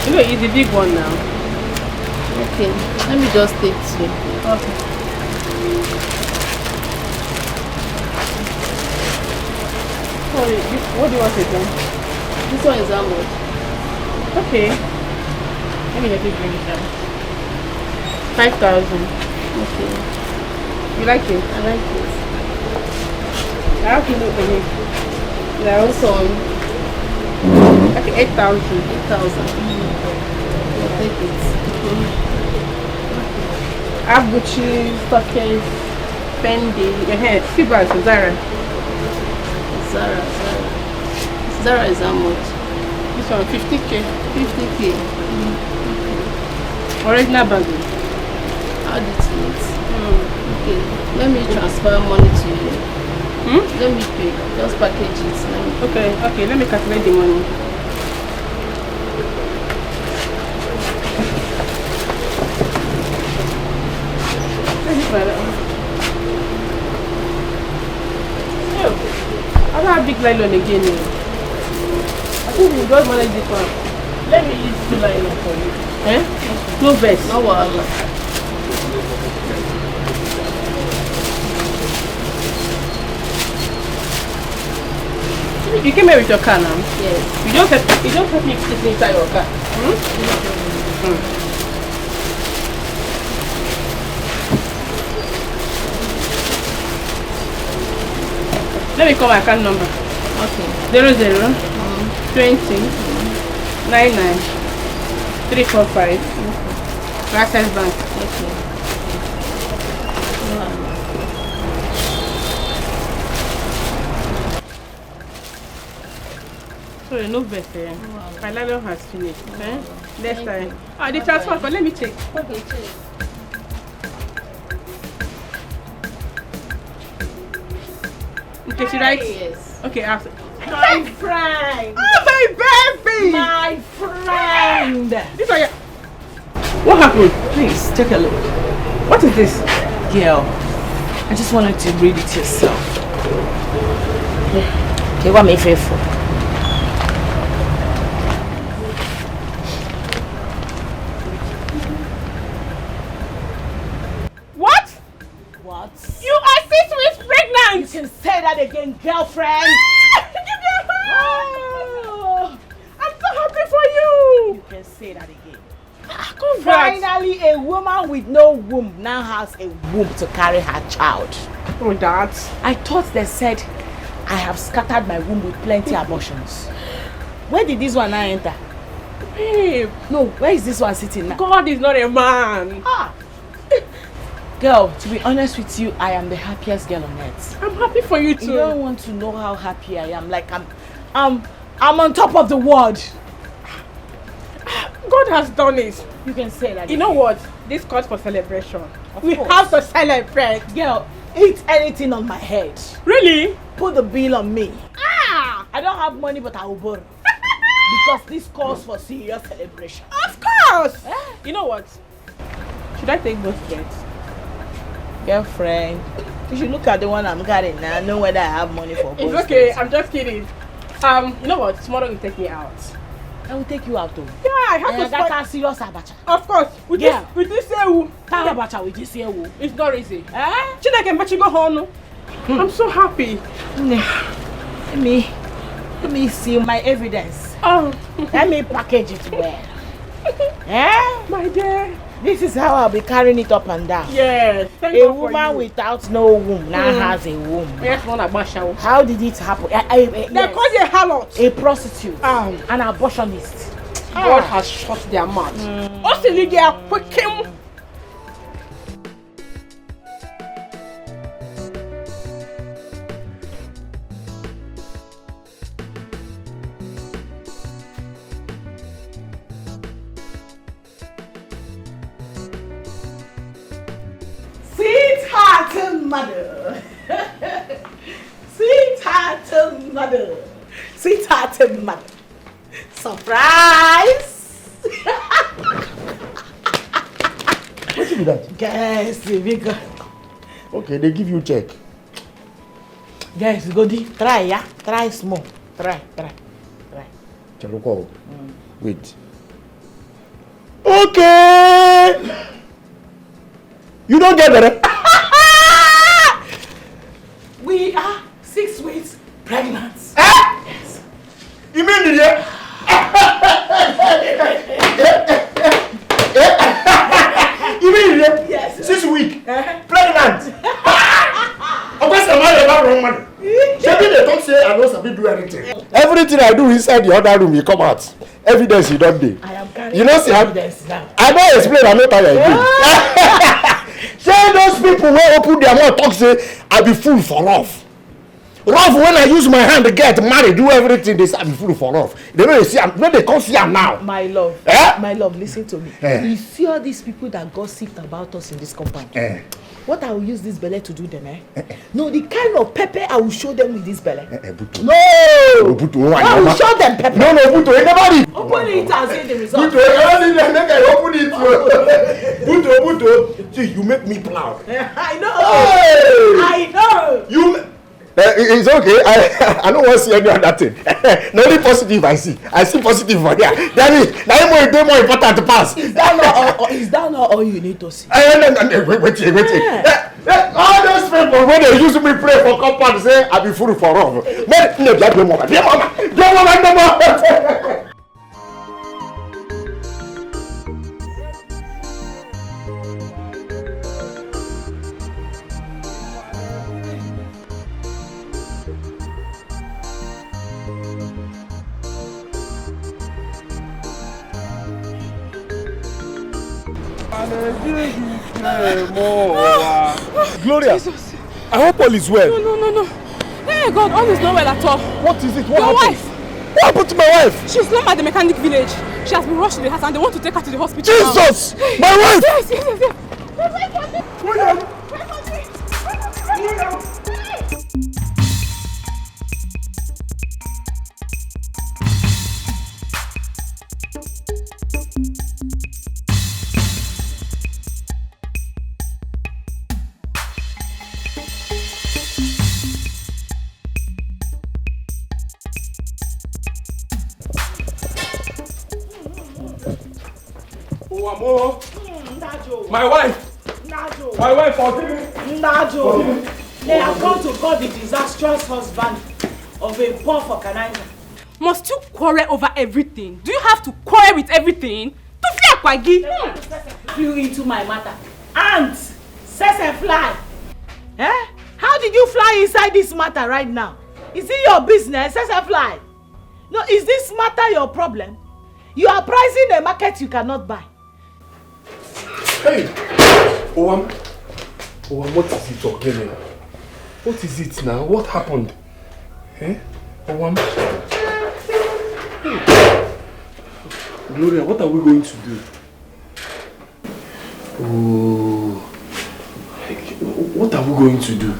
You know, it's the big one now. Okay, let me just take 2. Okay. Sorry, what do you want again? This one is how much? Okay. Let me let you bring it down. 5,000. Okay. You like it? I like it. How can you look at it? There also okay, 8,000. 8,000. I'll take it. I have Gucci, Stockings, Fendi, Sibas, Zara. Zara is how much? This one 50k. 50k. Original bagage. Add it to it. Okay. Let me transfer money to you. Let me pay. Just package it. Okay, let me calculate the money. I don't have big nylon again. I think we don't manage this one. Let me use 2 nylon for you. No vest. No wahala. You came here with your car now? Yes. You don't help me sit inside your car. Let me call my account number. Okay. 00 20 99 345. Access Bank. Okay. Sorry, no better. My level has finished. Next time. The transfer, but let me check. Okay, check. Okay, should I? Yes. Okay, after. My friend. Oh, my baby! My friend. This one, what happened? Please, take a look. What is this? Girl, I just wanted to read it yourself. Okay, what me faithful? What? What? You are 6 weeks pregnant! You can say that again, girlfriend! Oh, I'm so happy for you! You can say that again. Congrats! Finally, a woman with no womb now has a womb to carry her child. Oh, that. I thought they said I have scattered my womb with plenty abortions. Where did this one now enter? Babe. No, where is this one sitting now? God is not a man. Girl, to be honest with you, I am the happiest girl on earth. I'm happy for you too. You don't want to know how happy I am. Like I'm on top of the world. God has done it. You can say that. You know what? This calls for celebration. We have to celebrate. Girl, eat anything on my head. Really? Put the bill on me. Ah! I don't have money, but I will borrow. Because this calls for serious celebration. Of course! You know what? Should I take both beds? Girlfriend, you should look at the one I'm carrying now. I know whether I have money for both. It's okay, I'm just kidding. You know what? Tomorrow you take me out. I will take you out though. Yeah, I have to spend. That's serious abacha. Of course. With this abacha with this ewu. It's not easy. Chineke, but you go home. I'm so happy. Let me see my evidence. Let me package it well. My dear. This is how I'll be carrying it up and down. Yes. A woman without no womb now has a womb. Yes, how did it happen? They call you a harlot. A prostitute. An abortionist. God has shut their mouth. Also, Lydia, quick him. Mother. Sweethearted mother. Sweethearted mother. Surprise! What you do that? Guys, bigger. Okay, they give you check. Guys, go try, yeah? Try small. Try. Chaloko. Wait. Okay! You don't get it? We are 6 weeks pregnant. Yes. You mean it? You mean it? Yes. 6 weeks pregnant. Of course, I'm not wrong man. Maybe they don't say I know something do anything. Everything I do inside the other room, you come out. Evidence you don't do. I am carrying evidence now. I don't explain. I'm not tired again. Say those people will open their mouth talk say I be fool for love. Love when I use my hand to get married, do everything they say I be fool for love. They know they see when they come see am now. My love, my love, listen to me. You see all these people that gossip about us in this compound. What I will use this belly to do them, No, the kind of pepper I will show them with this belly. No! I will show them pepper. No, Buto, nobody. Open it and see the result. Buto, see, you make me proud. I know. Hey! I know. You. It's okay. I don't want to see any other thing. The only positive I see positive for there. That is more important to pass. Is that not all you need to see? Wait. All those people when they use me pray for compound say I be fool for love. But no, that no more. Gloria, Jesus. I hope all is well. No. Hey God, all is not well at all. What is it? Your wife. What happened to my wife? She's not at the mechanic village. She has been rushed to the house and they want to take her to the hospital. Jesus! Now. My wife! Yes. My wife! My wife, forgive me! Najo! They have come to call the disastrous husband of a poor organizer. Must you quarrel over everything? Do you have to quarrel with everything? To fear Kwagi! Flew into my matter. Ant! Sese fly! How did you fly inside this matter right now? Is it your business, Sese fly? No, is this matter your problem? You are pricing a market you cannot buy. Hey! Owam, what is it again? What is it now? What happened? Owam? Hey. Gloria, what are we going to do? Oh, what are we going to do?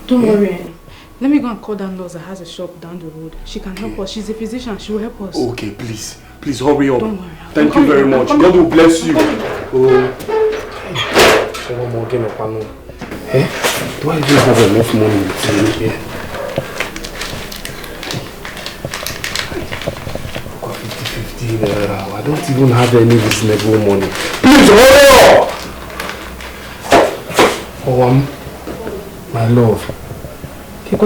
Don't worry. Let me go and call that nurse that has a shop down the road. She can help us. She's a physician. She will help us. Okay, please hurry up. Don't worry. Thank you very much. God will bless you. One more game of panel. Do I even have enough money to live here? I don't even have any reasonable money. Please hurry up! My love. Why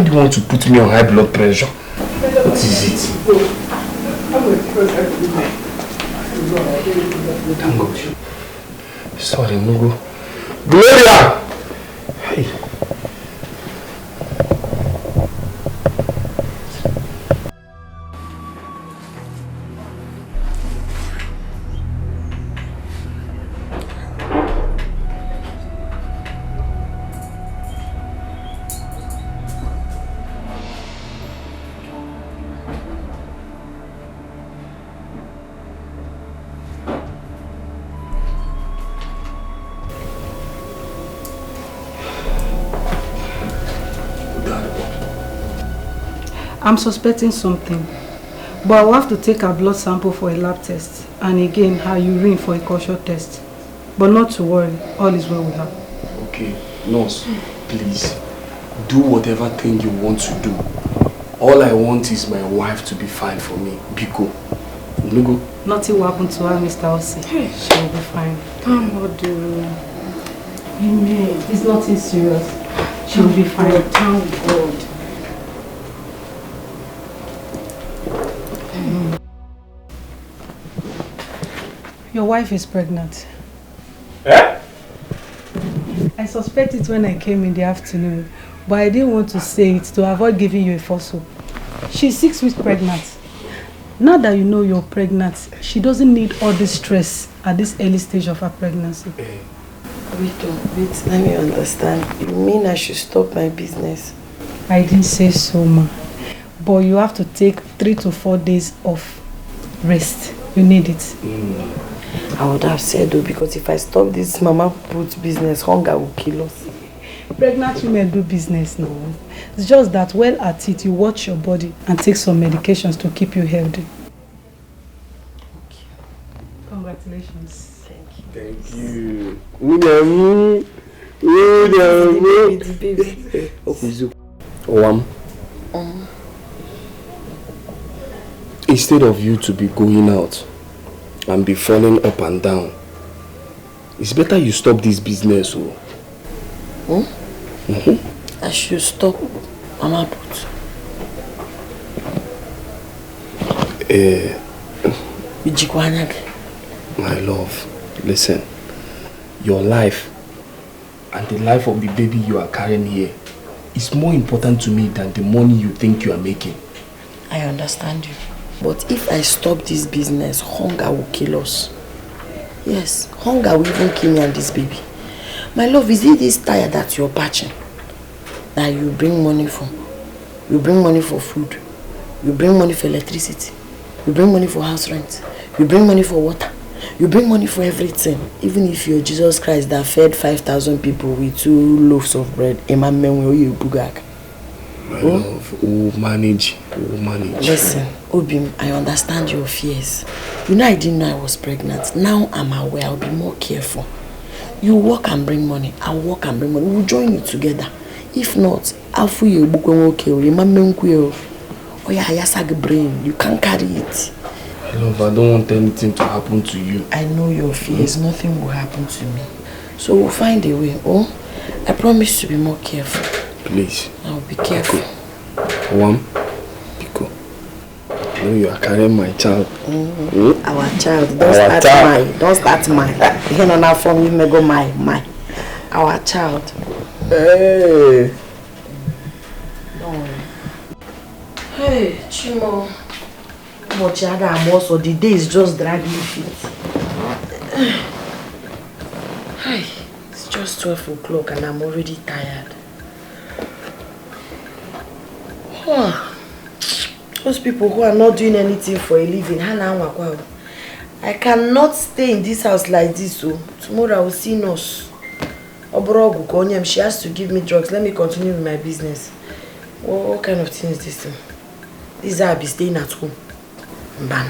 do you want to put me on high blood pressure? What is it? Thank God. Sorry, Mugo. Gloria! Hey. I'm suspecting something, but I will have to take a blood sample for a lab test and again her urine for a culture test. But not to worry, all is well with her. Okay, nurse, please, do whatever thing you want to do. All I want is my wife to be fine for me. Biko. Nugo. Nothing will happen to her, Mr. Osei. She will be fine. Thank God. Amen. It's nothing serious. She will be fine. Thank God. Your wife is pregnant. Eh? I suspect it when I came in the afternoon, but I didn't want to say it to avoid giving you a false hope. She's 6 weeks pregnant. Now that you know you're pregnant, she doesn't need all this stress at this early stage of her pregnancy. Wait, let me understand. You mean I should stop my business? I didn't say so, ma. But you have to take 3 to 4 days of rest. You need it. I would have said though, because if I stop this mama put business, hunger will kill us. Pregnant women do business now. It's just that while at it, you watch your body and take some medications to keep you healthy. Congratulations. Thank you. Instead of you to be going out and be falling up and down, it's better you stop this business. I should stop mama put. My love, listen. Your life and the life of the baby you are carrying here is more important to me than the money you think you are making. I understand you. But if I stop this business, hunger will kill us. Yes, hunger will even kill me and this baby. My love, is it this tire that you're patching? That you bring money for? You bring money for food. You bring money for electricity. You bring money for house rent. You bring money for water. You bring money for everything. Even if you're Jesus Christ that fed 5,000 people with 2 loaves of bread. My love, we'll manage. Listen, Obim, I understand your fears. You know I didn't know I was pregnant. Now I'm aware. I'll be more careful. You work and bring money. I'll work and bring money. We'll join it together. If not, I'll feel you okay. Oh yeah, yasag brain. You can't carry it. Love, I don't want anything to happen to you. I know your fears. Nothing will happen to me. So we'll find a way. Oh, I promise to be more careful. Please. I'll be careful. Biko. You know you are carrying my child. Our child. Don't start mine. You know now from you may go my. Our child. Hey. Don't worry. Hey, Chimo. But I'm also the day is just dragging feet. Hey, it's just 12 o'clock and I'm already tired. Those people who are not doing anything for a living, I cannot stay in this house like this. So tomorrow I will see nurse. She has to give me drugs. Let me continue with my business. What kind of thing is this thing? This is how I'll be staying at home. Ban.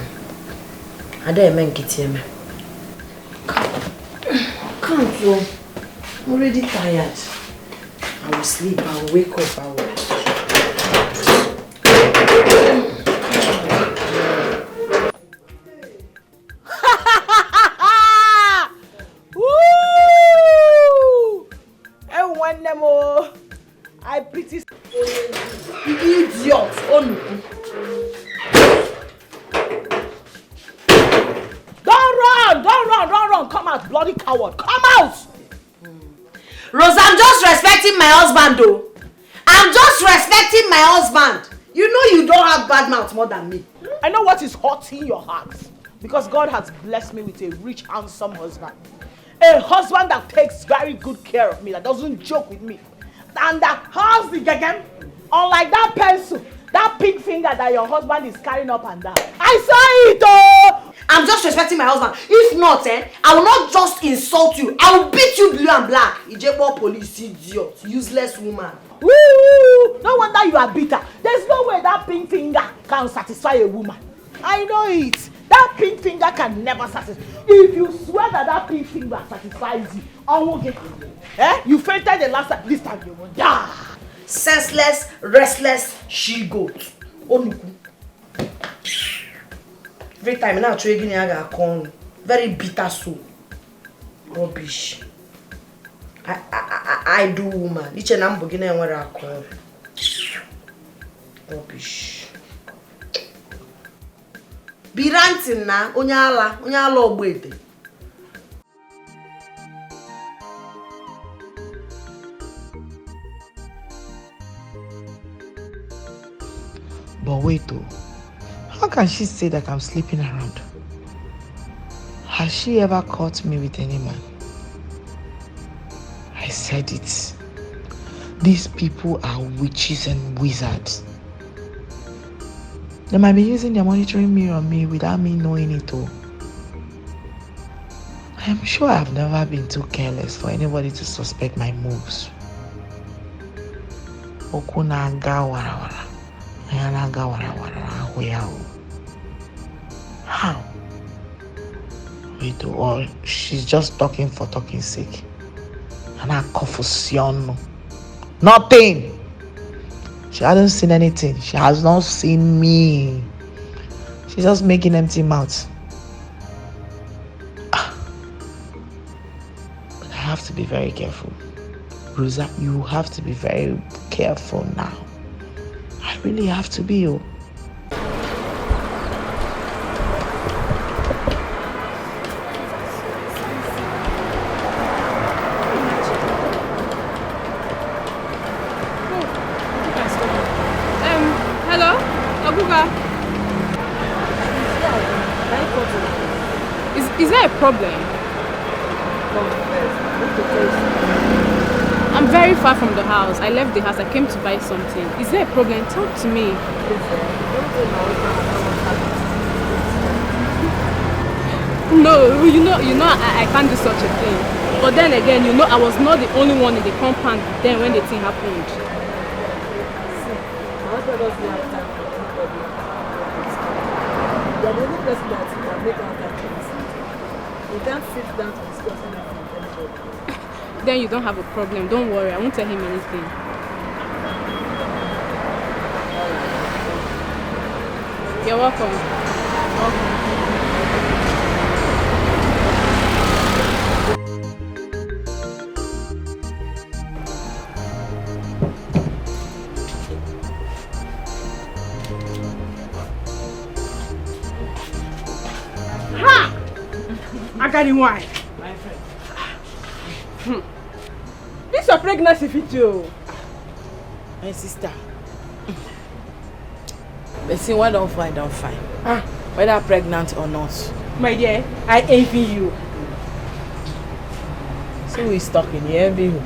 I don't even get here. Can't go. I'm already tired. I will sleep. I will wake up. I will. them, oh. I pretty idiot. Don't run. Come out, bloody coward. Come out. Rose, I'm just respecting my husband, though. I'm just respecting my husband. You know you don't have bad mouth more than me. I know what is hurting your heart. Because God has blessed me with a rich, handsome husband. A husband that takes very good care of me, that doesn't joke with me. And that has the gagam, unlike that pencil, that pink finger that your husband is carrying up and down. I saw it, oh! I'm just respecting my husband. If not, I will not just insult you. I will beat you blue and black. Ijebo police idiot, useless woman. Woo! No wonder you are bitter. There's no way that pink finger can satisfy a woman. I know it. That pink finger can never satisfy. If you swear that pink finger satisfies you, I won't get you. You fainted the last time. This time you will die. Senseless, restless she-goat. Onuku. Every time now trading I corn. Very bitter soul. Rubbish. I do woman. Each and I'm beginning where I call. Rubbish. Be ranting na onye ala ogbete. But wait though, how can she say that I'm sleeping around? Has she ever caught me with any man? I said it. These people are witches and wizards. They might be using their monitoring mirror on me without me knowing it all. I am sure I've never been too careless for anybody to suspect my moves. How? Wait, or she's just talking for talking's sake. And a confusion. Nothing. She hasn't seen anything. She has not seen me. She's just making empty mouths. But I have to be very careful. Rosa, you have to be very careful now. I really have to be. Is there a problem? I'm very far from the house. I left the house. I came to buy something. Is there a problem? Talk to me. No, you know, I can't do such a thing. But then again, I was not the only one in the compound then when the thing happened. You are the only person that can make out that choice. You can't sit down to discuss anything with anybody. Then you don't have a problem. Don't worry. I won't tell him anything. You're welcome. I got him wine. This your pregnancy fit you. My sister. But see, what don't find, don't find. Whether pregnant or not. My dear, I envy you. See who is talking, you envy who?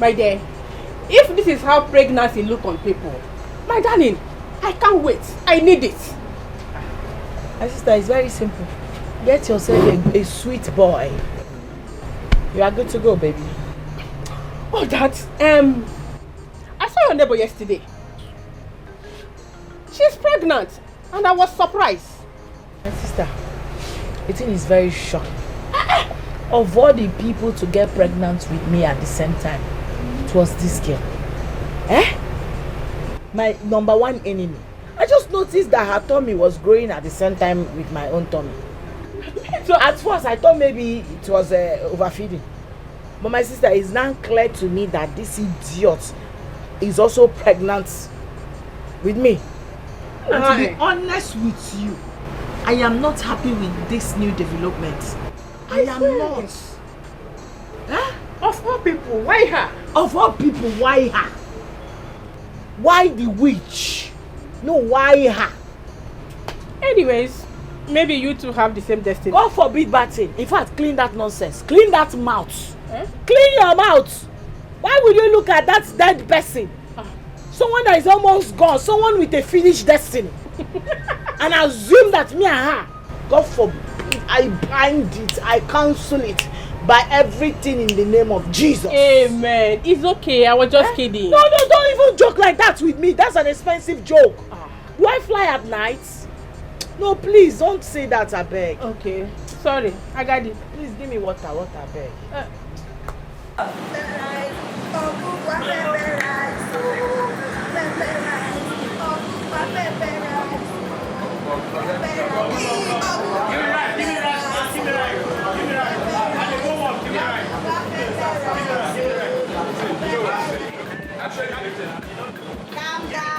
My dear, if this is how pregnancy look on people, my darling, I can't wait. I need it. My sister, it's very simple. Get yourself a sweet boy. You are good to go, baby. Oh, Dad. I saw your neighbor yesterday. She's pregnant, and I was surprised. My sister, the thing is very shocking. Of all the people to get pregnant with me at the same time, it was this girl. My number one enemy. I just noticed that her tummy was growing at the same time with my own tummy. So at first I thought maybe it was overfeeding. But my sister, it's now clear to me that this idiot is also pregnant with me. And to be honest with you, I am not happy with this new development. I am not. Huh? Of all people, why her? Of all people, why her? Why the witch? No, why her? Anyways, maybe you two have the same destiny. God forbid bad thing. In fact, clean that nonsense. Clean that mouth. Clean your mouth. Why would you look at that dead person? Someone that is almost gone. Someone with a finished destiny. And assume that me and her, God forbid, I bind it, I cancel it by everything in the name of Jesus. Amen. It's okay. I was just kidding. No, don't even joke like that with me. That's an expensive joke. Do I fly at night? No, please don't say that, I beg. Okay. Sorry. I got it. Please give me water, I beg. Calm down.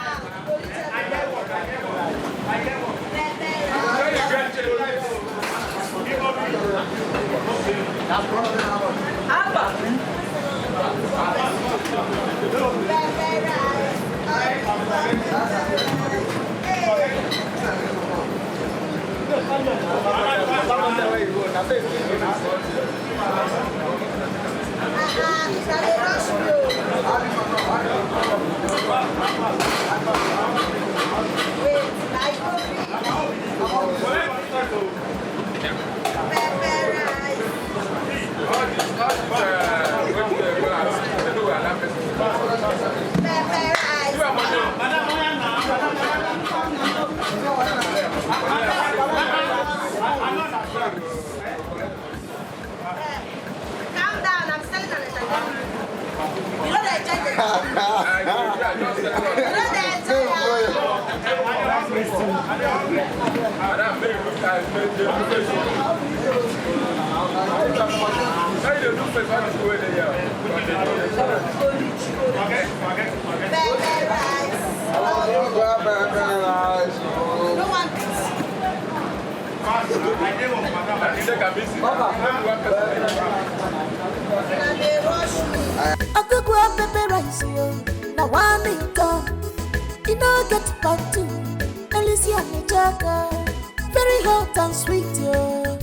Very hot and sweet, yo.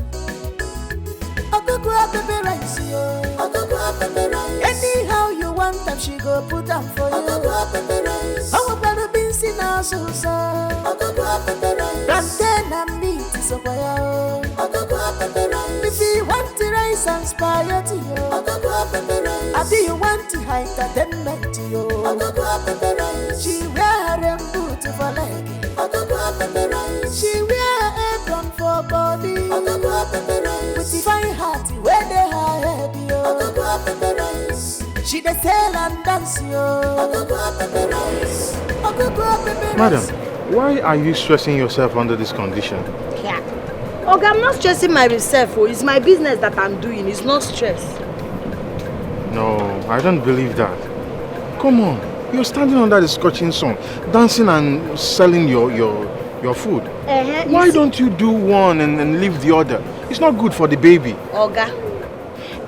Anyhow you want them, she go put them for you. I'm gonna be seen as so. Plantain and meat is a fire. If you want to rice and spaghetti, I do you want to hide entertainment, yo. She wear them boots for leg. She wear apron for body. With the fine heart where they hide, yo. She dey sell and dance, yo. Madam, why are you stressing yourself under this condition? Yeah. Okay, I'm not stressing myself. It's my business that I'm doing. It's not stress. No, I don't believe that. Come on, you're standing under the scorching sun, dancing and selling your food. Why don't you do one and leave the other? It's not good for the baby. Oga,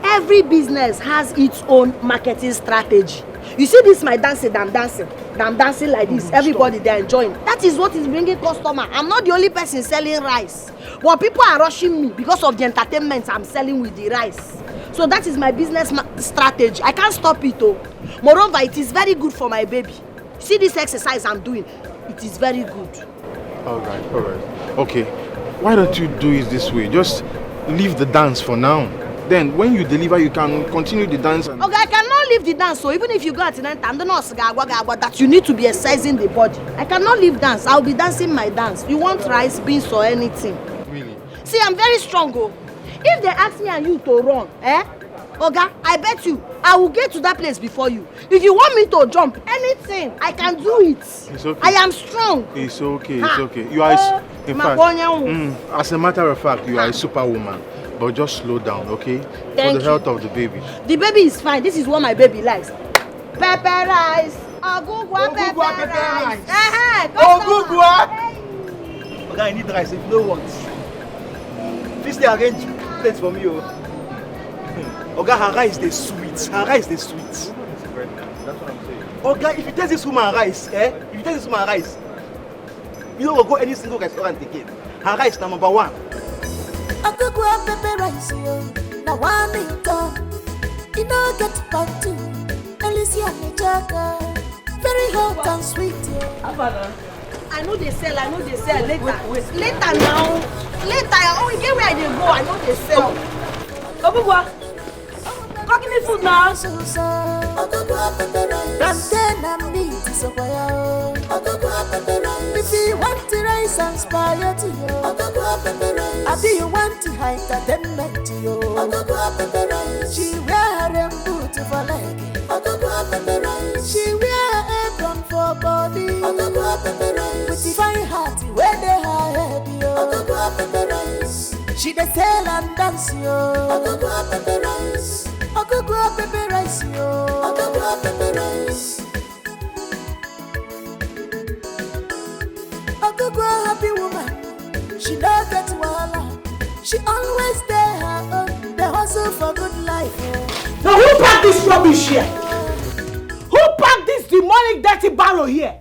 every business has its own marketing strategy. You see this, my dancing, I'm dancing like this. Everybody, they're enjoying. That is what is bringing customer. I'm not the only person selling rice. But people are rushing me because of the entertainment I'm selling with the rice. So that is my business strategy. I can't stop it, though. Moreover, it is very good for my baby. See this exercise I'm doing? It is very good. All right. Okay, why don't you do it this way? Just leave the dance for now. Then when you deliver, you can continue the dance. Okay, I cannot leave the dance. So even if you go at the end, I'm not that you need to be exercising the body. I cannot leave dance. I'll be dancing my dance. You want rice, beans, or anything? Really? See, I'm very strong, oh. If they ask me and you to run, Oga, I bet you I will get to that place before you. If you want me to jump anything, I can do it. It's okay. I am strong. It's okay. You are, in fact, as a matter of fact, you are a superwoman. But just slow down, okay? Thank For the health of the baby. The baby is fine. This is what my baby likes. Pepper rice. Ogugwa pepper rice. Ogugwa. Okay, I need rice if you don't want. Please they arrange plates for me. Okay, her rice is sweet. Her rice is sweet. That's what I'm saying. Okay, if you taste this woman rice, if you taste this woman rice, you don't go any single restaurant again. Her rice number 1. Ogugwa pepper rice, now one in town. You know get back to Alicia Nijaga. Very hot and sweet. I know they sell later. Later now. Later, oh, you get where they go. I know they sell. Ogugwa. Go give me food now. If you want to rise and inspire to you, I do you want to hide entertainment to you. She wear a boot for leg. She wear apron for body. With the fine heart where they hide you. She dey sell and dance yo. Ogugwa pepper rice yo. Ogugwa pepper rice. Ogugwa happy woman. She don't get wahala. She always there her own. They hustle for good life. Now who packed this rubbish here? Who packed this demonic dirty barrel here?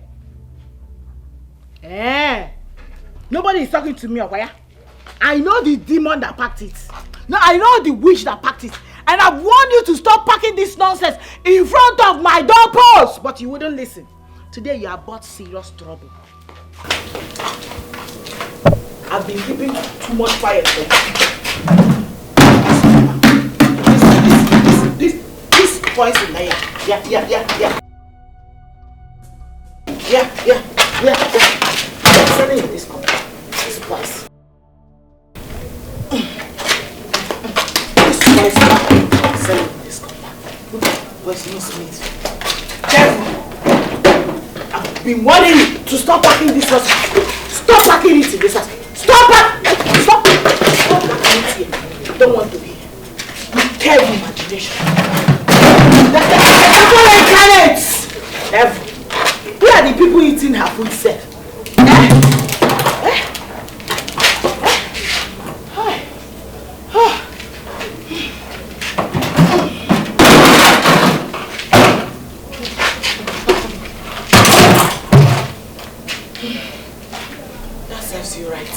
Nobody is talking to me, Okwaya. I know the demon that packed it. No, I know the witch that packed it. And I've warned you to stop packing this nonsense in front of my doorpost. But you wouldn't listen. Today you are brought serious trouble. I've been keeping too much quiet. This poison there. Yeah. Selling in this company. This price. Selling this company. Look at poisonous meat. Careful. I've been warning you to stop packing this house. Stop packing it in this house. Stop packing it here. You don't want to be here. You terrible imagination. Who are the people eating her food self? That serves you right.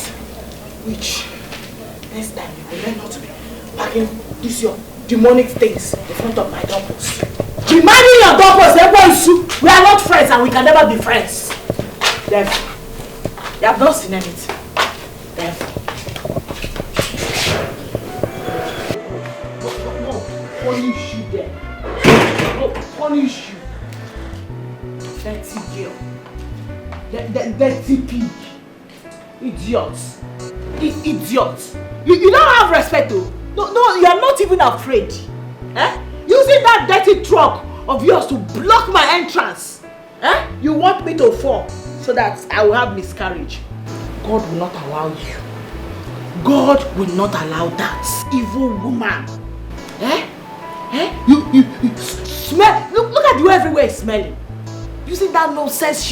Which next time you will learn not to be packing these your demonic things in front of my doorpost. Be minding your doorpost, everyone is we are not friends and we can never be friends. Therefore, you have not seen anything. Therefore, punish you there. No, punish you. Dirty girl. Dirty pig. Idiots. Idiots. You don't have respect though. No, you are not even afraid. Using that dirty truck of yours to block my entrance. You want me to fall so that I will have miscarriage. God will not allow you. God will not allow that. Evil woman. You smell. Look at you everywhere smelling. Using that nonsense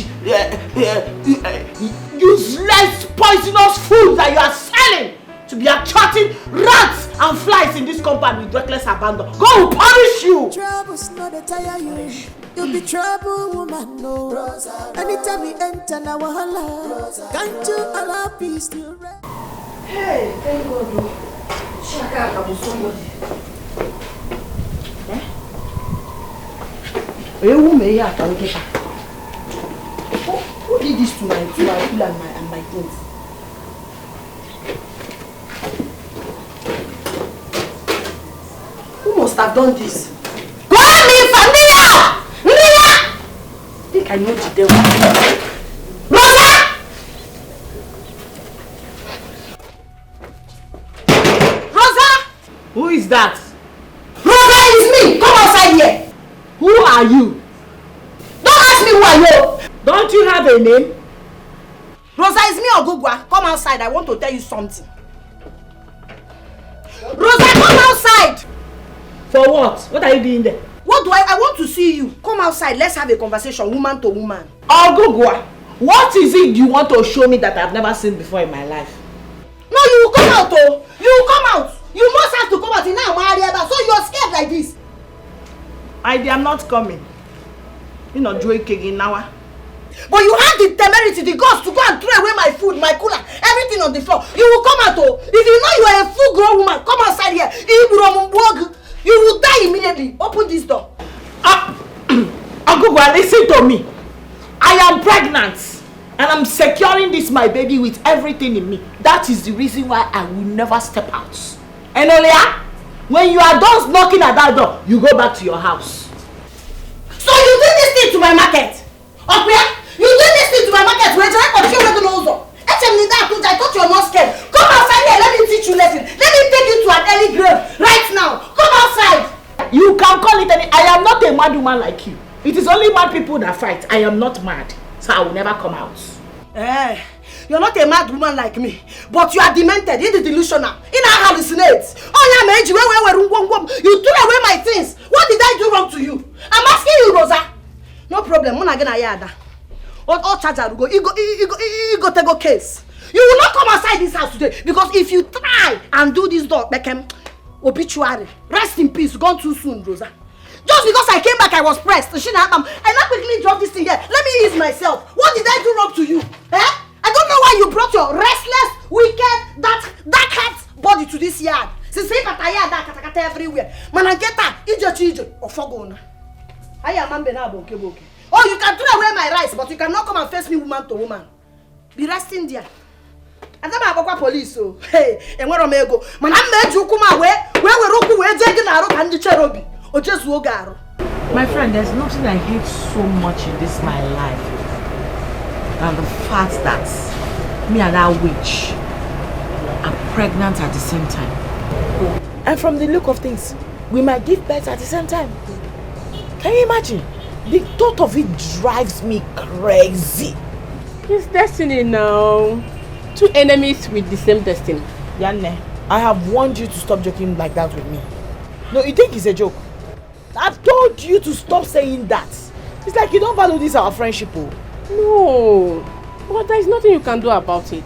useless poisonous food that you are selling to be attracting rats and flies in this compound with reckless abandon. God will punish you. Troubles not to tire you. You'll be trouble woman, no. Anytime we enter now, can't you allow peace to rest? Hey, thank God. Shaka with somebody. Who did this to my food and my things? Who must have done this? Call me Familia! I think I know the devil. Rosa! Rosa! Who is that? Rosa, it's me! Come outside here! Who are you? Don't ask me who I know! Don't you have a name? Rosa, it's me, Ogugwa. Come outside. I want to tell you something. Rosa! outside! For what? What are you doing there? What do I want to see you. Come outside, let's have a conversation, woman to woman. Ogugwa, what is it you want to show me that I've never seen before in my life? No, you will come out, oh! You will come out! You must have to come out in now, so you're scared like this. I am not coming. You know, Joy Kegin now. But you have the temerity, the guts to go and throw away my food, my cooler, everything on the floor. You will come out, oh! If you know you are a full-grown woman, come outside here. You will die immediately. Open this door. Ogugwa, listen to me. I am pregnant. And I'm securing this my baby with everything in me. That is the reason why I will never step out. And Olia, when you are done knocking at that door, you go back to your house. So you do this thing to my market? Okay? You do this thing to my market? Where I continue with the nose? I thought you were not scared. Come outside here, let me teach you a lesson. Let me take you to an early grave right now. Come outside. You can call it any. I am not a mad woman like you. It is only mad people that fight. I am not mad. So I will never come out. You're not a mad woman like me, but you are demented, you're delusional, you now hallucinate. You threw away my things. What did I do wrong to you? I'm asking you, Rosa. No problem. All charger go. You go take a case. You will not come outside this house today because if you try and do this dog, become obituary. Rest in peace. Gone too soon, Rosa. Just because I came back, I was pressed. And I quickly dropped this thing here. Let me ease myself. What did I do wrong to you? I don't know why you brought your restless, wicked, dark heart body to this yard. Since you got that everywhere. Man, I get that. Ijo. Or forgone. I am boke. Oh, you can throw away my rice, but you cannot come and face me woman to woman. Be resting there. And then I go police. So hey, and where am I go? Man, I'm made you come away. Where roku we taking a rope and the cherobi. Or just wogaro. My friend, there's nothing I hate so much in this my life than the fact that me and that witch are pregnant at the same time. And from the look of things, we might give birth at the same time. Can you imagine? The thought of it drives me crazy. It's destiny now. Two enemies with the same destiny. Yanne, I have warned you to stop joking like that with me. No, you think it's a joke? I've told you to stop saying that. It's like you don't value this our friendship. No, but there is nothing you can do about it.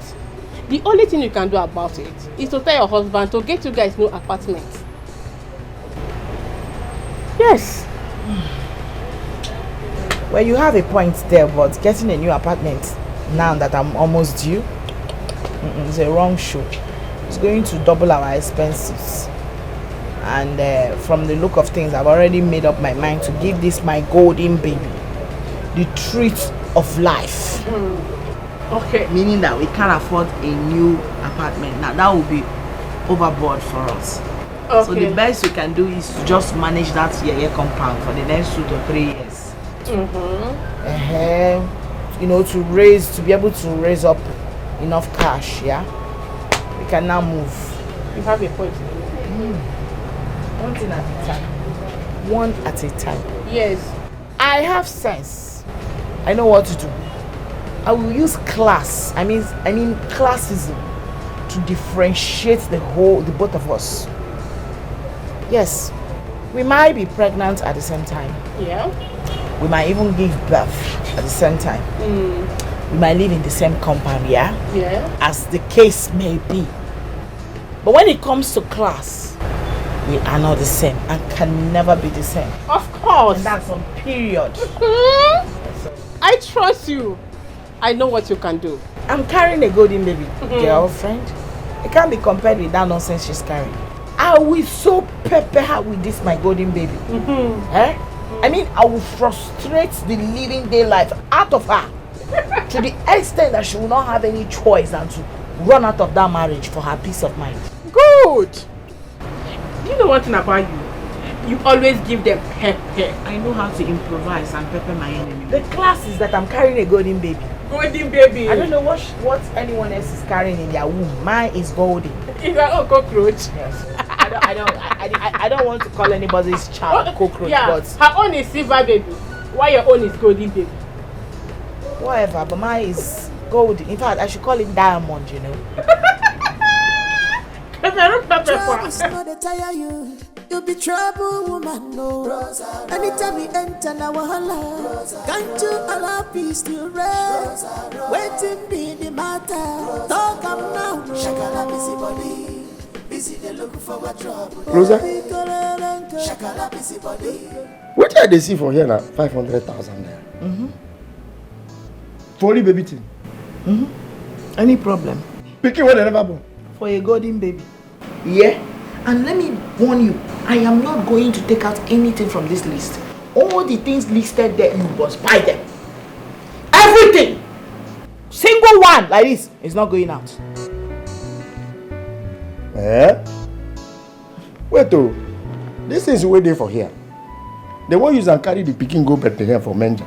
The only thing you can do about it is to tell your husband to get you guys new apartment. Yes. Well, you have a point there, but getting a new apartment now that I'm almost due, it's a wrong show. It's going to double our expenses. And from the look of things, I've already made up my mind to give this my golden baby the treat of life. Okay. Meaning that we can't afford a new apartment. Now that will be overboard for us. Okay. So the best we can do is to just manage that year compound for the next 2 to 3 years. You know, to be able to raise up enough cash, yeah? We can now move. You have a point. One thing at a time. One at a time. Yes. I have sense. I know what to do. I will use class. I mean classism to differentiate the both of us. Yes. We might be pregnant at the same time. Yeah. We might even give birth at the same time. We might live in the same compound, yeah? Yeah. As the case may be. But when it comes to class, we are not the same and can never be the same. Of course. And that's on period. I trust you. I know what you can do. I'm carrying a golden baby, girlfriend. It can't be compared with that nonsense she's carrying. I will so pepper her with this my golden baby. I mean, I will frustrate the living daylight out of her to the extent that she will not have any choice than to run out of that marriage for her peace of mind. Good. Do you know one thing about you? You always give them pepper. I know how to improvise and pepper my enemy. The class is that I'm carrying a golden baby. Golden baby. I don't know what anyone else is carrying in their womb. Mine is golden. Is that a cockroach? Yes. I don't want to call anybody's child cockroach, but her own is silver baby. Why your own is golden baby? Whatever, but mine is golden. In fact, I should call it diamond, you know. Troubles no dey tire you. You be trouble woman, no. Anytime we enter now, wahala. Can't you allow peace to reign? Waiting be the matter. Talk am now, no. Shakala busy body. Busy they look for what trouble. Rosa? Shakala busy body. What did they see for here now? 500,000 there. For only baby thing. Any problem? Picking what they never born. For a golden baby. Yeah. And let me warn you, I am not going to take out anything from this list. All the things listed there, you must buy them. Everything! Single one like this is not going out. Eh? Wait oh. This is waiting for here. They won't use and carry the picking go Bethlehem for manger.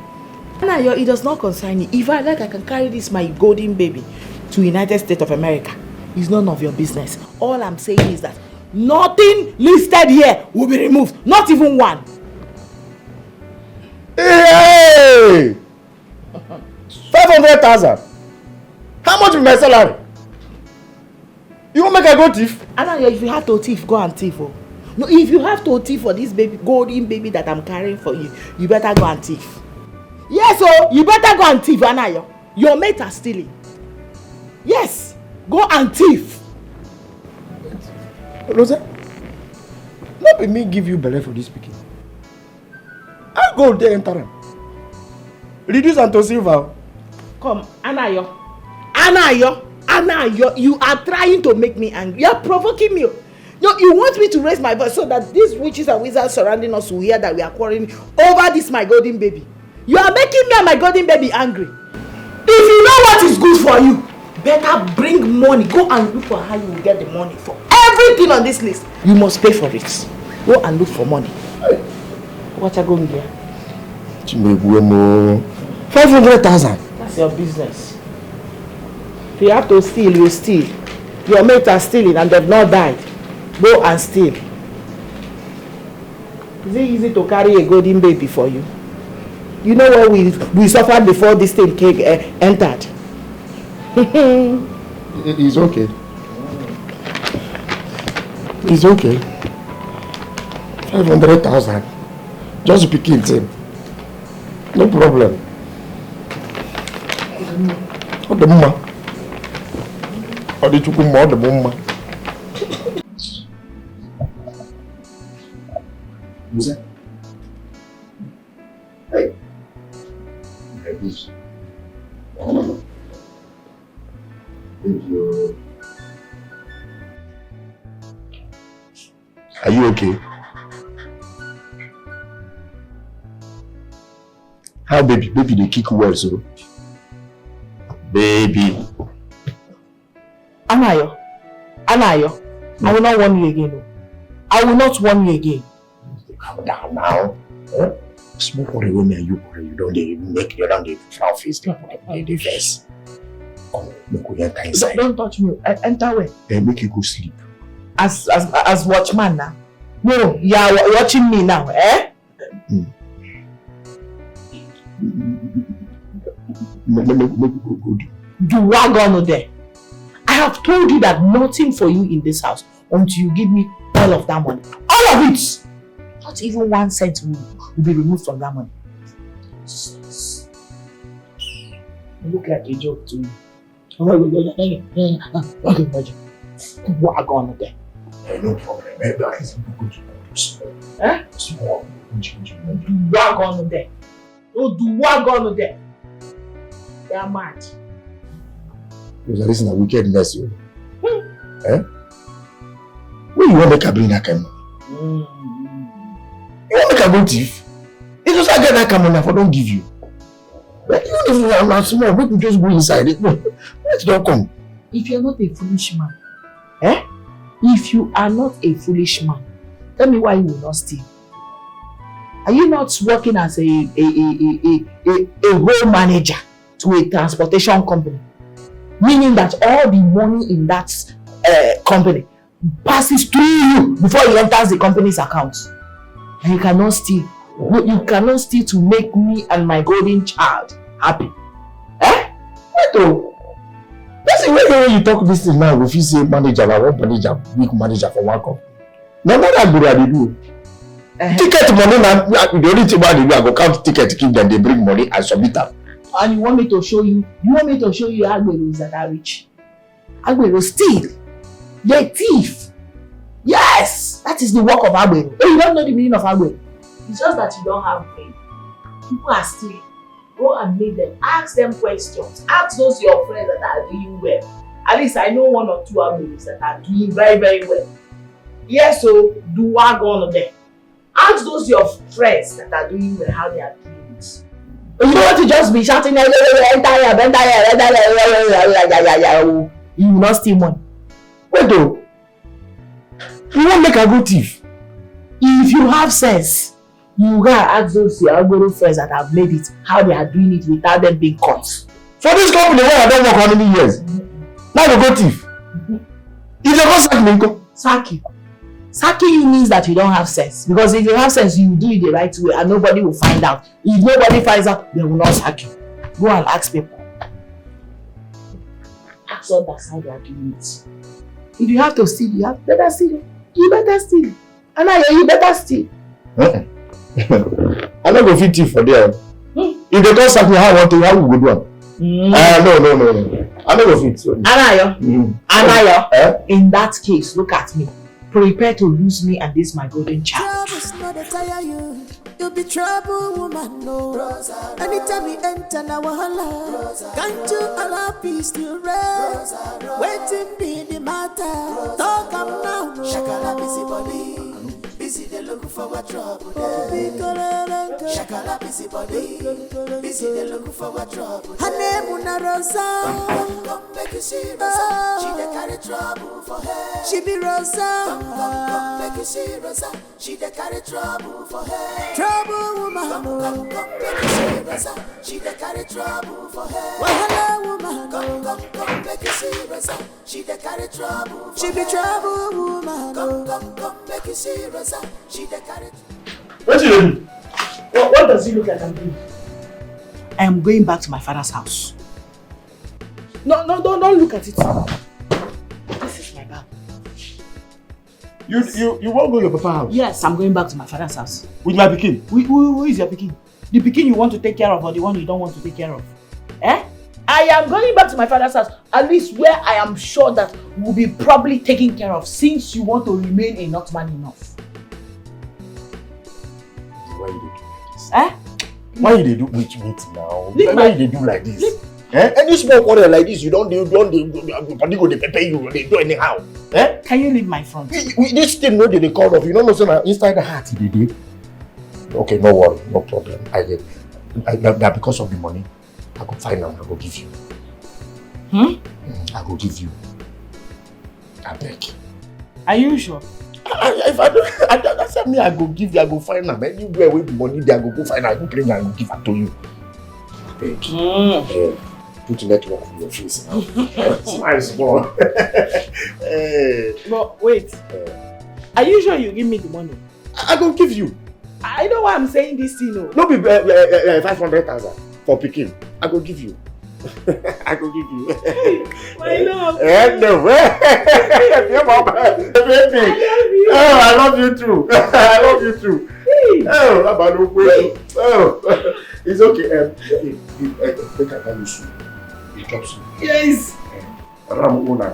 Nah, it does not concern you. If I like, I can carry this my golden baby to United States of America. It's none of your business. All I'm saying is that nothing listed here will be removed. Not even one. Hey! 500,000. How much is my salary? You won't make a go thief? Anna, if you have to thief, go and thief. Oh. No, if you have to thief for this baby, golden baby that I'm carrying for you, you better go and thief. Yes, oh, you better go and thief, Anna. Your mates are stealing. Yes, go and thief. Rosa, not be me give you belly for this speaking. I'll go there and enter him. Reduce and to silver. Come, Anayo, you are trying to make me angry. You are provoking me. No, you want me to raise my voice so that these witches and wizards surrounding us will hear that we are quarreling over this my golden baby. You are making me and my golden baby angry. If you know what is good for you, better bring money. Go and look for how you will get the money for everything on this list. You must pay for it. Go and look for money. What are going there? 500,000. That's your business. If you have to steal, you steal. Your mates are stealing and they've not died. Go and steal. Is it easy to carry a golden baby for you? You know what we suffered before this thing entered. It's okay. It's okay. 500,000. Just picking him. No problem. What the mama? Or the chukuma, the mama? Who's that? Hey. Hey, please. Thank you. Are you okay? How baby? Baby they kick well so. Baby. Anayo, I will not warn you again. I will not warn you again. Calm down now. Huh? Smoke for the woman and you don't make your down the flower face the face. Come, make we enter inside. Don't touch me. Enter where? And make you go sleep. As watchman now. No, you are watching me now, eh? Do what gone there? I have told you that nothing for you in this house until you give me all of that money. All of it! Not even 1 cent will be removed from that money. You look like a joke to me. What gone there? No problem. Maybe I can go to eh? Small. What gone there? No, do what gone there? They are mad. Because this is a wickedness, you. Eh? Where you want to make her bring that kind of money? You want to make her go thief? It's just I get that kind of money if I don't give you. But even if I'm not small, we can just go inside it. Let's don't come. If you're not a foolish man, eh? If you are not a foolish man, tell me why you will not steal. Are you not working as a road manager to a transportation company? Meaning that all the money in that company passes through you before it enters the company's account. And you cannot steal. You cannot steal to make me and my golden child happy. Eh? Wait oh. That's the way when you talk this thing now, if you say manager, I want manager, weak manager for one company. No, not that good at do. Ticket money now, the only thing about the do, I go count ticket to keep them, they bring money and submit them. And you want me to show you Agberos that are rich? Agberos steal. They thief. Yes, that is the work of Agbero. Oh, you don't know the meaning of Agbero. It's just that you don't have brain. People are stealing. Go and meet them. Ask them questions. Ask those your friends that are doing well. At least I know 1 or 2 Agberos that are doing very, very well. Yes, so do what on them. Ask those your friends that are doing well how they are doing it. You don't want to just be shouting, you will not steal money. Wait though. You won't make a good thief. If you have sense, you gotta ask those your Agbero friends that have made it how they are doing it without them being caught. For this company where I don't work how many years? Now they go thief. If they go sack me, go. Sack you. Sacking you means that you don't have sense. Because if you have sense, you do it the right way and nobody will find out. If nobody finds out, they will not sack you. Go and ask people. Ask others how they are doing it. If you have to steal, you have better steal. You better steal. And now you better steal. I don't go fit thief for them. If they don't sack me, how we go do it? No. I don't go fit. Anayo, in that case, look at me. Prepare to lose me and this my golden child. Trouble's not a tire you. You'll be trouble, woman, no. Anytime you enter now, can't you allow peace to rest? Waiting be the matter. Talk am now, no. Shakala busy body. Busy they looking for what trouble. Shakala busy body. Busy they looking for what trouble. Her name Una Rosa. Come make you see Rosa. She dey carry trouble for her. She be Rosa. Come make you see Rosa. She dey carry trouble for her. Trouble woman. Come make you see Rosa. She dey carry trouble for her. Wahala woman. Come make you see Rosa. She dey carry trouble for her. She be trouble woman. Come make you see Rosa. She dey carry. What do you do? What does it look like I'm doing? I am going back to my father's house. No, don't look at it. This is my bag. You won't go to your papa's house? Yes, I'm going back to my father's house. With my pikin? Who is your pikin? The pikin you want to take care of or the one you don't want to take care of? I am going back to my father's house, at least where I am sure that will be properly taken care of, since you want to remain a not man enough. Why you do like this? Why you do wait now? Why you do like this? Any small quarrel like this, you don't body go dey pepper you, they do anyhow. Can you leave my front? This thing no dey call off. You don't know so inside the heart they dey. Okay, no worry, no problem. I get because of the money. I go find out, I go give you. I go give you. I beg. Are you sure? If I don't, that's me. I go give you. I go find out. Anywhere with the money, there I go find out. I go bring and I go give it to you. I beg. Put the network on your face now. Smile small. But wait. Are you sure you give me the money? I go give you. I know why I'm saying this thing. No be 500,000 for picking. I go give you. I go give you. My love. No way. Baby. I love you too. I love you too. Oh, it's okay. Think I can use you. You drop some. Yes. Ram owner.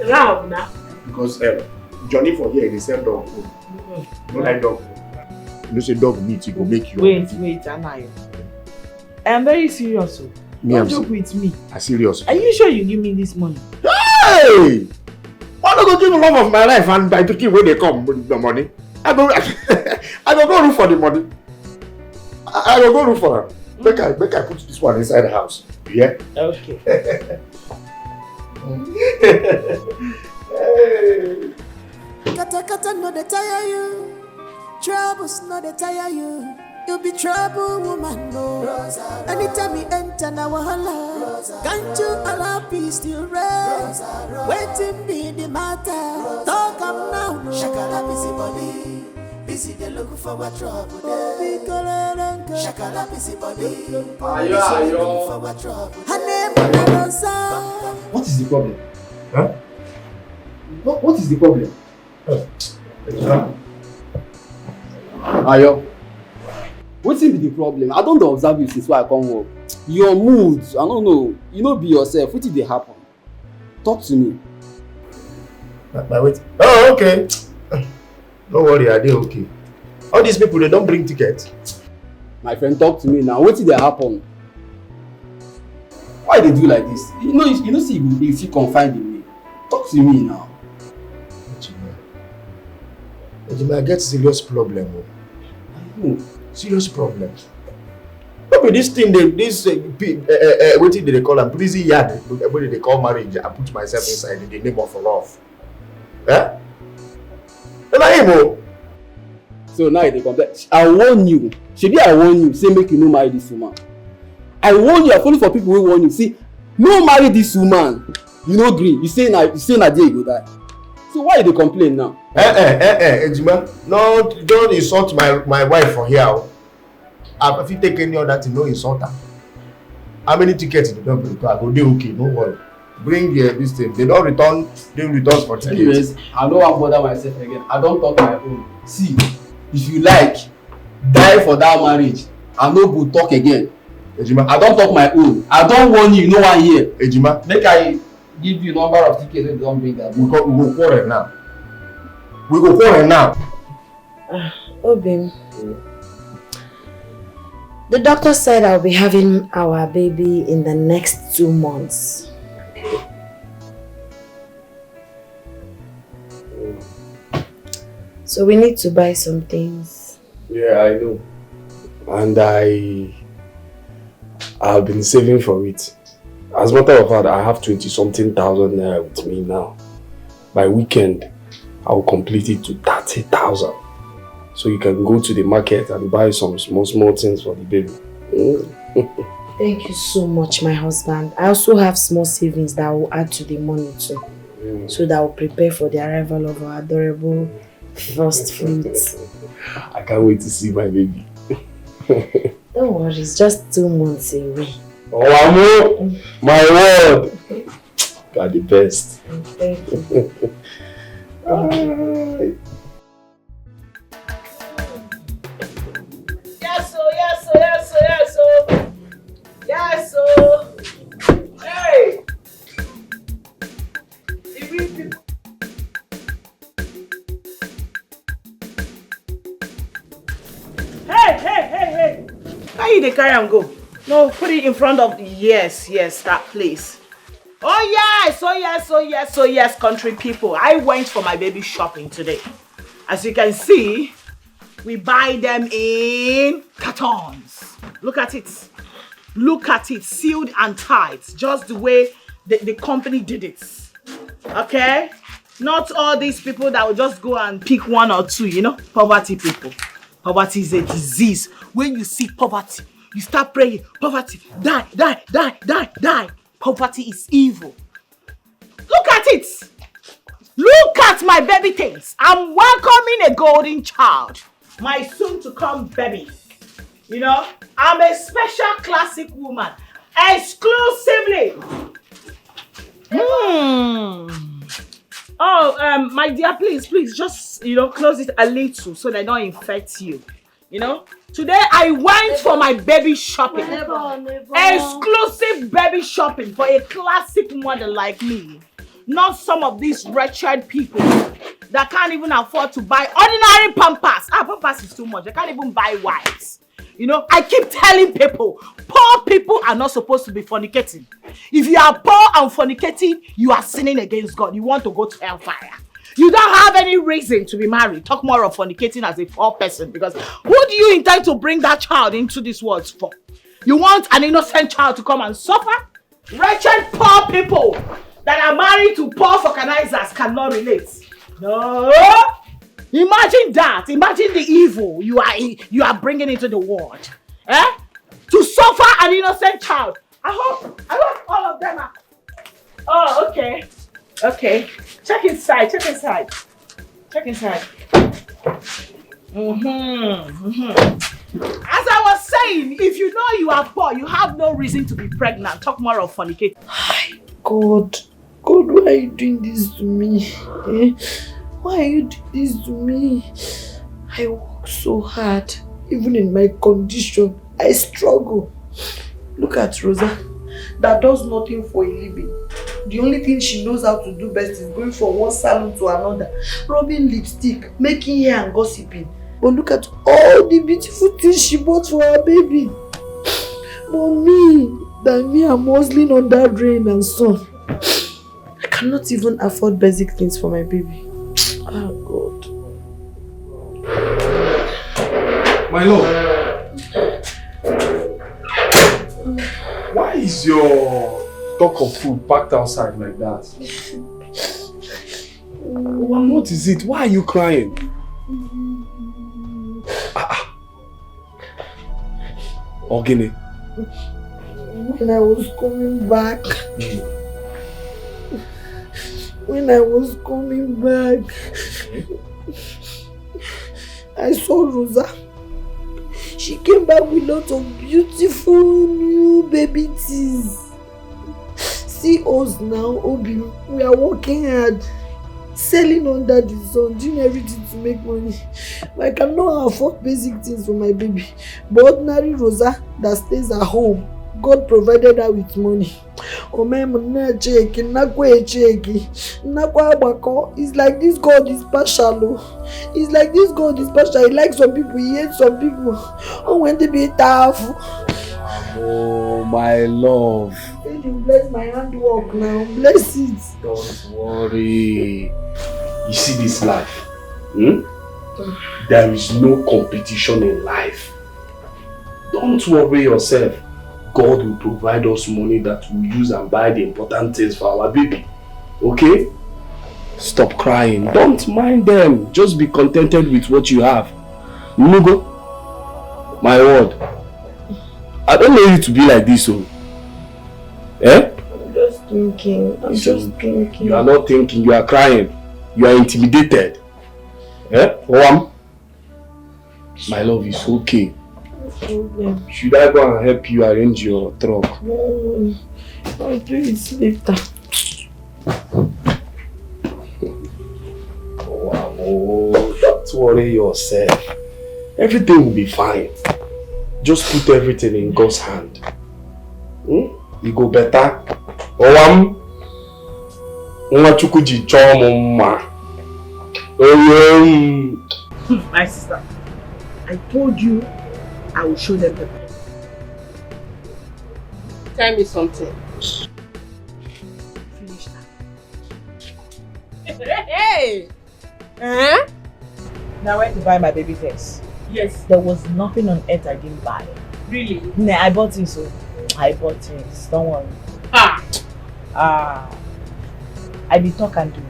Ram now. Because Johnny for here they sell dog food. No like dog food. You know say dog meat, it will make you. Wait, Anayo. I am very serious. Don't joke with me. I'm serious. Are you sure you give me this money? Hey! Why not go give the love of my life and by picking where they come with the money? I go go look for the money. I go go look for her. Make I put this one inside the house. Yeah? Okay. Kata no dey tire you. Troubles no dey tire you. You be trouble woman, no. Anytime you enter na wahala, can't you allow peace to rest? Waiting be the matter. Talk am now, no. Shakala busy body. Busy they looking for what trouble. Shakala busy body. Busy looking for what trouble. Her name Una Rosa. What is the problem? Huh? What is the problem? Ayo, what's be the problem? I don't observe you since I come work. Your mood, I don't know. You know, be yourself. What did they happen? Talk to me. Wait. Oh, okay. Don't worry, I did okay. All these people, they don't bring tickets. My friend, talk to me now. What did they happen? Why they do like this? You know, see, you feel confined in me. Talk to me now. Ejima, I get serious problem. Serious problem. Maybe this thing, what did they call them? Prison yard. What did they call marriage? I put myself inside in the name of love. Eh? So now they complain. I warn you. Shebi, I warn you. Say make you no marry this woman. I warn you. I follow for people who warn you. See, no marry this woman. You no agree. You say na there you go die. So why they complain now? Ejima, no, don't insult my wife for here. If you take any other thing, no insult her. How many tickets they don't bring? I go dey okay, no worry. Bring this thing. They don't return for tickets. Anyways, I don't want to bother myself again. I don't talk my own. See, if you like, die for that marriage. I no go talk again. Ejima, I don't talk my own. I don't warn you. No one here. Ejima, make I give you number of tickets wey don't bring that. We go quarrel now. We go quarrel now. Obim. The doctor said I'll be having our baby in the next 2 months. So we need to buy some things. Yeah, I know. And I've been saving for it. As a matter of fact, I have 20-something thousand naira with me now. By weekend, I will complete it to 30,000. So you can go to the market and buy some small things for the baby. Thank you so much, my husband. I also have small savings that I will add to the money too. So that I will prepare for the arrival of our adorable first fruit. I can't wait to see my baby. Don't worry, it's just 2 months away. Oh, Amo! My word! You are the best. Thank you. Yes, so. Hey! Hey! How you dey carry am go? No, put it in front of yes, that place. Oh yes, country people. I went for my baby shopping today. As you can see, we buy them in cartons. Look at it, sealed and tight, just the way the company did it. Okay? Not all these people that will just go and pick one or two, you know? Poverty people. Poverty is a disease. When you see poverty, you start praying, poverty, die. Poverty is evil. Look at it. Look at my baby things. I'm welcoming a golden child. My soon-to-come baby. You know, I'm a special classic woman. Exclusively. Oh, my dear, please, just, close it a little so they don't infect you. Today I went for my baby shopping. Exclusive baby shopping for a classic mother like me. Not some of these wretched people that can't even afford to buy ordinary Pampers. Pampers is too much. They can't even buy wipes. I keep telling people, poor people are not supposed to be fornicating. If you are poor and fornicating, you are sinning against God. You want to go to hellfire. You don't have any reason to be married. Talk more of fornicating as a poor person, because who do you intend to bring that child into this world for? You want an innocent child to come and suffer? Wretched poor people that are married to poor vulcanizers cannot relate. No! Imagine that. Imagine the evil you are bringing into the world. To suffer an innocent child. I hope all of them are. Oh, okay. Okay. Check inside. As I was saying, if you know you are poor, you have no reason to be pregnant. Talk more of fornicating. God, why are you doing this to me? Why are you doing this to me? I work so hard. Even in my condition, I struggle. Look at Rosa, that does nothing for a living. The only thing she knows how to do best is going from one salon to another, rubbing lipstick, making hair and gossiping. But look at all the beautiful things she bought for her baby. But me, I'm hustling on that rain and sun. I cannot even afford basic things for my baby. Oh God. My lord, why is your stock of food packed outside like that? What is it? Why are you crying? Ogini. When I was coming back, I saw Rosa. She came back with lots of beautiful new baby teeth. See us now, Obi. We are working hard, selling under the sun, doing everything to make money. I cannot afford basic things for my baby. But ordinary Rosa that stays at home, God provided her with money. It's like this God is partial. It's like this God is partial. He likes some people, he hates some people. Oh, when they be tough. Oh, my love. Let him bless my handwork now. Bless it. Don't worry. You see this life? There is no competition in life. Don't worry yourself. God will provide us money that we use and buy the important things for our baby. Okay? Stop crying. Don't mind them. Just be contented with what you have. Mugo, my word. I don't know you to be like this, oh. Eh? I'm just thinking. You are not thinking, you are crying. You are intimidated. Eh? My love is okay. Should I go and help you arrange your truck? No, I'll do it later. Oh, don't worry yourself. Everything will be fine. Just put everything in God's hand. You go better. My sister, I told you I will show them the way. Tell me something. Finish that. Hey! Now I went to buy my baby things. Yes. There was nothing on earth I didn't buy. Really? Nah, I bought things, so I bought things. Don't worry. I be talk and do.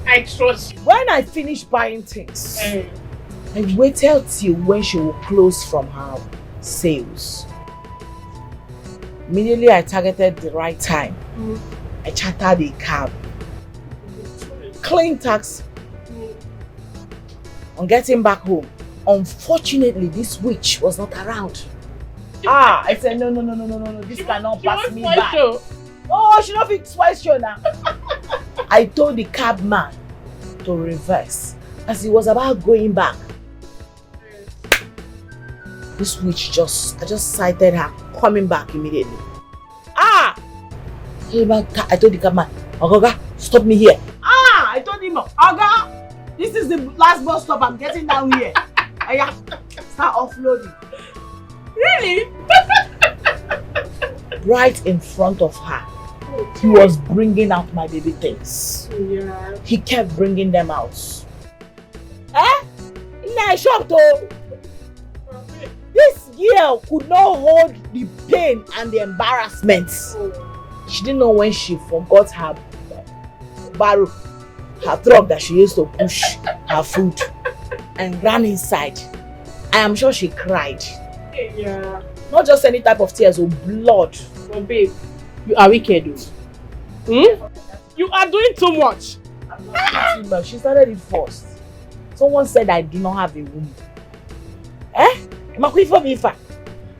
I trust you. When I finished buying things, I waited till when she will close from her sales. Immediately I targeted the right time. I chartered a cab. Clean taxi. On getting back home, unfortunately this witch was not around. I said no, this cannot pass me by. Oh, she not fit twice show now. I told the cab man to reverse as he was about going back. This witch I just sighted her coming back immediately. I told the cab man, Oga, stop me here. I told him, Oga, this is the last bus stop, I'm getting down here. Start offloading. Really? Right in front of her, he was bringing out my baby things. Yeah. He kept bringing them out. I shocked though. This girl could not hold the pain and the embarrassment. She didn't know when she forgot her barrow, her truck that she used to push her food, and ran inside. I am sure she cried. Yeah. Not just any type of tears or blood. But babe, you are wicked. You are doing too much. But she started it first. Someone said I do not have a womb.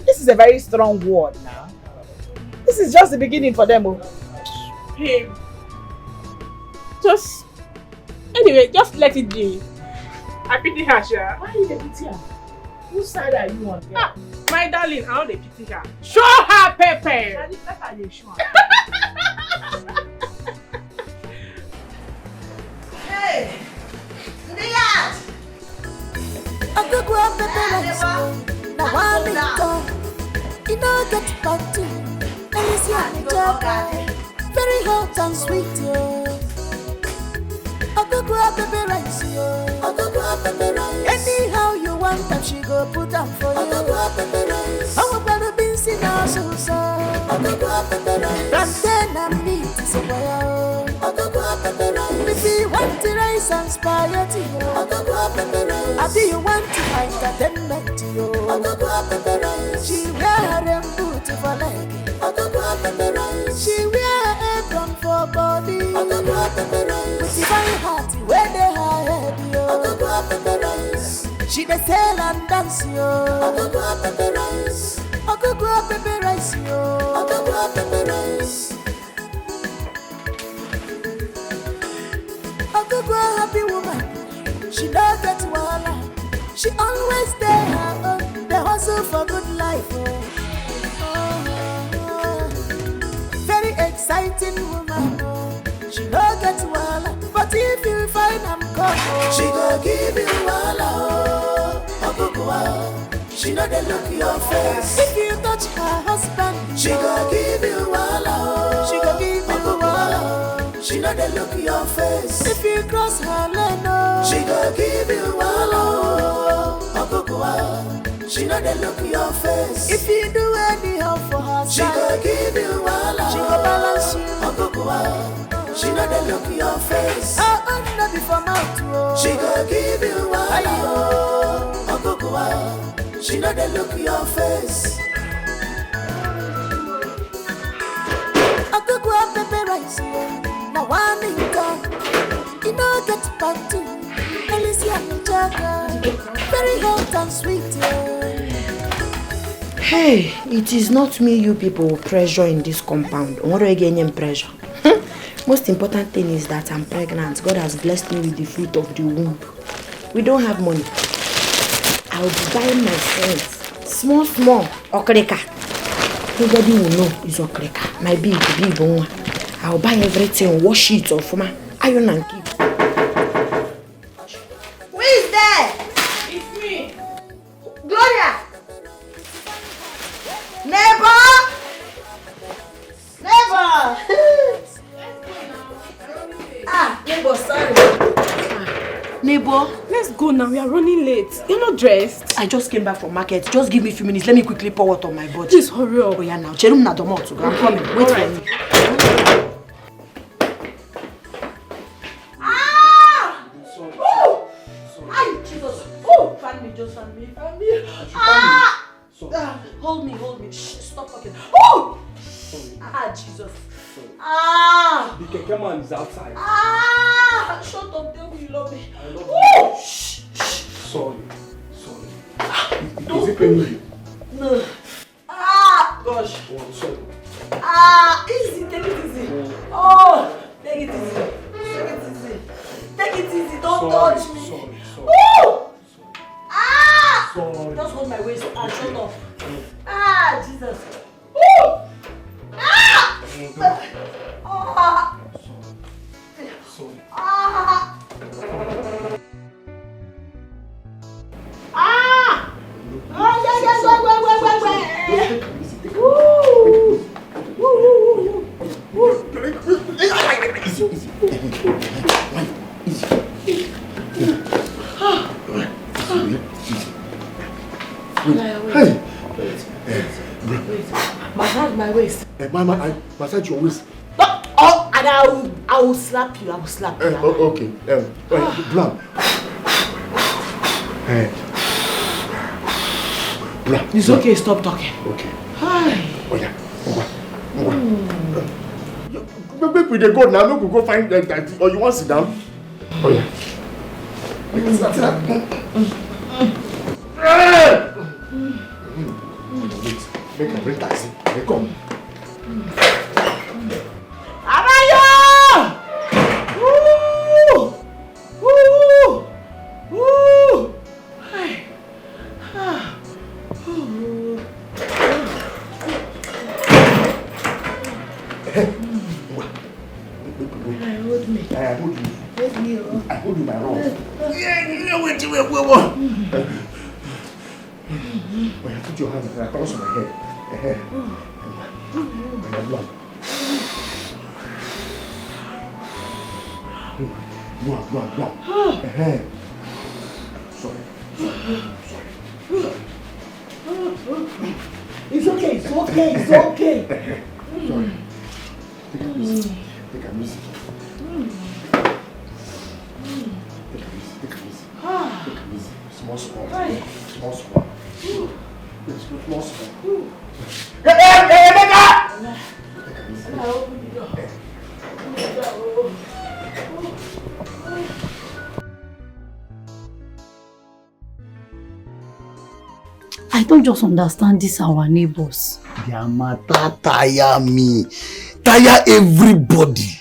This is a very strong word now. This is just the beginning for them. Babe, just Anyway, just let it be. I pity her, Sha. Why you pity her? Whose side are you on? Ah, my darling, how they pity her? Show her pepper. Hey, to the yard. I could go up the balance. Now one little, you know get back to. And it's your job, very hot and sweet. I could go up the balance. I could go up the balance. Anyhow you want them, she go put them for you. I could go up the balance. I would rather be seen as so. I could go up the balance. Plantain and meat is a boy. I could go up the balance. If you want to raise and spaghetti, I could go up the balance. I do you want to entertainment to you? I could go up the balance. She wear them boots for leg. I could go up the balance. She wear apron for body. I could go up the balance. With the fine heart, where they her head, yo. I could go up the balance. She dey sail and dance, yo. I could go up the balance. I could go up the balance, yo. I could go up the balance. I could go a happy woman. She don't get wahala. She always there, the hustle for good life. Very exciting woman. She don't get wahala, but if you find I'm gone, she go give you wahala. She know they look your face. If you touch her husband, she go give you wahala. She go give you wahala. She know they look your face. If you cross her lane, she go give you wahala. She know they look your face. If you do anyhow for her, she go give you wahala. She go balance you. She know they look your face. Oh, no before mouth. She go give you wahala. She know they look your face. I could go up pepper rice. Now one income. You know get back to. Alicia Jaga. Very hot and sweet. Hey, it is not me you people pressure in this compound. What are you getting pressure? Most important thing is that I'm pregnant. God has blessed me with the fruit of the womb. We don't have money. I'll be buying my friends small, okreka. Nobody will know it's okreka. My big one. I'll buy everything, wash it off my iron and keep. Who is there? It's me. Gloria. Neighbor. Neighbor, sorry. Neighbor, let's go now. We are running late. You're not dressed. I just came back from market. Just give me a few minutes. Let me quickly pour water on my body. Please hurry up. Oh yeah, now. Cherum na domo to go. I'm coming. Wait for me. Ah! Oh! Ay, Jesus. Oh! Fan me, just fan me. Ah! Hold me. Shh, stop talking. Oh! Ah, Jesus. Ah! The Dikeh man is outside. Ah! Shut up, tell me you love me. I love you. Shh. Sorry. Is it paining you? No. Ah! Gosh. Oh, sorry. Ah! Easy, take it easy. Oh! Take it easy. Take it easy. Don't touch me. Sorry. Oh! Ah! Sorry. Just hold my waist and shut up. Ah! Jesus. Oh! Ah! Ah! Sorry. Ah! Ah! Oh, yeah. Woo! Hey! Massage my waist. Mama, I massage your waist. Oh, and I will slap you. Okay. Blam. Hey. Blam. It's okay, stop talking. Okay. Hi. Oh yeah. Maybe we dey go now, maybe we go find that, or you want to sit down? Oh yeah. Sit down. Make a bring taxi. They come. Abayo! Woo! Hold me. I hold you. Hold me. I hold you, my wrong. Yeah, wait. When I put your hand across my head. Go on. Sorry. It's okay. Sorry. Take a easy. Small. I don't just understand this our neighbors. Their matter tire me. Tire everybody.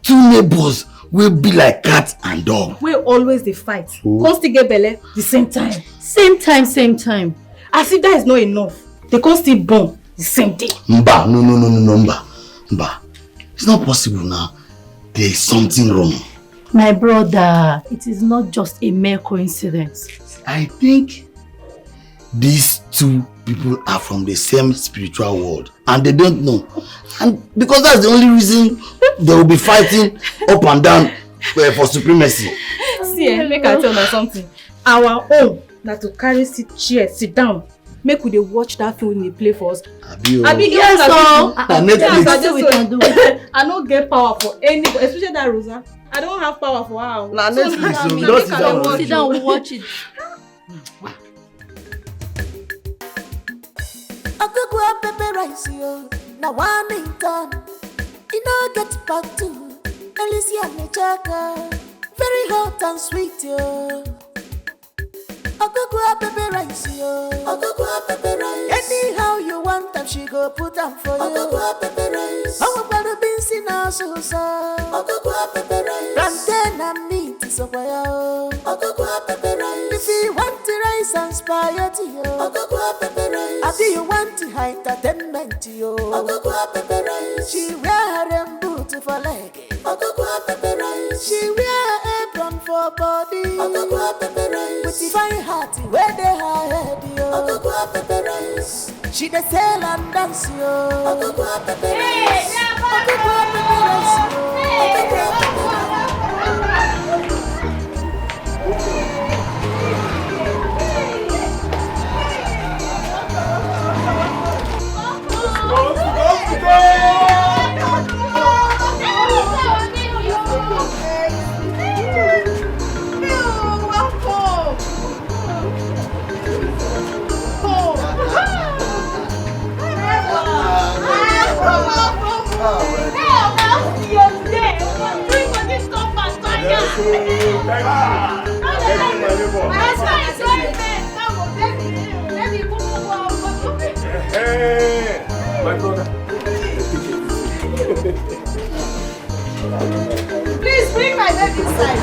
Two neighbors will be like cat and dog. We always they fight. Can't still get belle the same time. Same time. As if that is not enough. They can't still born the same day. Mba, no, Mba. It's not possible now. There is something wrong. My brother, it is not just a mere coincidence. I think these two people are from the same spiritual world and they don't know. And because that's the only reason they will be fighting up and down for supremacy. See, make I tell you something. Our own, that to carry sit down. Make we dey watch that film they play for us. Yes, I don't get power for anybody, especially that Rosa. I don't have power for her. Nah, Netflix, so you don't sit down, watch it. I could go up pepper rice, yo. Now one in town. You know, get back to Alicia Nechaka. Very hot and sweet, yo. I could go up pepper rice, yo. I could go up pepper rice. Anyhow you want them, she go put them for you. I could go up pepper rice. I want to be seen as so. I could go up pepper rice. Plantain and meat is over, yo. I could go up pepper rice. If you want the rice and spaghetti, yo. I could go up pepper rice. If you want the entertainment, yo. I could go up pepper rice. She wear them boots for leg. I could go up pepper rice. She wear apron for body. I could go up pepper rice. With the fine heart where they her head, yo. I could go up pepper rice. She dey sell and dance, yo. I could go up pepper rice. I could go up pepper rice, yo. I could go up pepper rice. Hey, my brother. Please bring my baby inside.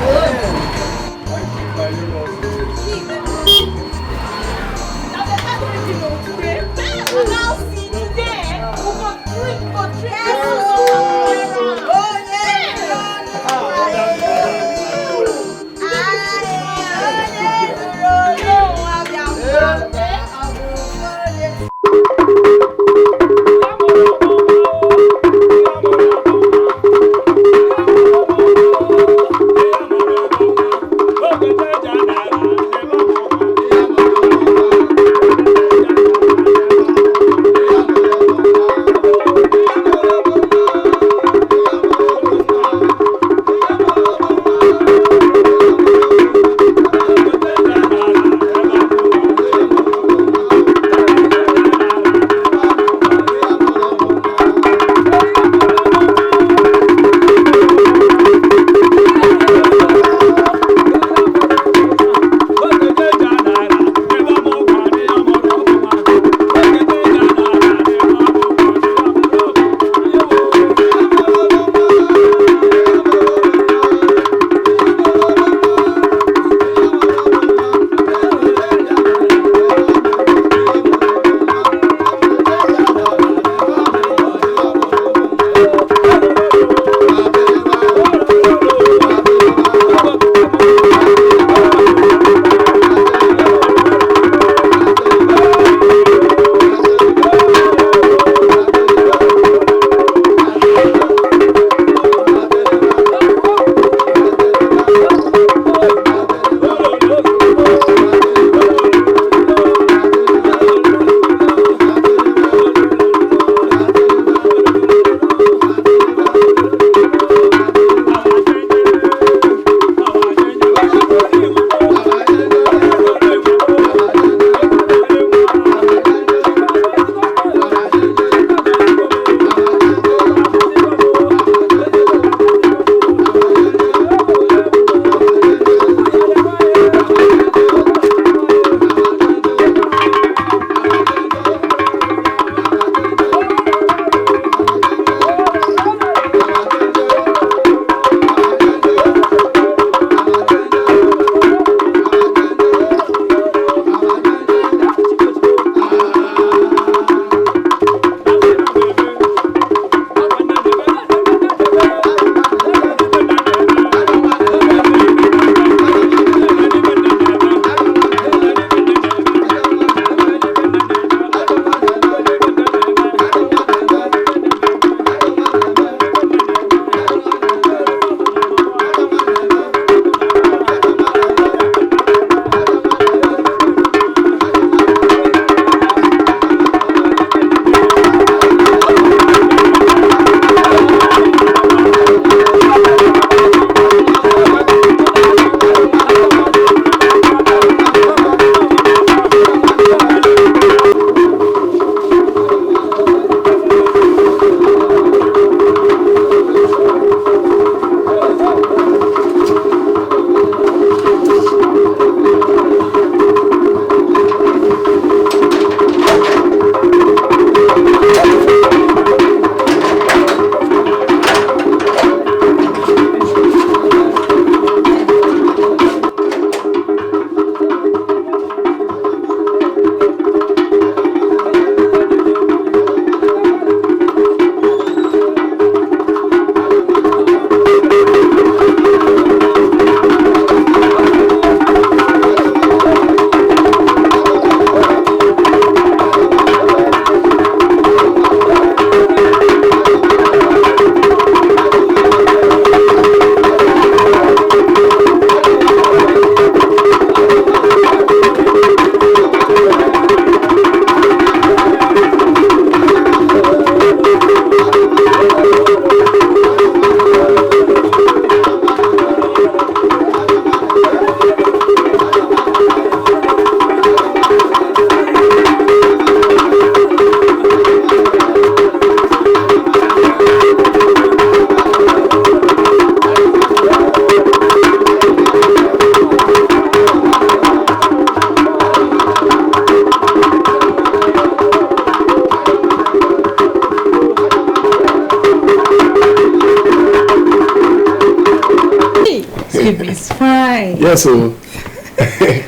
baby, it's fine. Yes, so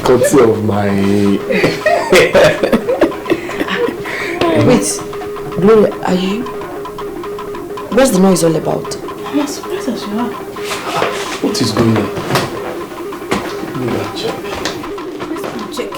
courtesy of my. Wait, Gloria, are you? What's the noise all about? I'm as surprised as you are. What is going on? Let me check. Check.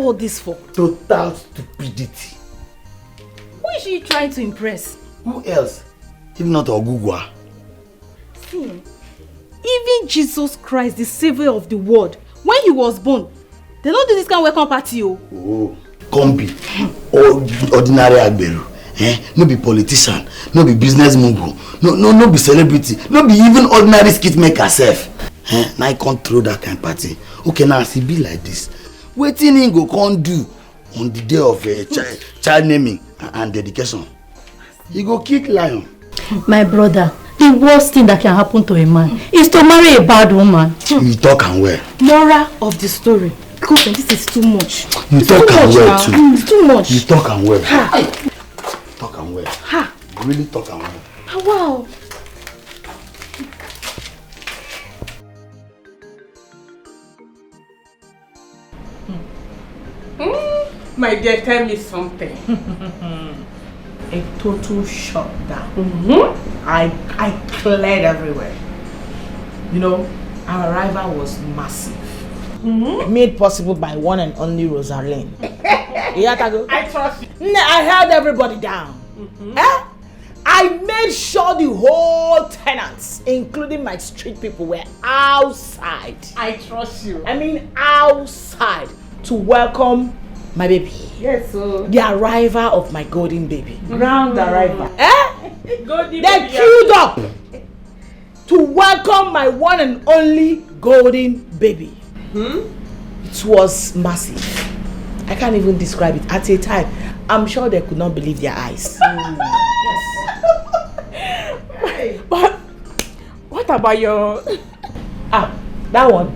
all this for? Total stupidity. Who is she trying to impress? Who else? If not Ogugwa. See, even Jesus Christ, the Savior of the world, when he was born, they don't do this kind of welcome party. Oh, combi. Ordinary agberu. No be politician, no be business mogul, no be celebrity, no be even ordinary skit maker self. Now I can't throw that kind of party. Okay, now see be like this. Wetin he go can't do on the day of child naming and dedication? He go kick lion. My brother, the worst thing that can happen to a man is to marry a bad woman. You talk and well. Moral of the story. Because this is too much. You talk and well too. It's too much. You talk and well. Ha. Talk and well. Ha. You really talk and well. Wow. My dear, tell me something. A total shutdown. I cleared everywhere. You know, our arrival was massive. Made possible by one and only Rosaline. I trust you. I held everybody down. I made sure the whole tenants, including my street people, were outside. I trust you. I mean outside. to welcome my baby. Yes, so. The arrival of my golden baby. Ground arrival. Golden they queued up to welcome my one and only golden baby. It was massive. I can't even describe it. At a time, I'm sure they could not believe their eyes. Yes. But what about your... that one,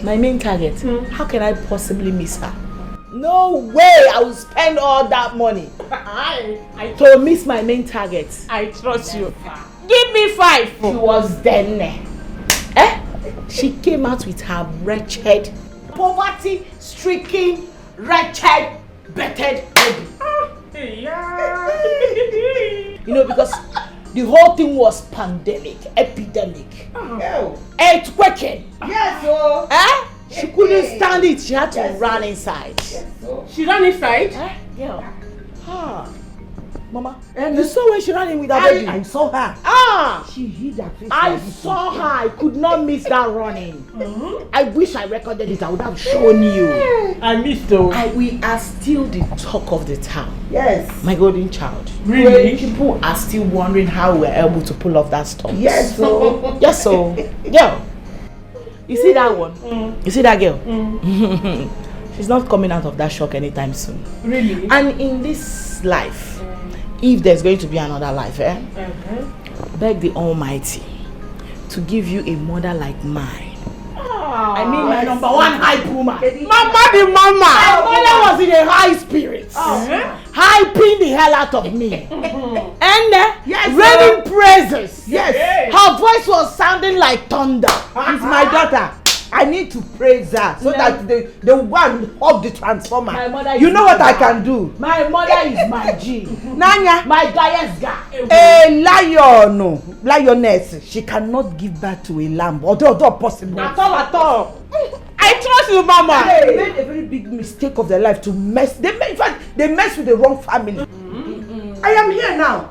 my main target. How can I possibly miss her? No way I will spend all that money to miss my main target. I trust you. Give me 5. She was then. She came out with her wretched, poverty-stricken, wretched, battered baby. You know, because the whole thing was pandemic, epidemic, earthquake. Yes, so. She couldn't stand it. She had to run inside. She ran inside? Girl. Mama, you saw when she ran in with her baby? I saw her. She hid her face. I saw her. I could not miss that running. I wish I recorded it. I would have shown you. I missed though. We are still the talk of the town. Yes. My golden child. Really? People are still wondering how we're able to pull off that stunt. Yes, so. Yes, so. Girl. You see that one? You see that girl? She's not coming out of that shock anytime soon. Really? And in this life, if there's going to be another life, beg the Almighty to give you a mother like mine. I mean my number one hype woman. Mama the mama! My mother was in a high spirit. Hyping the hell out of me. And raining praises. Yes. Her voice was sounding like thunder. It's my daughter. I need to praise her so that the one of the transformer. My mother you is know what my I can do? My mother is my G. Nanya. My highest guy. A lioness, she cannot give birth to a lamb. Although possible. At all. I trust you, Mama. They made a very big mistake of their life to mess. In fact, they messed with the wrong family. I am here now.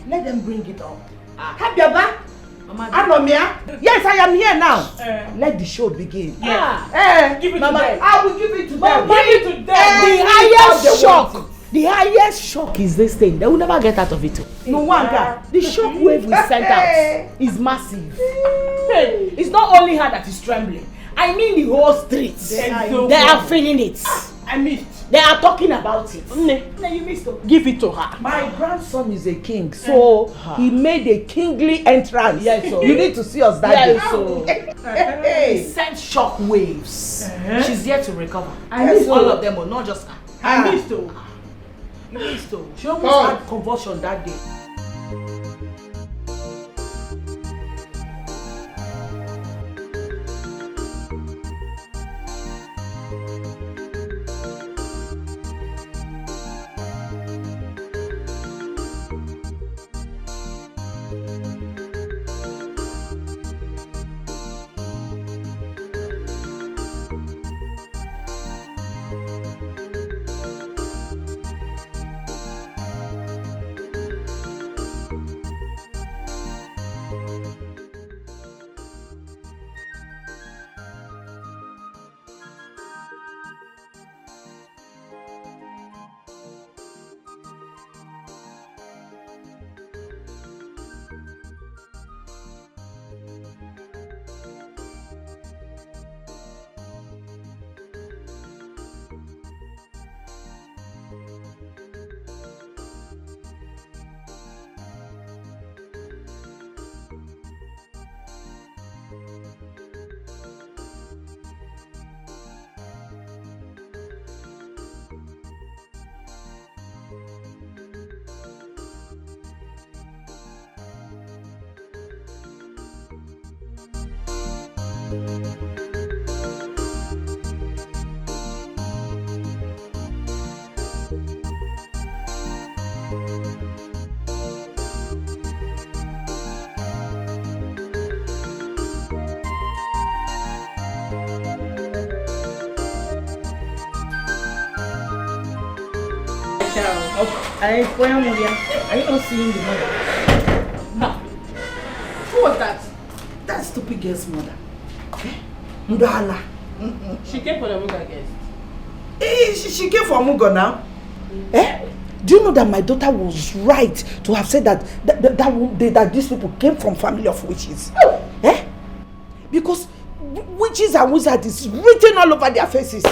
Let them bring it up. Habiaba. Anomia. Yes, I am here now. Let the show begin. Give it Mama, to them. I will give it to them. Give it to them. The highest shock. The highest shock is this thing. They will never get out of it. No wonder. The shock wave we sent out is massive. It's not only her that is trembling. I mean the whole streets. They are feeling it. I missed. They are talking about it. You missed. Give it to her. My grandson is a king, so he made a kingly entrance. Yes, so. You need to see us that day. So. He sent shock waves. She's here to recover. I missed all of them, not just her. I missed though. You missed though. She almost had convulsion that day. Are you not seeing the mother? No. Who was that? That stupid girl's mother. Ndala. She came for the Muga guest. She came from Mugo now. Do you know that my daughter was right to have said that these people came from family of witches? Because witches and wizards is written all over their faces.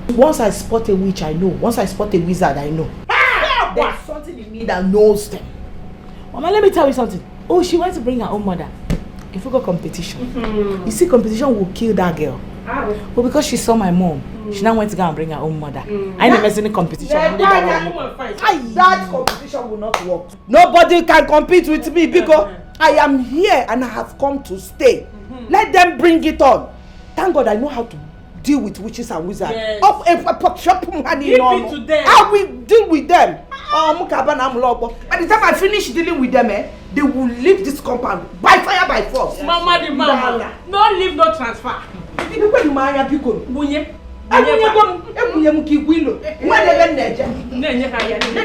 Once I spot a witch, I know. Once I spot a wizard, I know. There's something in me that knows them. Mama, let me tell you something. Oh, she went to bring her own mother. If we go competition, you see, competition will kill that girl. But because she saw my mom, she now went to go and bring her own mother. I never seen any competition. That competition will not work. Nobody can compete with me because I am here and I have come to stay. Let them bring it on. Thank God I know how to deal with witches and wizards. Yes. I will deal with them. By the time I finish dealing with them, they will leave this compound by fire, by force. Mama, the mama. No leave, no transfer. Let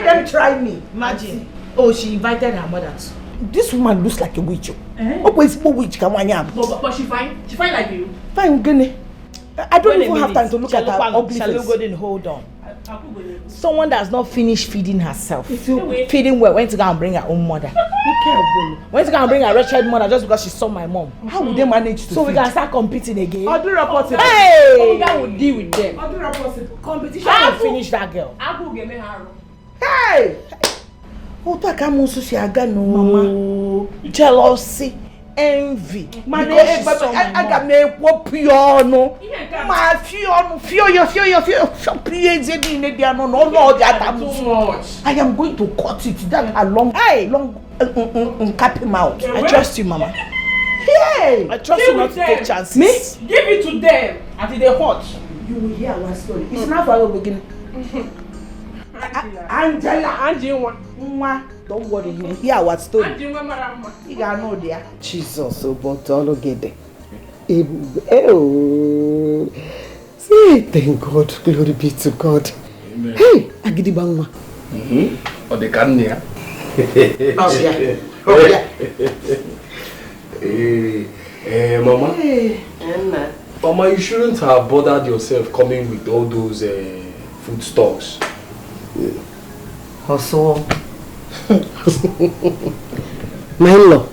them try me. Imagine. Oh, she invited her mother. This woman looks like a witch. Witch but she fine. She fine like you. Fine, Gene. I don't even have time to look at her ugly face. Hold on. Someone that's not finished feeding herself. Feeding well, went to go and bring her own mother. Went to go and bring her wretched mother just because she saw my mom. How would they manage to? So we can start competing again. I'll do report. Hey! That will deal with them. I'll do report. Competition will finish that girl. Hey! Mama. Jealousy. Envy. My I am going to cut it that along. Cap him out. I trust you, Mama. Hey! I trust you not to take chances. Me? Give it to them. Until they hot. You will hear our story. It's not for the beginning. Angela. Don't worry, you will hear our story. You gotta know there. Jesus, but all get it. Say thank God, glory be to God. Amen. Hey, Agidi Bangma. Or the Kanya. Mama. Mama, you shouldn't have bothered yourself coming with all those food stocks. Also, my in-law.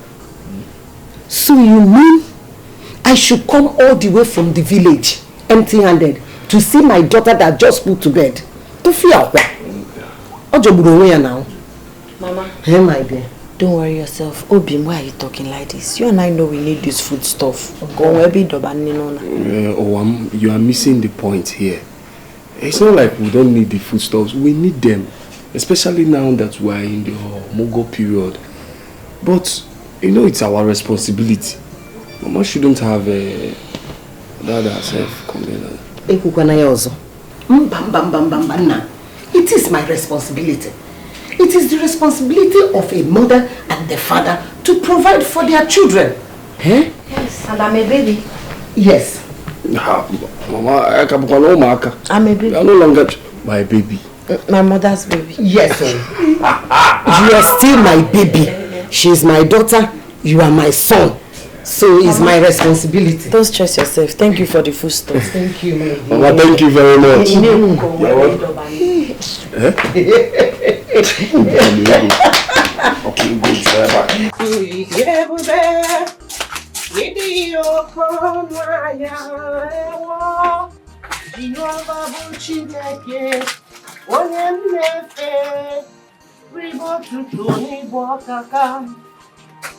So you mean I should come all the way from the village, empty-handed, to see my daughter that just put to bed? To fear what? Now. Mama. Hey, my dear. Don't worry yourself. Obim, why are you talking like this? You and I know we need this food stuff. You are missing the point here. It's not like we don't need the foodstuffs. We need them. Especially now that we are in the Mogo period. But, you know, it's our responsibility. Mama shouldn't have that herself come in. It is my responsibility. It is the responsibility of a mother and the father to provide for their children. Eh? Yes, and I'm a baby. Yes. Mama, I'm a baby. You are no longer my baby. My mother's baby. Yes, you are still my baby. She is my daughter. You are my son. So it's my responsibility. Don't stress yourself. Thank you for the food stuff. Thank you, Mama, thank you very much.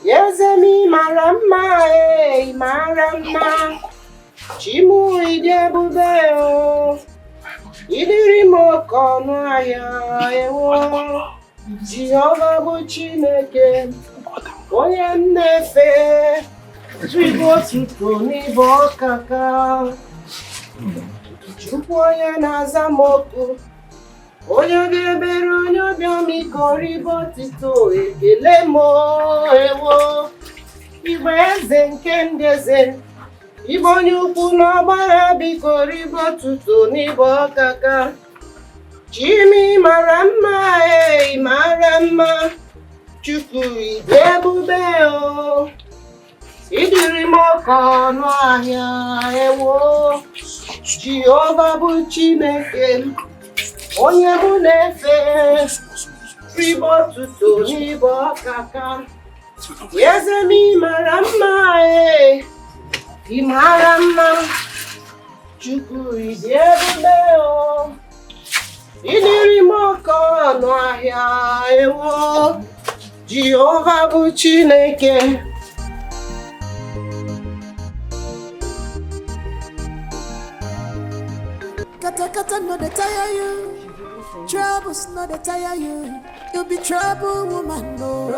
Yezemi marama marama Chimu idebubeo Idirimo kono aya ewo Jehovah bu Chineke Onye nnefe Ribo tuto n'ibo kaka Chukwu onye na-azamoku Onye ga-ebere onye obiọmiko ribo tito ekele mo ewo Igwe eze nke ndị eze Ibe onye ukwu n'ọgbara biko ribo tuto n'ibo kaka Chimi mara mma mara mma Chukwu ịdị ebube o Idirimoko no ahia ewo Jehovah bụ Chineke onye mụ na-efe Fribo tuto n'ibo kaka Eze mi mara mma I mara mma Chukwu ịdị ebube o Idirimoko no ahia ewo Jehovah bụ Chineke Kata no dey tire you. Troubles no dey tire you. You be trouble woman no.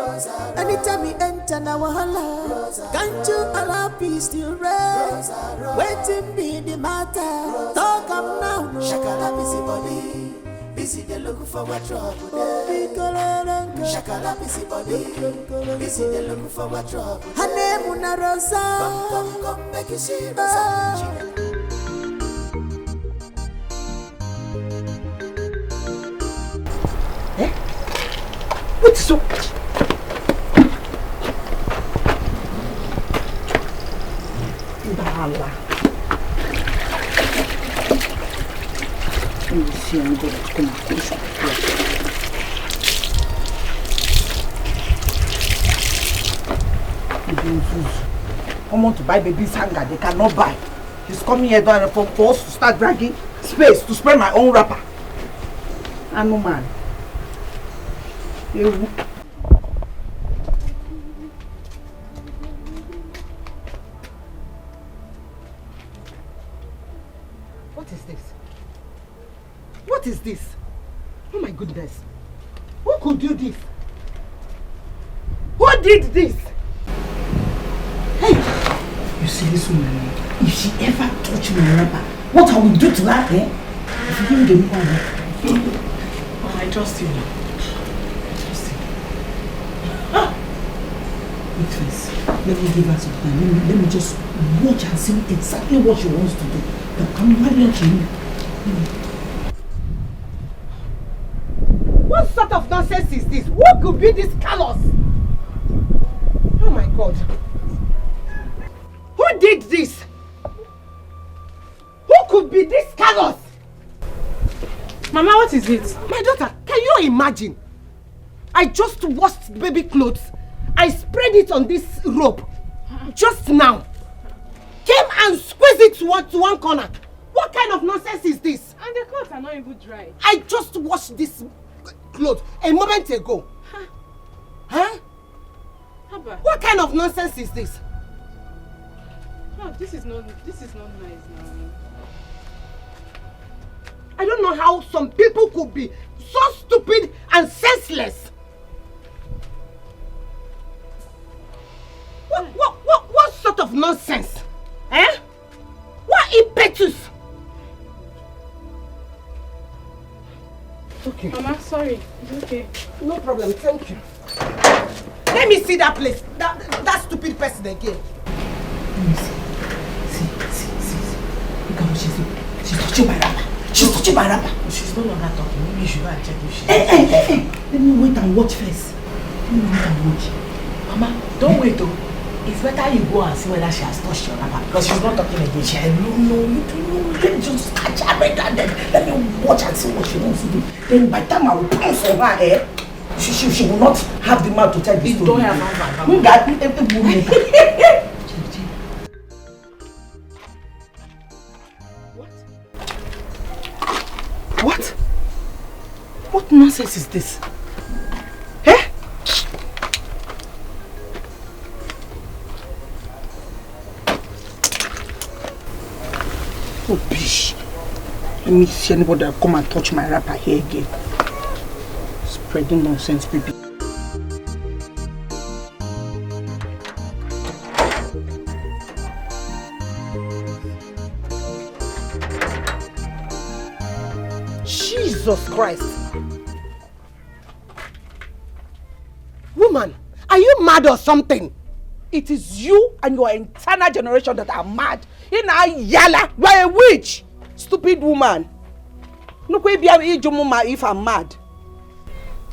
Anytime you enter na wahala. Can't you allow peace to reign? Waiting be the matter. Talk am now no. Shakala busy body. Busy they looking for what trouble there. Shakala busy body. Busy they looking for what trouble there. Her name Una Rosa. Come make you see Rosa. What is so? Bala. Let me see. I'm going to come out. I want to buy baby's hanger. They cannot buy. He's coming here to for us to start dragging space to spray my own wrapper. I know, man. What is this? What is this? Oh my goodness. Who could do this? Who did this? Hey! You see this woman, if she ever touch my wrapper, what I will do to her, eh? If you give me one, I trust you now. Wait first, let me give her some time. Let me just watch and see exactly what she wants to do. I'm married to you. What sort of nonsense is this? What could be this callous? Oh my God. Who did this? Who could be this callous? Mama, what is it? My daughter, can you imagine? I just washed baby clothes. I sprayed it on this rope just now. Came and squeezed it to one corner. What kind of nonsense is this? And the clothes are not even dry. I just washed this clothes a moment ago. Huh? Abba. What kind of nonsense is this? Oh, this is not nice now. I don't know how some people could be so stupid and senseless. What sort of nonsense? Eh? What impetus? Okay. Mama, sorry. It's okay. No problem, thank you. Let me see that place. That stupid person again. Let me see. See. Look at what she's doing. She's touching my wrapper. She's touching my wrapper. She's no longer talking. Maybe you should go and check if she... Hey. Let me wait and watch first. Mama, don't wait though. It's better you go and see whether she has touched your wrapper. Because she's not talking again. She said, no, you don't know. Let me just catch her right and then let me watch and see what she wants to do. Then by the time I will pounce on her, she will not have the mouth to tell the story. Don't have What? What nonsense is this? Eh? Oh, bish. Let me see anybody that come and touch my wrapper here again. Spreading nonsense, baby. Jesus Christ. Woman, are you mad or something? It is you and your entire generation that are mad. Yala, you are a witch. Stupid woman. Look where if I'm mad.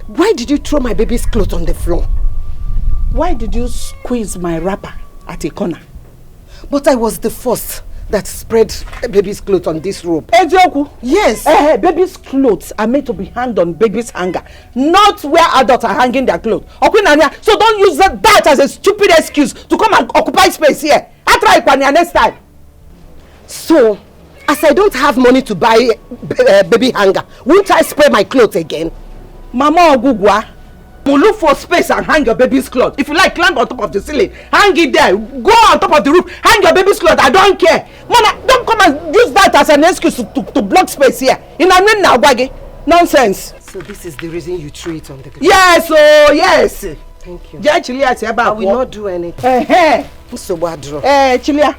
Why did you throw my baby's clothes on the floor? Why did you squeeze my wrapper at a corner. But I was the first that spread baby's clothes on this rope. Yes. Baby's clothes are made to be hanged on baby's hanger, not where adults are hanging their clothes. So don't use that as a stupid excuse to come and occupy space here. I'll try it next time. So, as I don't have money to buy baby hanger, won't I spray my clothes again? Mama Ogugwa, will look for space and hang your baby's clothes. If you like, climb on top of the ceiling, hang it there. Go on top of the roof, hang your baby's clothes. I don't care. Mama, don't come and use that as an excuse to block space here. Nonsense. So this is the reason you threw it on the ground? Yes, oh yes. Thank you. I will not do anything. So Chilia,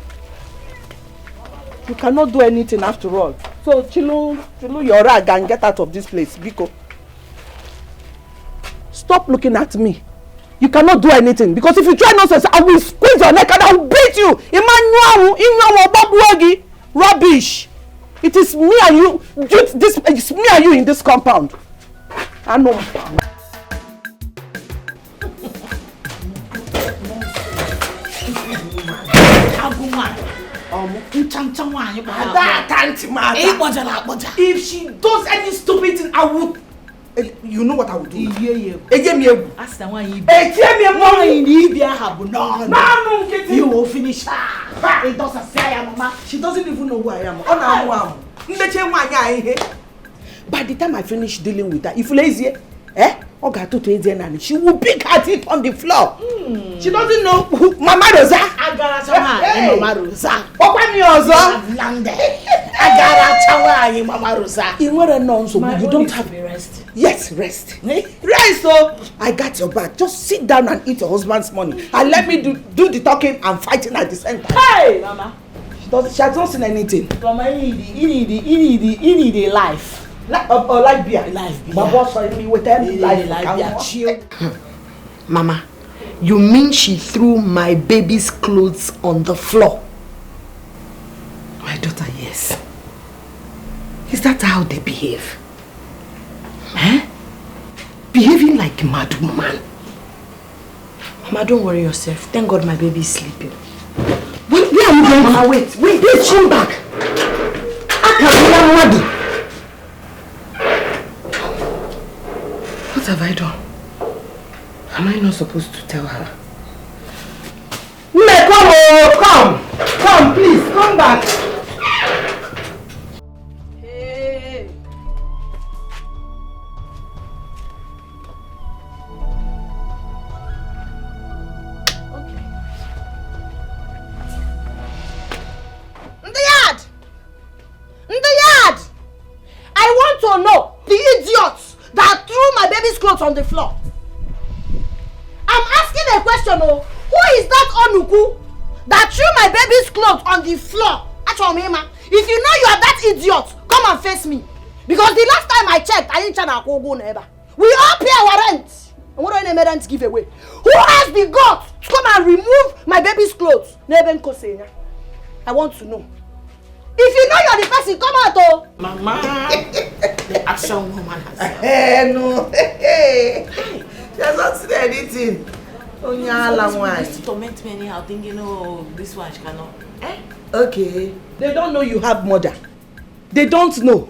you cannot do anything after all. So Chilu your rag and get out of this place, Biko. Stop looking at me. You cannot do anything because if you try nonsense, I will squeeze your neck and I will beat you. Emmanuel, rubbish. It is me and you. It's me and you in this compound. I know. If she does any stupid thing, I would. You know what I would do? You will finish. She doesn't even know who I am. By the time I finish dealing with her, if lazy, she will pick her teeth on the floor. She doesn't know who Mama Rosa. Mama Rosa. Mama Rosa. You don't have rest. Yes, rest. Rest, so I got your back. Just sit down and eat your husband's money. And let me do the talking and fighting at the same time. Hey, Mama. She has not seen anything. Mama, you need a life. Like beer. Life beer. My boss told me with life beer. Chill. Mama, you mean she threw my baby's clothes on the floor? My daughter, yes. Is that how they behave? Behaving like a mad woman. Mama, don't worry yourself. Thank God my baby is sleeping. Where are you going? Mama, wait. Come back. What have I done? Am I not supposed to tell her? Come, please, come back. Hey. Okay. In the yard! I want to know the idiots that threw my baby's clothes on the floor. I'm asking a question, who is that Onuku that threw my baby's clothes on the floor? Actually, Mama, if you know you are that idiot, come and face me. Because the last time I checked, I didn't try to go neighbor. We all pay our rent. And what do I rent give away? Who has the guts to come and remove my baby's clothes? I want to know. If you know you're the person, come out, oh! Mama, the action woman has no. She has not seen anything. Oh, yeah, she to torment me anyhow, thinking, oh, this one she cannot. Okay. They don't know you have mother. They don't know.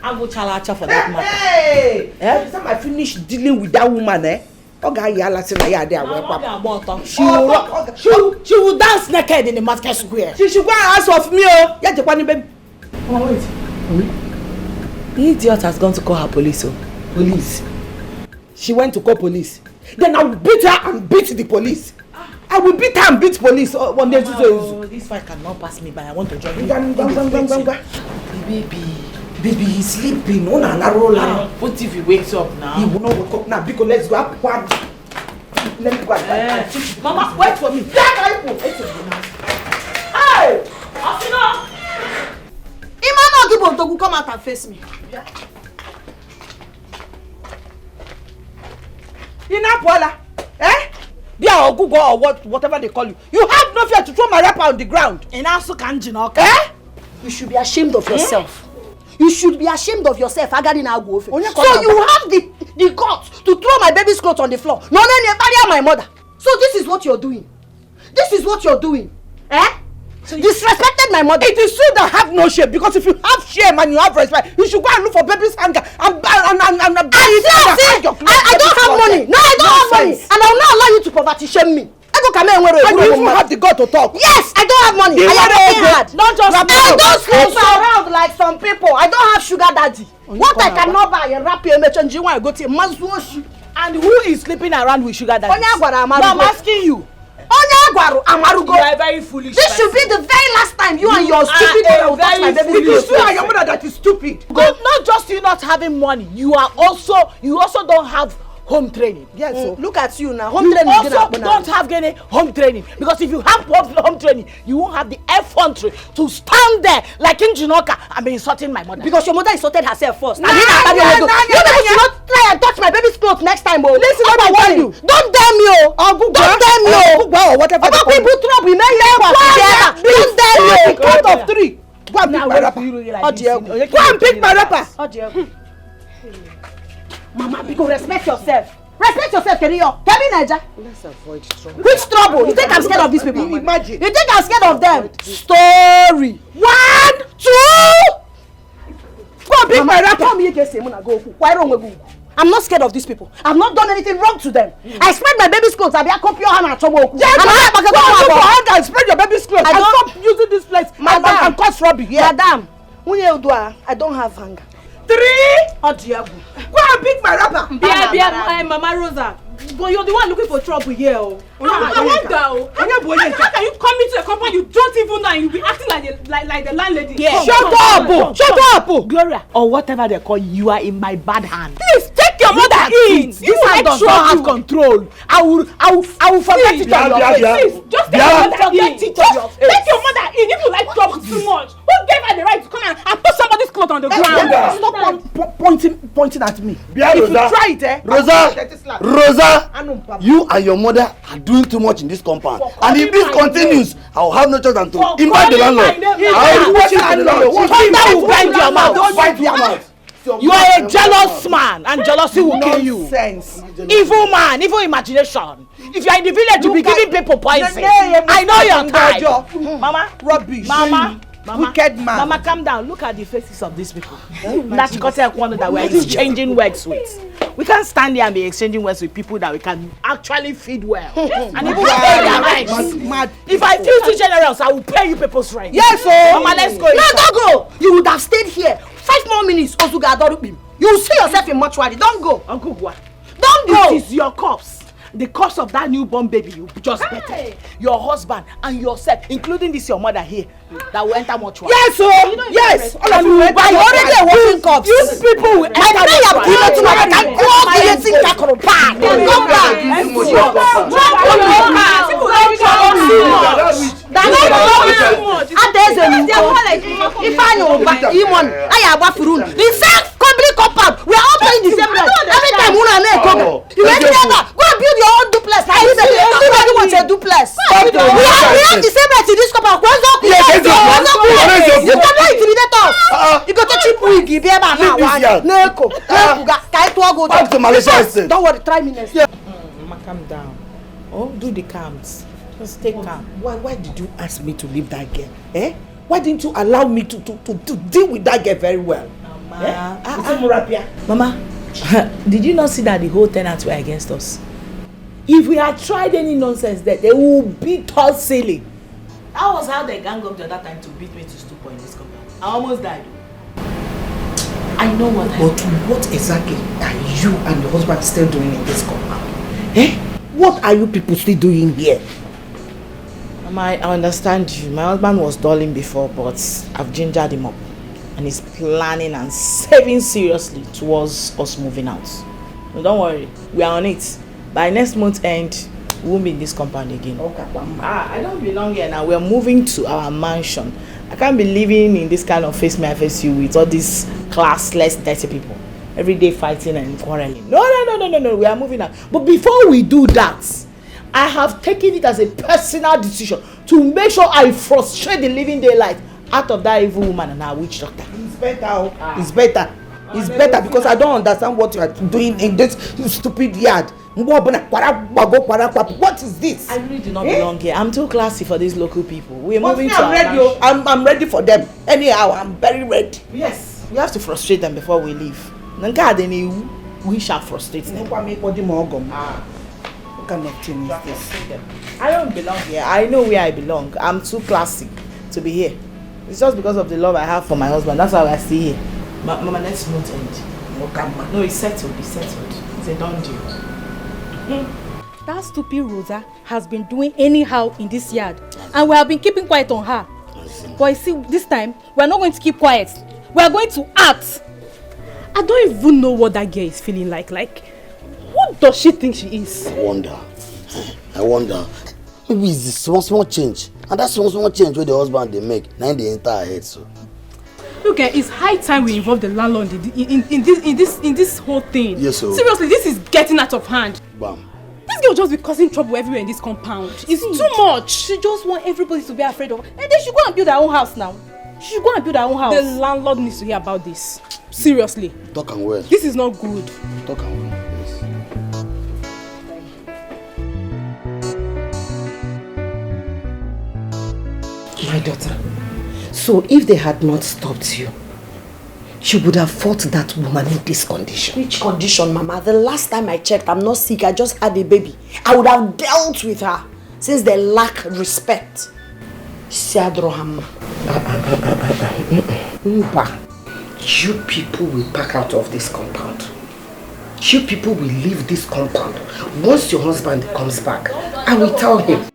I'll go chalacha for that matter. Hey! By the time I finish dealing with that woman, she will dance naked in the market square. She should go and ask of me. Oh, wait. The idiot has gone to call her police. Police. She went to call police. Then I will beat her and beat the police. I will beat her and beat police. This fight cannot pass me by. I want to join you. Baby, he's sleeping. What if he wakes up now? He will not wake up now because let's go. Let me go. Mama, wait for me. Hey! Asina! Imano Gibon to come out and face me. Inapola, Bia or Google or whatever they call you. You have no fear to throw my rapper on the ground. And also Kanjino. You should be ashamed of yourself. You should be ashamed of yourself. So you have the guts to throw my baby's clothes on the floor. No, my mother. So this is what you're doing. This is what you're doing. Eh? So disrespected my mother. It is true that have no shame, because if you have shame and you have respect, you should go and look for baby's anger and I don't have money. No, I don't have money. And I will not allow you to poverty shame me. And you even have the God to talk. Yes, I don't have money. I am working hard. Not just I don't sleep around like some people. I don't have sugar daddy. What I cannot buy, a rap you mention, you want to go to Mazuoshi. And who is sleeping around with sugar daddy? No, I'm asking you. You are very foolish. This should be the very last time you and your stupid mother will touch my baby. It is you and your mother that is stupid. Not just you not having money, you also don't have home training. Yes, so look at you now. Home training. You also don't have any home training, because if you have home training, you won't have the effrontery to stand there like in Jinoka and be insulting my mother. Because your mother insulted herself first. You should not try and touch my baby's clothes next time. Oh, listen, what I want you. Don't dare me, oh. Don't dare me, oh. Whatever. About people trouble, man. Don't dare me. Count of 3. Go and pick my rapper. Go and pick my rapper. Mama, because respect yourself. Respect yourself, Keriyo. Tell me, Naija. Let's avoid trouble. Which trouble? You think I'm scared of these people? Imagine. You think I'm scared of them? Story. 1, 2. Go and pick my rapper. I'm not scared of these people. I've not done anything wrong to them. I spread my baby's clothes. I come your hand and trouble. I spread your baby's clothes. I stop using this place and cause rubbish. Madam, I don't have hunger. 3. Go and pick my rapper. Mama Rosa. But you're the one looking for trouble here. I wonder. How can you come into a company you don't even know and you be acting like the landlady? Yeah. Shut up! Gloria, or whatever they call you, are in my bad hand. Please take your mother in. This hand does not have control. I will forget it on your face. Just take your mother in. Take your mother in. If you like trouble too much, who gave her the right to come and put somebody's clothes on the ground? Stop pointing at me. If you try it, Rosa, you and your mother are doing too much in this compound. And if this continues, I will have no choice than to invite the landlord. I will watch the landlord. Will bind your mouth. You are a jealous man, and jealousy will kill you. Evil man, evil imagination. If you are in the village, you'll be giving people poison. I know your type. Mama, rubbish. Mama, wicked man. Mama, calm down. Look at the faces of these people. That's one that we're exchanging words with. We can't stand here and be exchanging words with people that we can actually feed well. And even pay their rent. If I feel too generous, I will pay you people's rent. Yes, sir. Mama, let's go. No, don't go. You would have stayed here. 5 more minutes. You will see yourself in mortuary. Don't go. Uncle, what? Don't go. It is your corpse. The corpse of that newborn baby you just better. Your husband and yourself, including this your mother here, that will enter mortuary. Yes, sir. Yes. All of you already a walking corpse. These people will enter mortuary. We are all playing the same rent. Every time we are go and build your own duplex. Everybody wants a duplex. We have the same rent in this compound. You cannot intimidate us. You go to cheap wig. Back to Malaysia. Don't worry, try me next. Mama, calm down. Oh, do the calms. Just take calm. Why did you ask me to leave that girl? Why didn't you allow me to deal with that girl very well? Mama, did you not see that the whole tenants were against us? If we had tried any nonsense there, they would beat us silly. That was how they gang up the other time to beat me to stupor in this compound. I almost died. I know what I But what exactly are you and your husband still doing in this compound? What are you people still doing here? Mama, I understand you. My husband was dulling before, but I've gingered him up. And he's planning and saving seriously towards us moving out. So don't worry, we are on it. By next month end, we won't be in this compound again. I don't belong here now. We're moving to our mansion. I can't be living in this kind of face me face you with all these classless, dirty people. Every day fighting and quarreling. No. We are moving out. But before we do that, I have taken it as a personal decision to make sure I frustrate the living daylight out of that evil woman and our witch doctor. It's better. It's better because I don't understand what you are doing in this stupid yard. What is this? I really do not belong here. I'm too classy for these local people. We're But moving me, to I'm ready. I'm ready for them. Anyhow, I'm very ready. Yes. We have to frustrate them before we leave. We shall frustrate them. What kind of thing is this? I don't belong here. I know where I belong. I'm too classy to be here. It's just because of the love I have for my husband. That's why I stay here. Mama, let's not end. No, it's settled. It's settled. It's a done deal. That stupid Rosa has been doing anyhow in this yard, and we have been keeping quiet on her. But you see, this time we are not going to keep quiet. We are going to act. I don't even know what that girl is feeling like. Like, what does she think she is? I wonder. Maybe it's the small change, and that small change where the husband they make, now they enter her head. So. Look, it's high time we involve the landlord in this whole thing. Yes, sir. Seriously, this is getting out of hand. Bam. This girl just be causing trouble everywhere in this compound. It's too much. She just wants everybody to be afraid of her. And they should go and build their own house now. She should go and build her own house. The landlord needs to hear about this. Seriously. Talk and well. This is not good. Talk and well. My daughter, so if they had not stopped you, she would have fought that woman in this condition. Which condition, Mama? The last time I checked, I'm not sick, I just had a baby. I would have dealt with her since they lack respect. Siadrohama. You people will back out of this compound. You people will leave this compound. Once your husband comes back, I will tell him.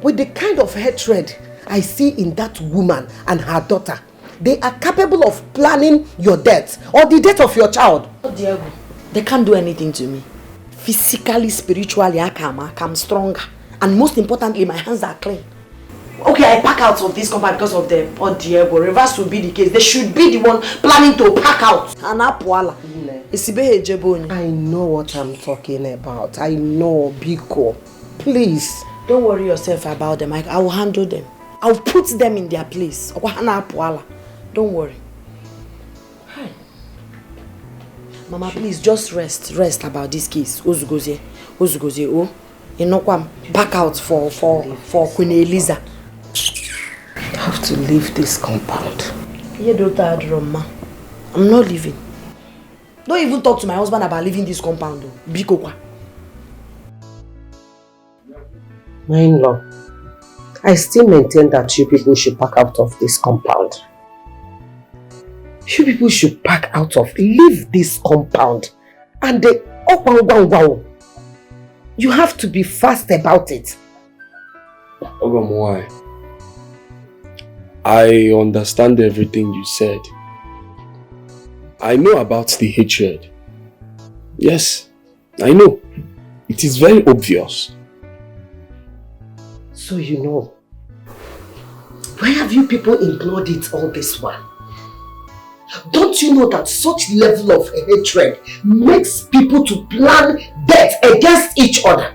With the kind of hatred I see in that woman and her daughter, they are capable of planning your death or the death of your child. Oh, Diego, they can't do anything to me. Physically, spiritually, I'm stronger. And most importantly, my hands are clean. Okay, I pack out of this compound because of them. Oh, Diego, reverse will be the case. They should be the one planning to pack out. And I know what I'm talking about. I know, Biko. Please. Don't worry yourself about them. I will handle them. I will put them in their place. Don't worry. Hi. Mama, please just rest about this case. Ozugozie. Oh, you know what? Back out for Queen Eliza. I have to leave this compound. I'm not leaving. Don't even talk to my husband about leaving this compound. Biko. My in-law, I still maintain that you people should pack out of this compound. You people should pack out of, leave this compound. And you have to be fast about it. Ogam, why? I understand everything you said. I know about the hatred. Yes, I know. It is very obvious. So you know, why have you people ignored it all this while? Don't you know that such level of hatred makes people to plan death against each other?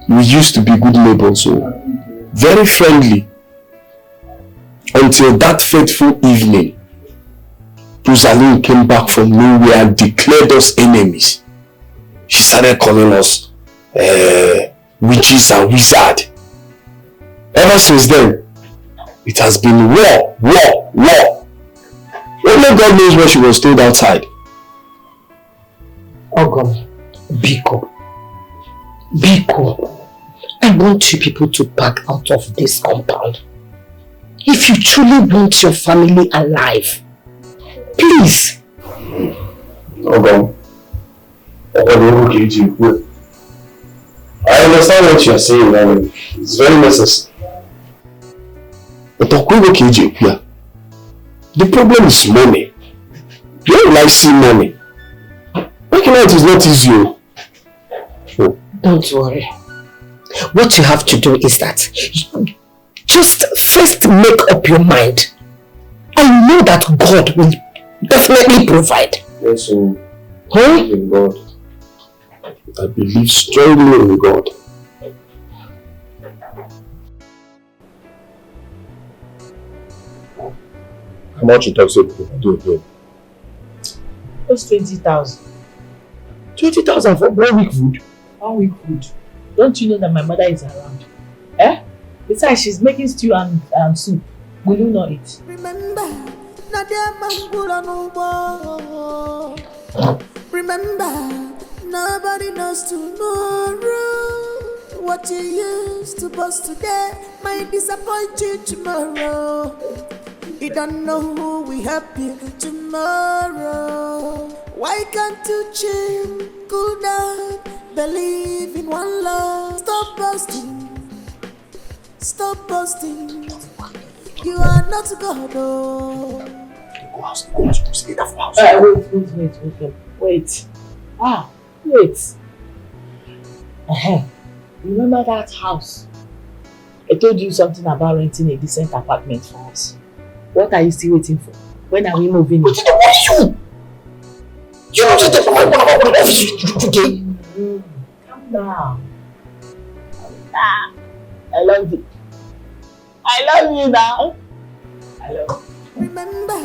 We used to be good neighbors, so very friendly. Until that fateful evening, Rosalind came back from nowhere and declared us enemies. She started calling us witches and wizards. Ever since then, it has been war. Only God knows what she was told outside. Ogom, Biko, I want you people to back out of this compound. If you truly want your family alive, please. Ogom, I understand what you are saying, and it's very necessary. But the problem is money. You don't like seeing money. Working out is not easy. Don't worry. What you have to do is that just first make up your mind. I know that God will definitely provide. Yes, in God. I believe strongly in God. How much you talk so people do again? Just 20,000. 20,000 for 1 week food? 1 week food. Don't you know that my mother is around? Eh? Besides, she's making stew and soup. Will you not eat? Remember, remember, nobody knows tomorrow. What you used to boast today might disappoint you tomorrow. You don't know who will help you tomorrow. Why can't you chill, cool down, believe in one love? Stop boasting, stop boasting. You are not God. Oh. Go house, go house, go stay there for house. Wait. Wait. Remember that house? I told you something about renting a decent apartment for us. What are you still waiting for? When are we moving? What are you? You know that I'm office today. Calm down. I love you. I love you now. I love you. Remember,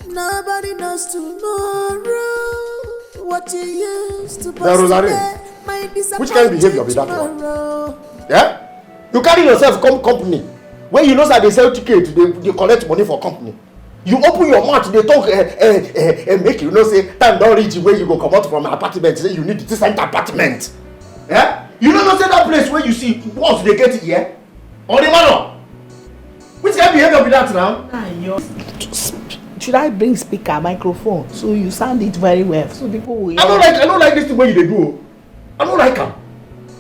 nobody knows tomorrow. What you used to boast today might disappoint which kind of behavior be that one? Yeah? You carry yourself come company when you know that they sell ticket, they collect money for company. You open your mouth, they talk make you know say time don't reach where you go come out from an apartment, say you need a decent apartment. Yeah? You don't know say that place where you see once they get it here? Or the manor? Which kind of behavior be that now? Should I bring speaker, microphone, so you sound it very well, so people will hear? I don't like this thing where you do. I don't like them.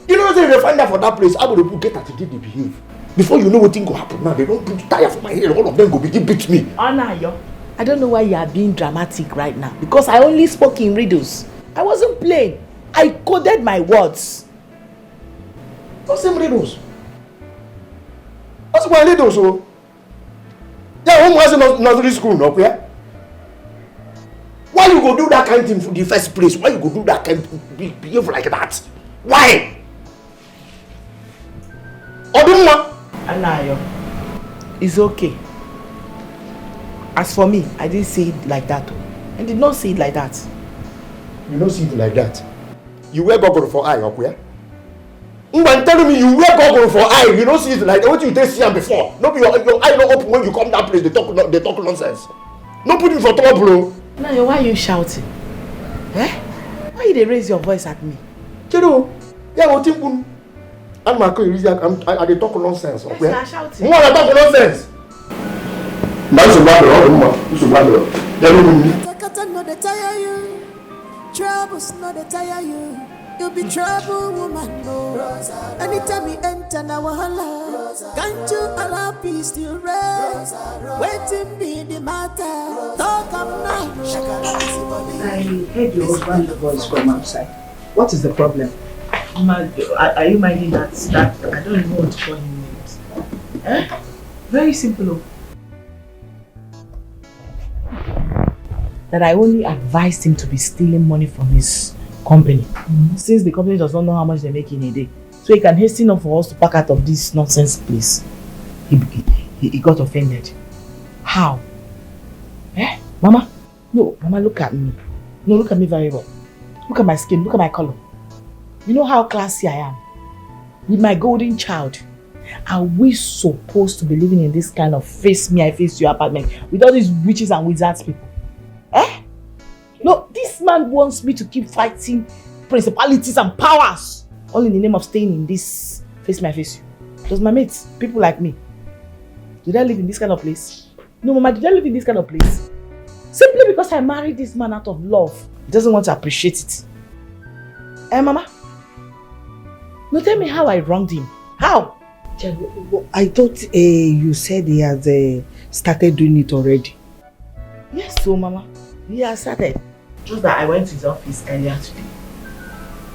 You know say they find out for that place, how will people get at they behave? Before you know what thing go happen now, they don't put tire for my head, all of them go begin beat me. I don't know why you are being dramatic right now, because I only spoke in riddles. I wasn't playing. I coded my words. What's them riddles? What's my riddles? So? Yeah, home was in nursery school, no? Yeah? Why you go do that kind of thing for the first place? Why you go do that kind of behave like that? Why? Odumma? Anayo, it's okay. As for me, I didn't say it like that. I did not say it like that. You don't see it like that. You wear goggle for eye, up where? I'm telling me you wear goggle for eye, you don't see it like that. What you take see them before? No, your eye not open when you come that place, they talk nonsense. No put you for trouble. Now, why are you shouting? Eh? Why they raise your voice at me? Kiddo, yeah, what you I'm not going to I they talk nonsense. Yes, you are shouting. What I talk nonsense? That's a matter. Takata no dey tire you, troubles no dey tire you. You be trouble woman, no. Anytime you enter na wahala, can't you allow peace to reign? Waiting be the matter. Talk am now. I heard your husband's voice from outside. What is the problem? Are you minding that I don't even want to call him names? Eh? Very simple. That I only advised him to be stealing money from his company, since the company does not know how much they make in a day, so he can hasten up for us to pack out of this nonsense place. He got offended. How? Eh? Mama? No, Mama, look at me. No, look at me very well. Look at my skin, look at my color. You know how classy I am? With my golden child. Are we supposed to be living in this kind of face me, I face you apartment with all these witches and wizards people? Eh? No, this man wants me to keep fighting principalities and powers, all in the name of staying in this face me, I face you. Does my mates, people like me, did I live in this kind of place? No, Mama, did I live in this kind of place? Simply because I married this man out of love. He doesn't want to appreciate it. Eh, Mama? No, tell me how I wronged him. How? I thought you said he has started doing it already. Yes, so Mama. He has started. Just that I went to his office earlier today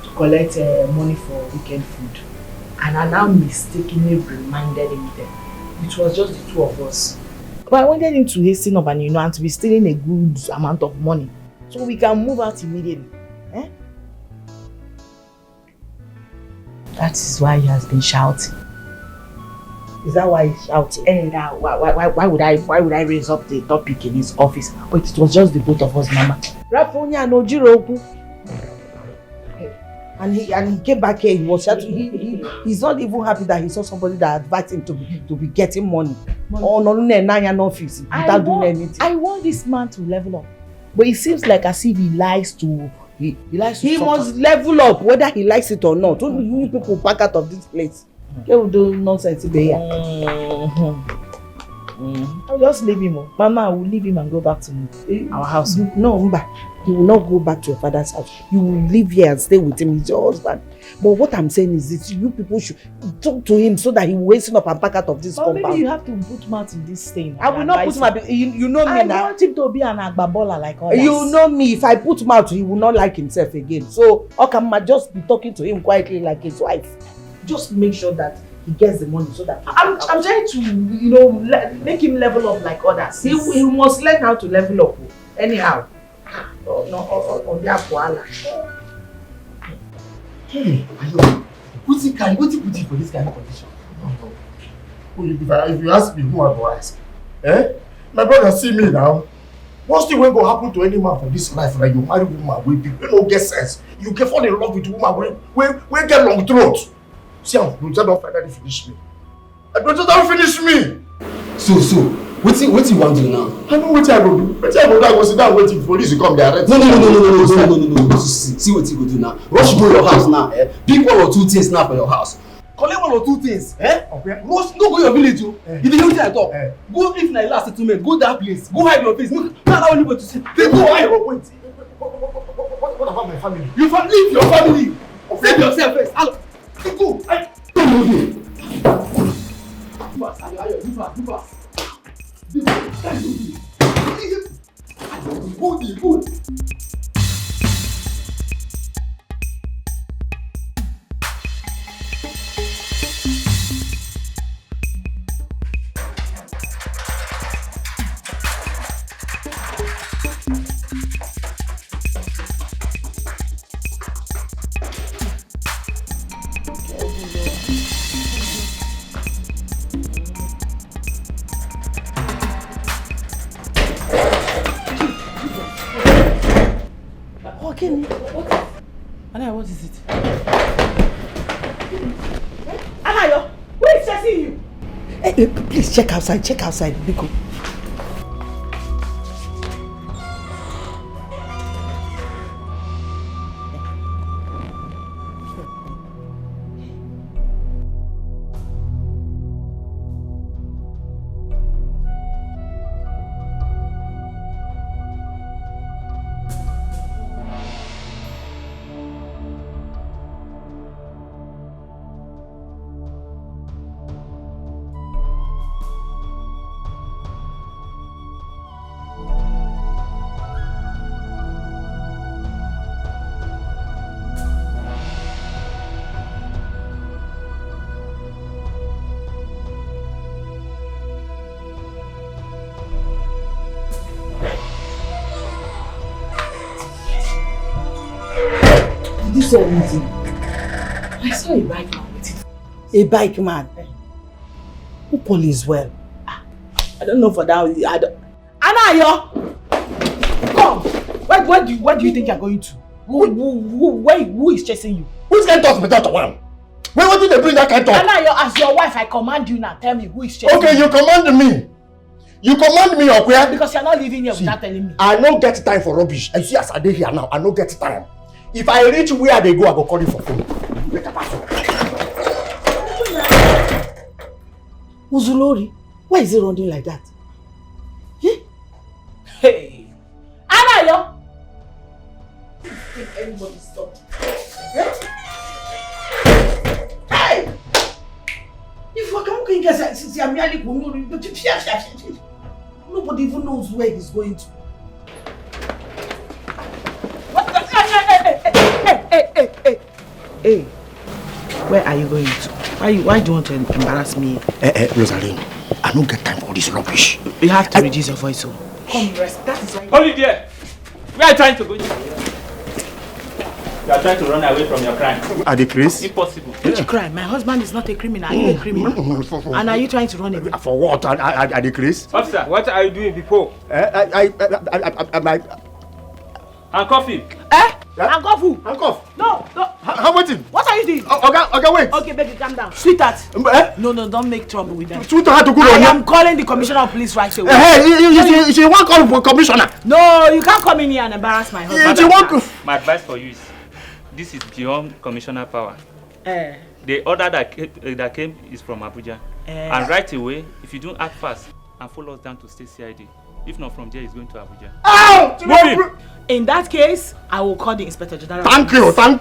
to collect money for weekend food. And I now mistakenly reminded him that it was just the two of us. But I wanted him to hasten up and to be stealing a good amount of money so we can move out immediately. Eh? That is why he has been shouting. Is that why he's shouting? And now, why would I raise up the topic in his office? But it was just the both of us, Mama. Rafonia no Jiroku. And he came back here. He was shouting. He's not even happy that he saw somebody that advised him to be getting money. Oh no, no office without doing anything. I want this man to level up, but it seems like as if he likes to. He must level up whether he likes it or not. Don't you people back out of this place. They will do nonsense here. I'll just leave him. Mama, I will leave him and go back to our house. No, Mba. You will not go back to your father's house. You will live here and stay with him. He's your husband. But what I'm saying is this, you people should talk to him so that he will wake up and back out of this compound. Maybe you have to put mouth in this thing. I will not put mouth. You know me now. I want him to be an agbabola like others. You know me. If I put mouth, he will not like himself again. So, Okama just be talking to him quietly like his wife. Just make sure that he gets the money so that I'm trying to, make him level up like others. He must learn how to level up. Anyhow. On their koala. Hey, what's he put you for this kind of condition? If you ask me, who I will ask? My brother see me now. What's the way go happen to any man for this life? Like you marry woman with people, you don't get sense. You get fall in love with woman we get long throat. See, don't finally finish me. Don't finish me. So, what you want to do now? I know what I go do. What I go sit down waiting for police to come there. No. See what you go do now. Rush to your house now. Pick 1 or 2 things now for your house. Collect 1 or 2 things. Okay. Rush, no go your village. If you don't I talk, go if na last settlement. Go that place. Go hide your face. No allow anybody to see. They go hide. Wait. What about my family? You leave your family. Save yourself first. Go. You pass. Good. Anaya, what is it? Anayo, who is chasing you? Please check outside, Biko. You saw anything? I saw a bike man with it. A bike man? Who police well? I don't know for that. Anayo! Come! Where do you think you're going to? Who is chasing you? Who's going to talk without one? Where did they bring that kind of talk? Anayo, as your wife, I command you now. Tell me who is chasing you. Okay, you command me. You command me up where? Because you're not living here without telling me. I don't get time for rubbish. I see as I dey here now, I don't get time. If I reach where they go, I go call you for phone. Uzulori, why is he running like that? Hey! Anayo! If anybody stop. Hey! If you can't get since I'm merely going, nobody even knows where he's going to. Hey, where are you going to? Why do you want to embarrass me? Rosaline, I don't get time for this rubbish. You have to reduce your voice, so. Come rest, that is why. Hold it there. We are trying to go. You are trying to run away from your crime. Are they crazy? Impossible. Which crime? My husband is not a criminal. Are you a criminal? And are you trying to run away? For what? Are they crazy? Officer, what are you doing before? Handcuff him. Handcuff who? Handcuff. No. How waiting? What are you doing? Okay, wait. Okay, baby, calm down. Sweetheart. No, don't make trouble with them. Sweetheart, to go I on. am calling the commissioner of police right away. Hey, she won't call for commissioner. No, you can't come in here and embarrass my husband. My advice for you is, this is beyond commissioner power. The order that came is from Abuja. And right away, if you don't act fast and follow us down to state CID, if not from there, he's going to Abuja. In that case, I will call the inspector general. Thank you. Call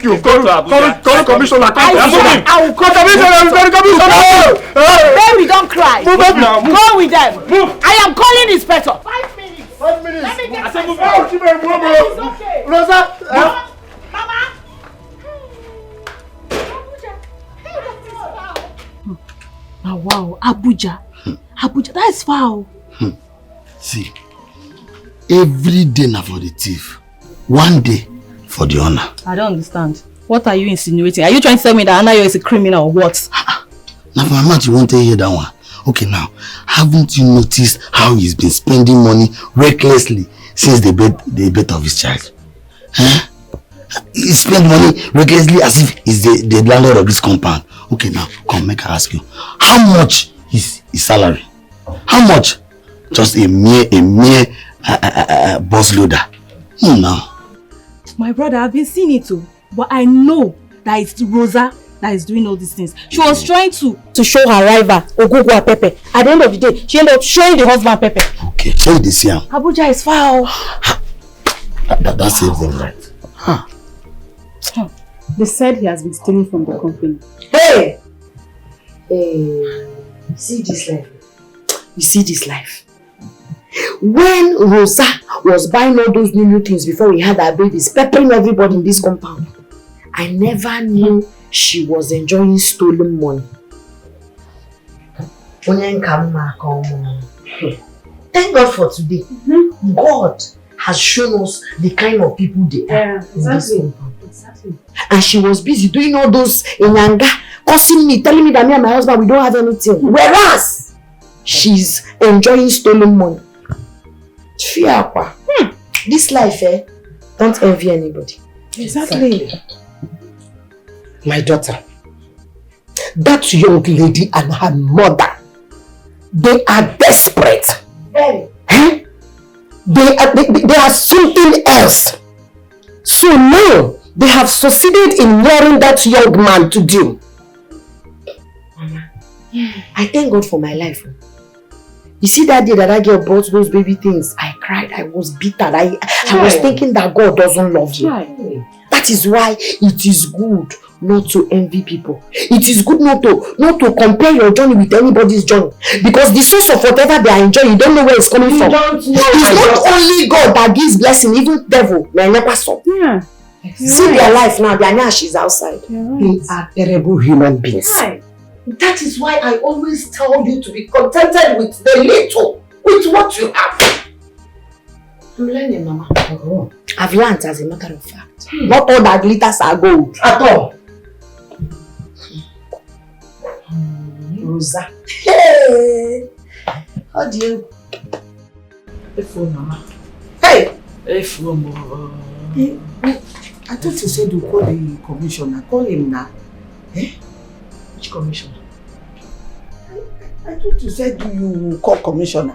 commissioner. I will call commissioner. Baby, don't cry. Move up now. Go with them. Move. I am calling the inspector. 5 minutes. 5 minutes. Let me get move. It's okay. Rosa. Mama. Oh, wow, Abuja. Abuja, that is foul. See, every day now for the thief, one day for the honor. I don't understand. What are you insinuating? Are you trying to tell me that Anayo is a criminal or what? Now for my mouth, you won't hear that one. Okay, now, haven't you noticed how he's been spending money recklessly since the birth of his child? Huh? He spent money recklessly as if he's the landlord of this compound. Okay, now, come, make I ask you. How much is his salary? How much? Just a mere boss loader. Now. My brother, I've been seeing it too. But I know that it's Rosa that is doing all these things. She was trying to show her rival, Ogugwa Pepe. At the end of the day, she ended up showing the husband Pepe. Okay, show this here. Abuja is foul. That saves them, right? They said he has been stealing from the company. Hey! See this life. You see this life. When Rosa was buying all those new things before we had our babies, peppering everybody in this compound, I never knew she was enjoying stolen money. Thank God for today. God has shown us the kind of people they are in this compound. Exactly. And she was busy doing all those inyanga, cursing me, telling me that me and my husband, we don't have anything. Whereas, she's enjoying stolen money. This life, don't envy anybody. Exactly. My daughter, that young lady and her mother, they are desperate. Hey. They are something else. So now, they have succeeded in luring that young man to do. Mama, I thank God for my life. You see that day that girl brought those baby things, I cried, I was bitter. I was thinking that God doesn't love you. That is why it is good not to envy people. It is good not to compare your journey with anybody's journey. Because the source of whatever they are enjoying, you don't know where it's coming from. It's not only God that gives blessing, even devil may never stop. See their life now, their now she's outside. They are terrible human beings. That is why I always tell you to be contented with the little, with what you have. I'm learning, Mama. I've learned as a matter of fact. Not all that glitters are gold. At all. Rosa. Hey! How do you? Mama. Hey! I thought you said you call the commissioner. Call him now. Which commissioner? I thought you said you will call commissioner.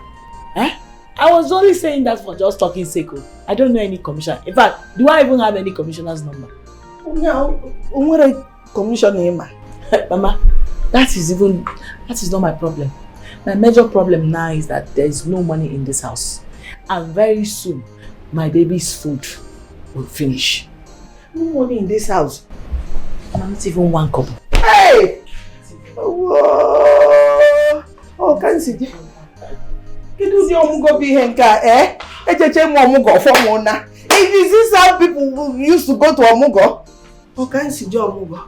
I was only saying that for just talking sake. I don't know any commissioner. In fact, do I even have any commissioner's number? What a commissioner, Mama, that is not my problem. My major problem now is that there is no money in this house. And very soon, my baby's food will finish. No money in this house. And not even one kobo. Hey! Oh, can't see. It is this how people used to go to Omugo? Oh, can't see your Omugo.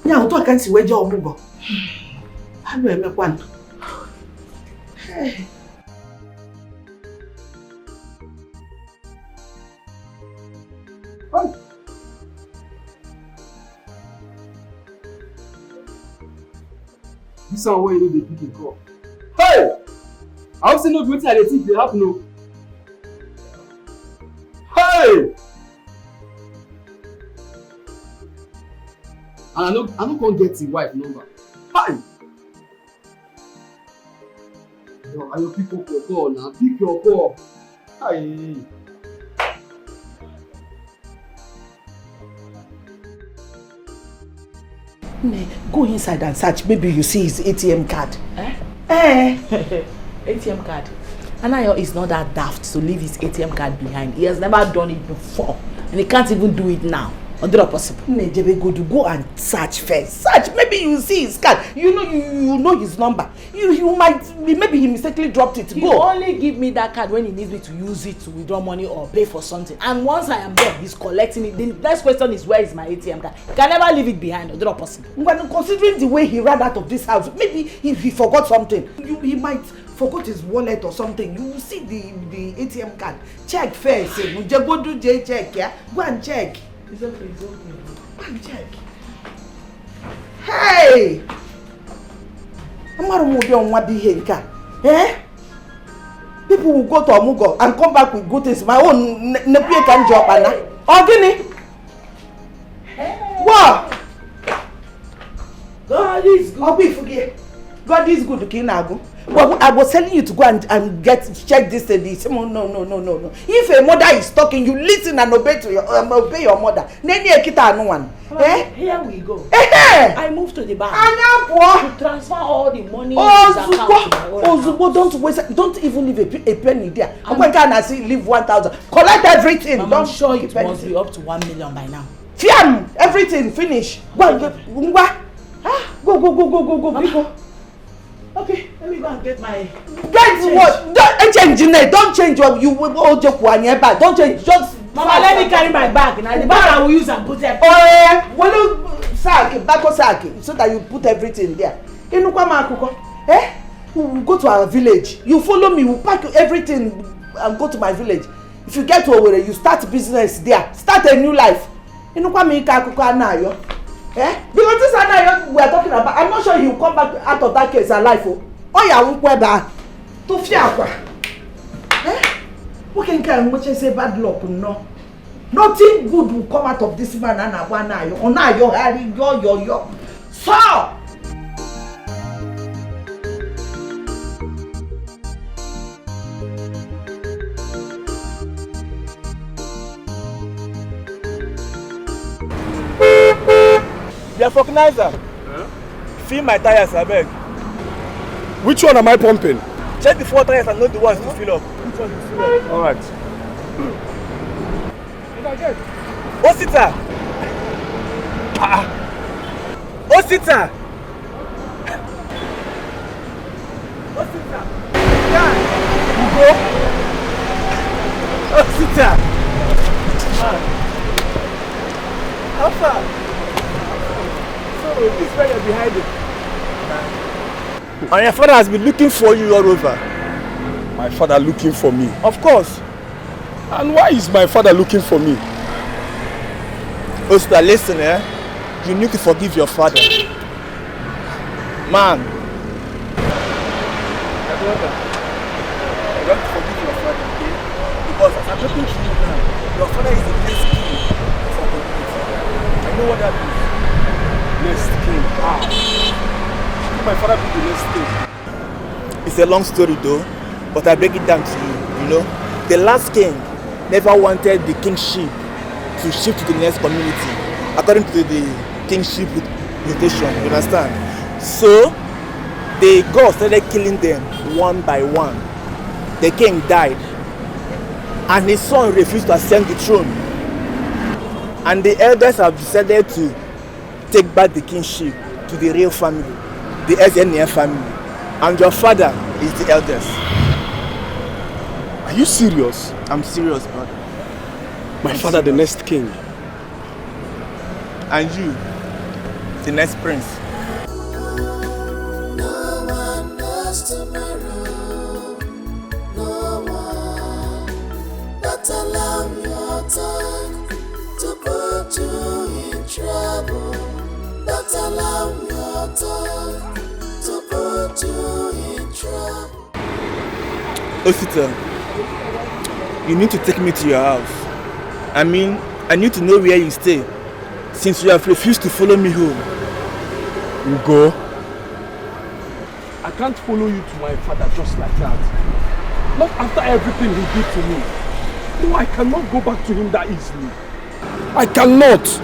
Yeah, I can't see where your Omugo. How do I make one? Hey. This one where you know the people call. Hey! I also know wetin I dey think dey happen o. Hey! And I no come get the wife number. Hi! Yo, I will pick up your call now. Pick your call. Hi! Go inside and search. Maybe you see his ATM card. ATM card. Anayo is not that daft to leave his ATM card behind. He has never done it before. And he can't even do it now. Under possible. Go and search first. Search. Maybe you see his card. You know his number. You might maybe he mistakenly dropped it. He only give me that card when he needs me to use it to withdraw money or pay for something. And once I am there, he's collecting it. The next question is, where is my ATM card? He can never leave it behind. Under possible. But considering the way he ran out of this house, maybe he forgot something. He might forgot his wallet or something. You will see the ATM card. Check first. Go do J check. Yeah, go and check. It's okay, it's okay. Go and check. Hey! People will go to Amugo and come back with good things. My own nephew can job Anna. Ogini! What? God is good. God is good, Kinago. But I was telling you to go and check this lady. No. If a mother is talking, you listen and obey your mother. Here we go. I moved to the bank to transfer all the money. Zubo, don't waste. Don't even leave a penny there. I'm going to say leave 1,000. Collect everything. I'm sure it must be up to 1 million by now. Fiam, everything finish. Go. Okay, let me go and get my... Get what? Don't change it. Don't change what you hold your bag. Don't change. Just... Mama, let me carry my bag. Now the bag I will use and put it. Sack, so that you put everything there. We will go to our village. You follow me. We'll pack everything and go to my village. If you get to Owerri, you start business there. Start a new life. Because this Anna we are talking about, I'm not sure he will come back out of that case alive. Oh yeah, won't go back to Fiakwa. What can say bad luck? No, nothing good will come out of this man. Anna, one eye, on eye, your. So. The vulcanizer. Fill my tires, I beg. Which one am I pumping? Check the 4 tires and not the ones to fill up. Which one to fill up? Alright. Osita! Osita! Osita! Ugo! Osita! How far? This is where you're behind it. And your father has been looking for you all over. My father looking for me? Of course. And why is my father looking for me? Osita, listen, you need to forgive your father. Man. You have to forgive your father, okay? Because as I'm talking to you now, your father is the next king for the community. I know what that means. Next king. Wow. My father be the next king. It's a long story though, but I break it down to you. You know, the last king never wanted the kingship to shift to the next community according to the kingship rotation. You understand? So the gods started killing them one by one. The king died, and his son refused to ascend the throne. And the elders have decided to take back the kingship to the real family, the SNF family. And your father is the eldest. Are you serious? I'm serious, brother. My father, the next king. And you, the next prince. No one knows tomorrow. No one. But allow your tongue to put you in trouble. Don't allow your tongue to put you in trouble. Osita, you need to take me to your house. I mean, I need to know where you stay, since you have refused to follow me home. Ugo, I can't follow you to my father just like that. Not after everything he did to me. No, I cannot go back to him that easily. I cannot.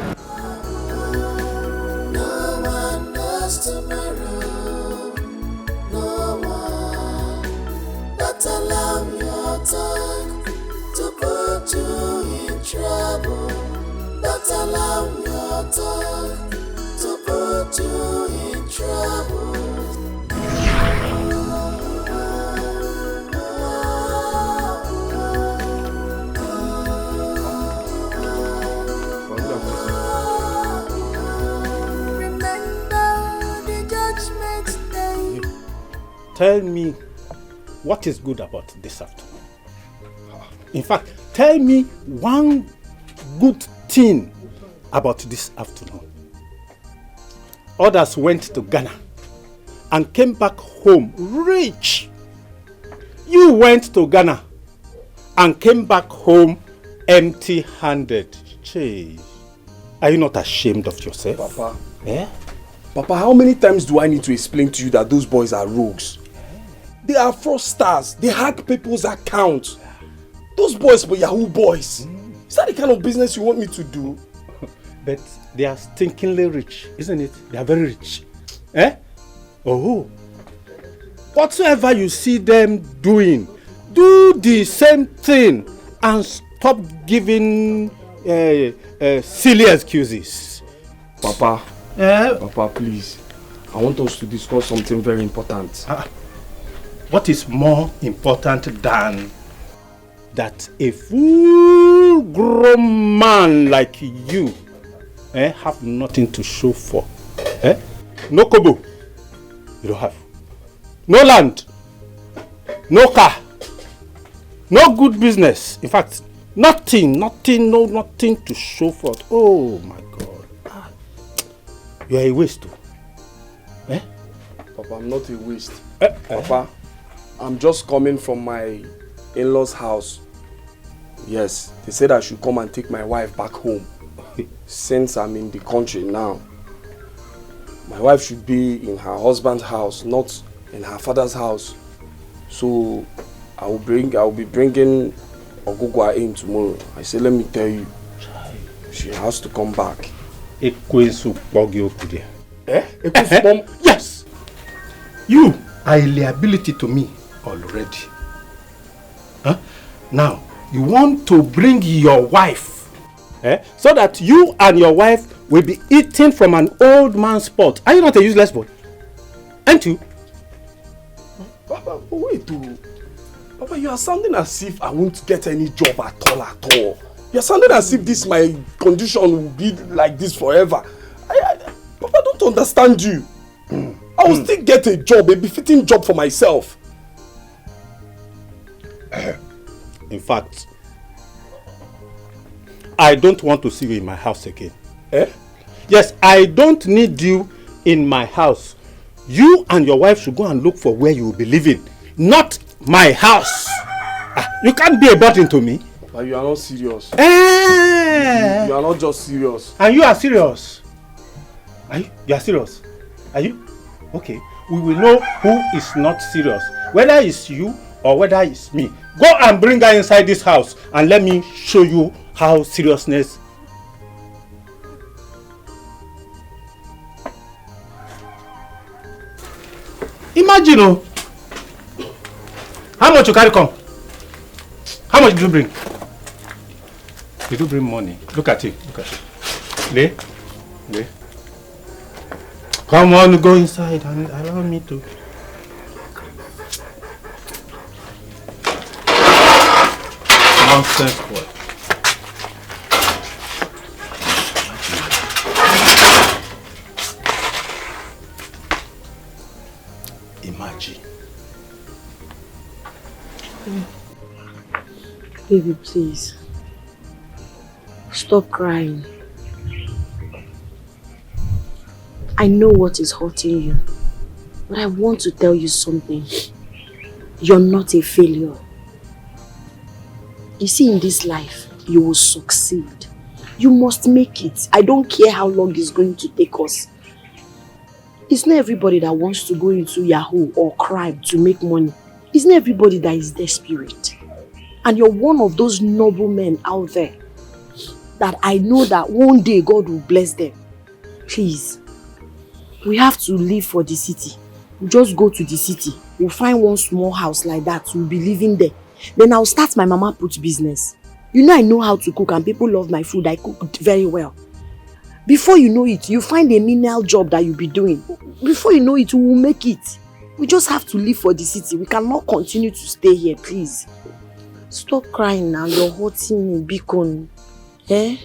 No one knows tomorrow. No one. Don't allow your tongue to put you in trouble. Don't allow your tongue to put you in trouble. Tell me what is good about this afternoon. In fact, tell me one good thing about this afternoon. Others went to Ghana and came back home rich. You went to Ghana and came back home empty-handed. Chey, are you not ashamed of yourself? Papa. Eh? Papa, how many times do I need to explain to you that those boys are rogues? They are fraudsters. They hack people's accounts. Those boys were Yahoo boys. Is that the kind of business you want me to do? But they are stinkingly rich, isn't it? They are very rich. Eh? Oh. Whatsoever you see them doing, do the same thing and stop giving silly excuses. Papa. Papa, please. I want us to discuss something very important. What is more important than that a full-grown man like you have nothing to show for? No kobo, you don't have. No land, no car, no good business. In fact, nothing to show for. Oh my God. You are a waste too. Papa, I'm not a waste. Papa, I'm just coming from my in-laws' house. Yes, they said I should come and take my wife back home. Since I'm in the country now, my wife should be in her husband's house, not in her father's house. So I will be bringing Ogugwa in tomorrow. I said, let me tell you, she has to come back. Yes. You are a liability to me already. Now, you want to bring your wife so that you and your wife will be eating from an old man's pot. Are you not a useless boy? Aren't you? Papa, wait. Papa, you are sounding as if I won't get any job at all. You are sounding as if this my condition will be like this forever. Papa, I don't understand you. I will still get a job, a befitting job for myself. In fact, I don't want to see you in my house again. Yes, I don't need you in my house. You and your wife should go and look for where you will be living, not my house. You can't be a burden to me. But you are not serious. You are not just serious. And you are serious. Are you? You are serious? Are you? Okay. We will know who is not serious. Whether it's you or whether it's me. Go and bring her inside this house and let me show you how seriousness. Imagine, how much you carry come? How much did you bring? Did you bring money? Look at it. Look at it. Lay. Come on, go inside and allow me to. Nonsense, boy. Imagine. Baby, please. Stop crying. I know what is hurting you. But I want to tell you something. You're not a failure. You see, in this life, you will succeed. You must make it. I don't care how long it's going to take us. It's not everybody that wants to go into Yahoo or crime to make money. It's not everybody that is desperate. And you're one of those noble men out there that I know that one day God will bless them. Please, we have to leave for the city. We'll just go to the city. We'll find one small house like that. We'll be living there. Then I'll start my mama put business. You know I know how to cook and people love my food. I cook very well. Before you know it, you find a menial job that you'll be doing. Before you know it, we will make it. We just have to leave for the city. We cannot continue to stay here, please. Stop crying now. You're hurting me, Beacon. Eh?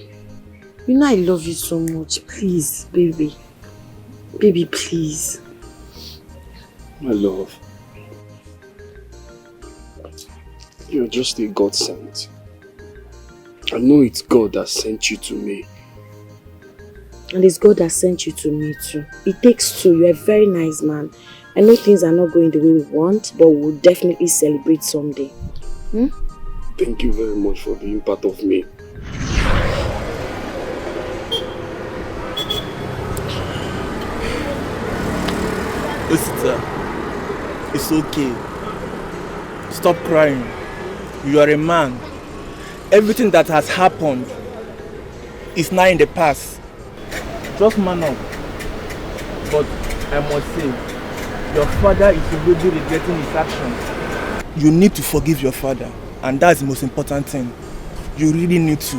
You know I love you so much. Please, baby. Baby, please. My love. You're just a God sent. I know it's God that sent you to me. And it's God that sent you to me too. It takes two. You're a very nice man. I know things are not going the way we want, but we'll definitely celebrate someday. Hmm? Thank you very much for being part of me. Osita, it's okay. Stop crying. You are a man. Everything that has happened is now in the past. Just man up. But I must say, your father is already regretting his actions. You need to forgive your father, and that's the most important thing. You really need to.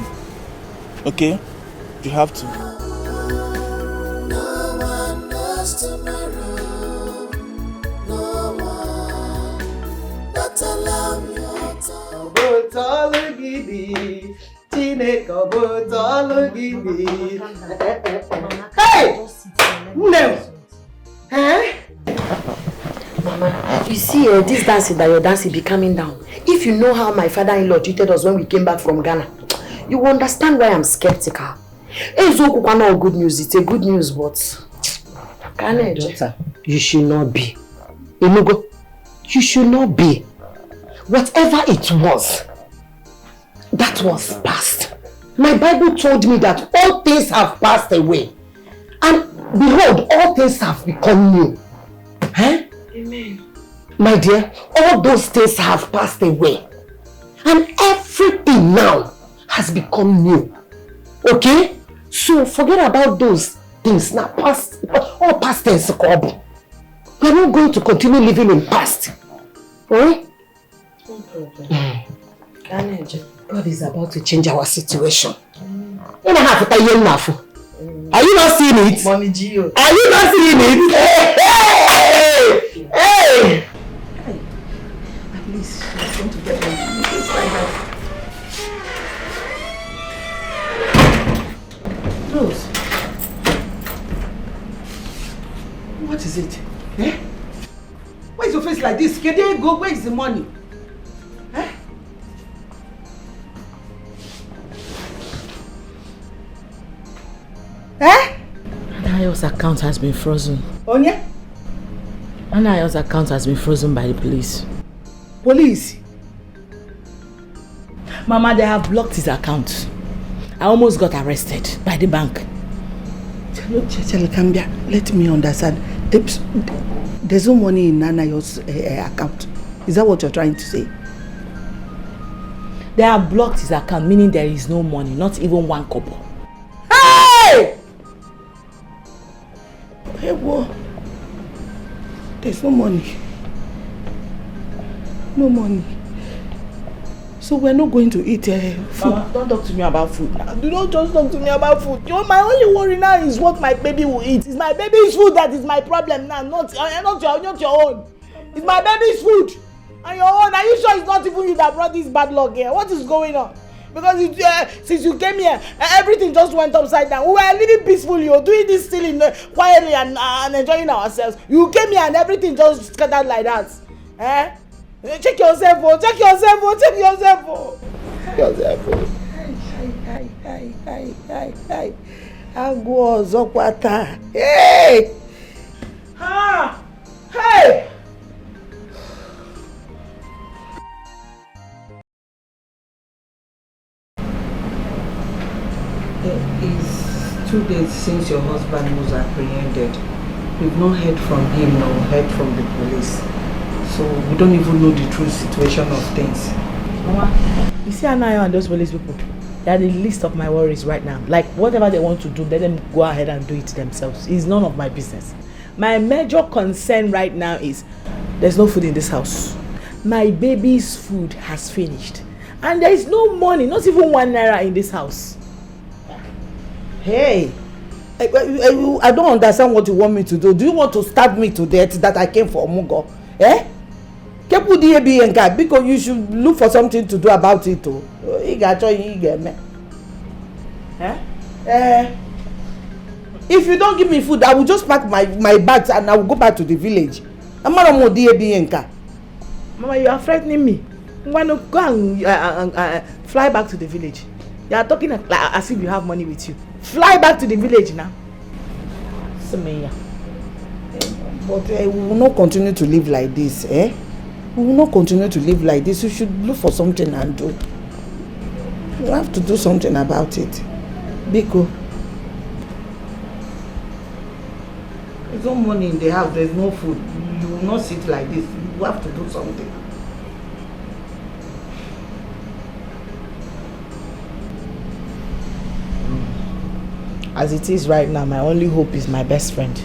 Okay? You have to. No one knows tomorrow. No one. But allow your time. Hey! No! Eh? Mama, you see this dancing that you're dancing be coming down. If you know how my father-in-law treated us when we came back from Ghana, you will understand why I'm skeptical. It's not good news, it's a good news, but... Daughter, you should not be. Inugo, you should not be. Whatever it was, that was past. My Bible told me that all things have passed away. And behold, all things have become new. Eh? Amen. My dear, all those things have passed away. And everything now has become new. Okay? So forget about those things now. Past, all past tense. We are not going to continue living in past. Alright? No problem. God is about to change our situation. Are you not seeing it? Mommy Gio. Are you not seeing it? Hey! Hey! Hey! At least she's going to get me. Rose. What is it? Eh? Why is your face like this? Can they go? Where is the money? Eh? Eh? Anayo's account has been frozen. Onya? Anayo's account has been frozen by the police. Police? Mama, they have blocked his account. I almost got arrested by the bank. Let me understand. There's no money in Anayo's account. Is that what you're trying to say? They have blocked his account, meaning there is no money, not even 1 kobo. Hey! Hey, what? There's no money. No money. So we're not going to eat food. Mama, don't talk to me about food. Do not just talk to me about food. My only worry now is what my baby will eat. It's my baby's food that is my problem now, not your own. It's my baby's food. And your own. Are you sure it's not even you that brought this bad luck here? What is going on? Because since you came here, everything just went upside down. We were living peacefully, doing this still quietly and enjoying ourselves. You came here and everything just scattered like that. Eh? Check yourself, oh. Check yourself, oh. Check yourself, oh. Check yourself, oh. Hi. Agwo zokwata. Hey! Ha! It's 2 days since your husband was apprehended. We've not heard from him nor heard from the police. So we don't even know the true situation of things. Mama, you see Anayo and those police people? They are the least of my worries right now. Like, whatever they want to do, let them go ahead and do it themselves. It's none of my business. My major concern right now is there's no food in this house. My baby's food has finished. And there is no money, not even 1 naira in this house. Hey, I don't understand what you want me to do. Do you want to stab me to death that I came for Omugo? Eh? Because you should look for something to do about it too. If you don't give me food, I will just pack my bags and I will go back to the village. Mama, you are frightening me. Why not go and fly back to the village? You are talking like as if you have money with you. Fly back to the village now. But we will not continue to live like this, eh? We will not continue to live like this. You should look for something and do. You have to do something about it. Biko. There's no money in the house. There's no food. You will not sit like this. You have to do something. As it is right now, my only hope is my best friend.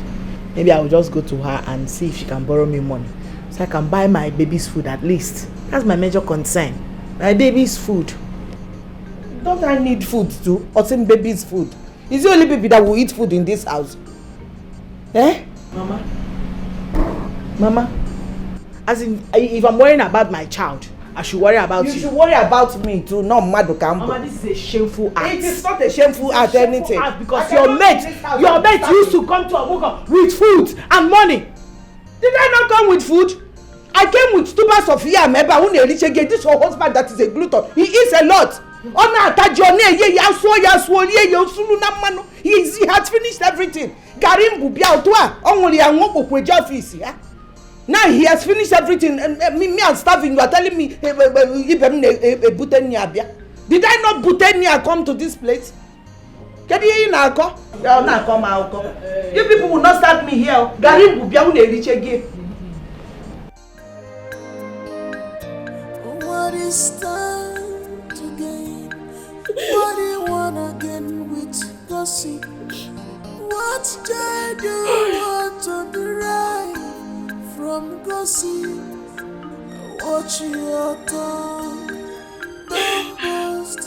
Maybe I will just go to her and see if she can borrow me money, so I can buy my baby's food at least. That's my major concern. My baby's food. Don't I need food too? Or same baby's food? Is the only baby that will eat food in this house? Eh? Mama, as in, if I'm worrying about my child, I should worry about you. You should worry about me too, not Madukambo. Mama, this is a shameful act. It is not a shameful act, anything. Act because your mate used to come to Amuka with food and money. Did I not come with food? I came with 2 bags of yam. This your husband that is a glutton. He eats a lot. He has finished everything. Now he has finished everything. Me I'm starving. You are telling me did I not Butenia come to this place? You people will not start me here. What is time to gain? What do you wanna gain with gossip? What joy do you want to derive from gossip? Watch your tongue, don't boast,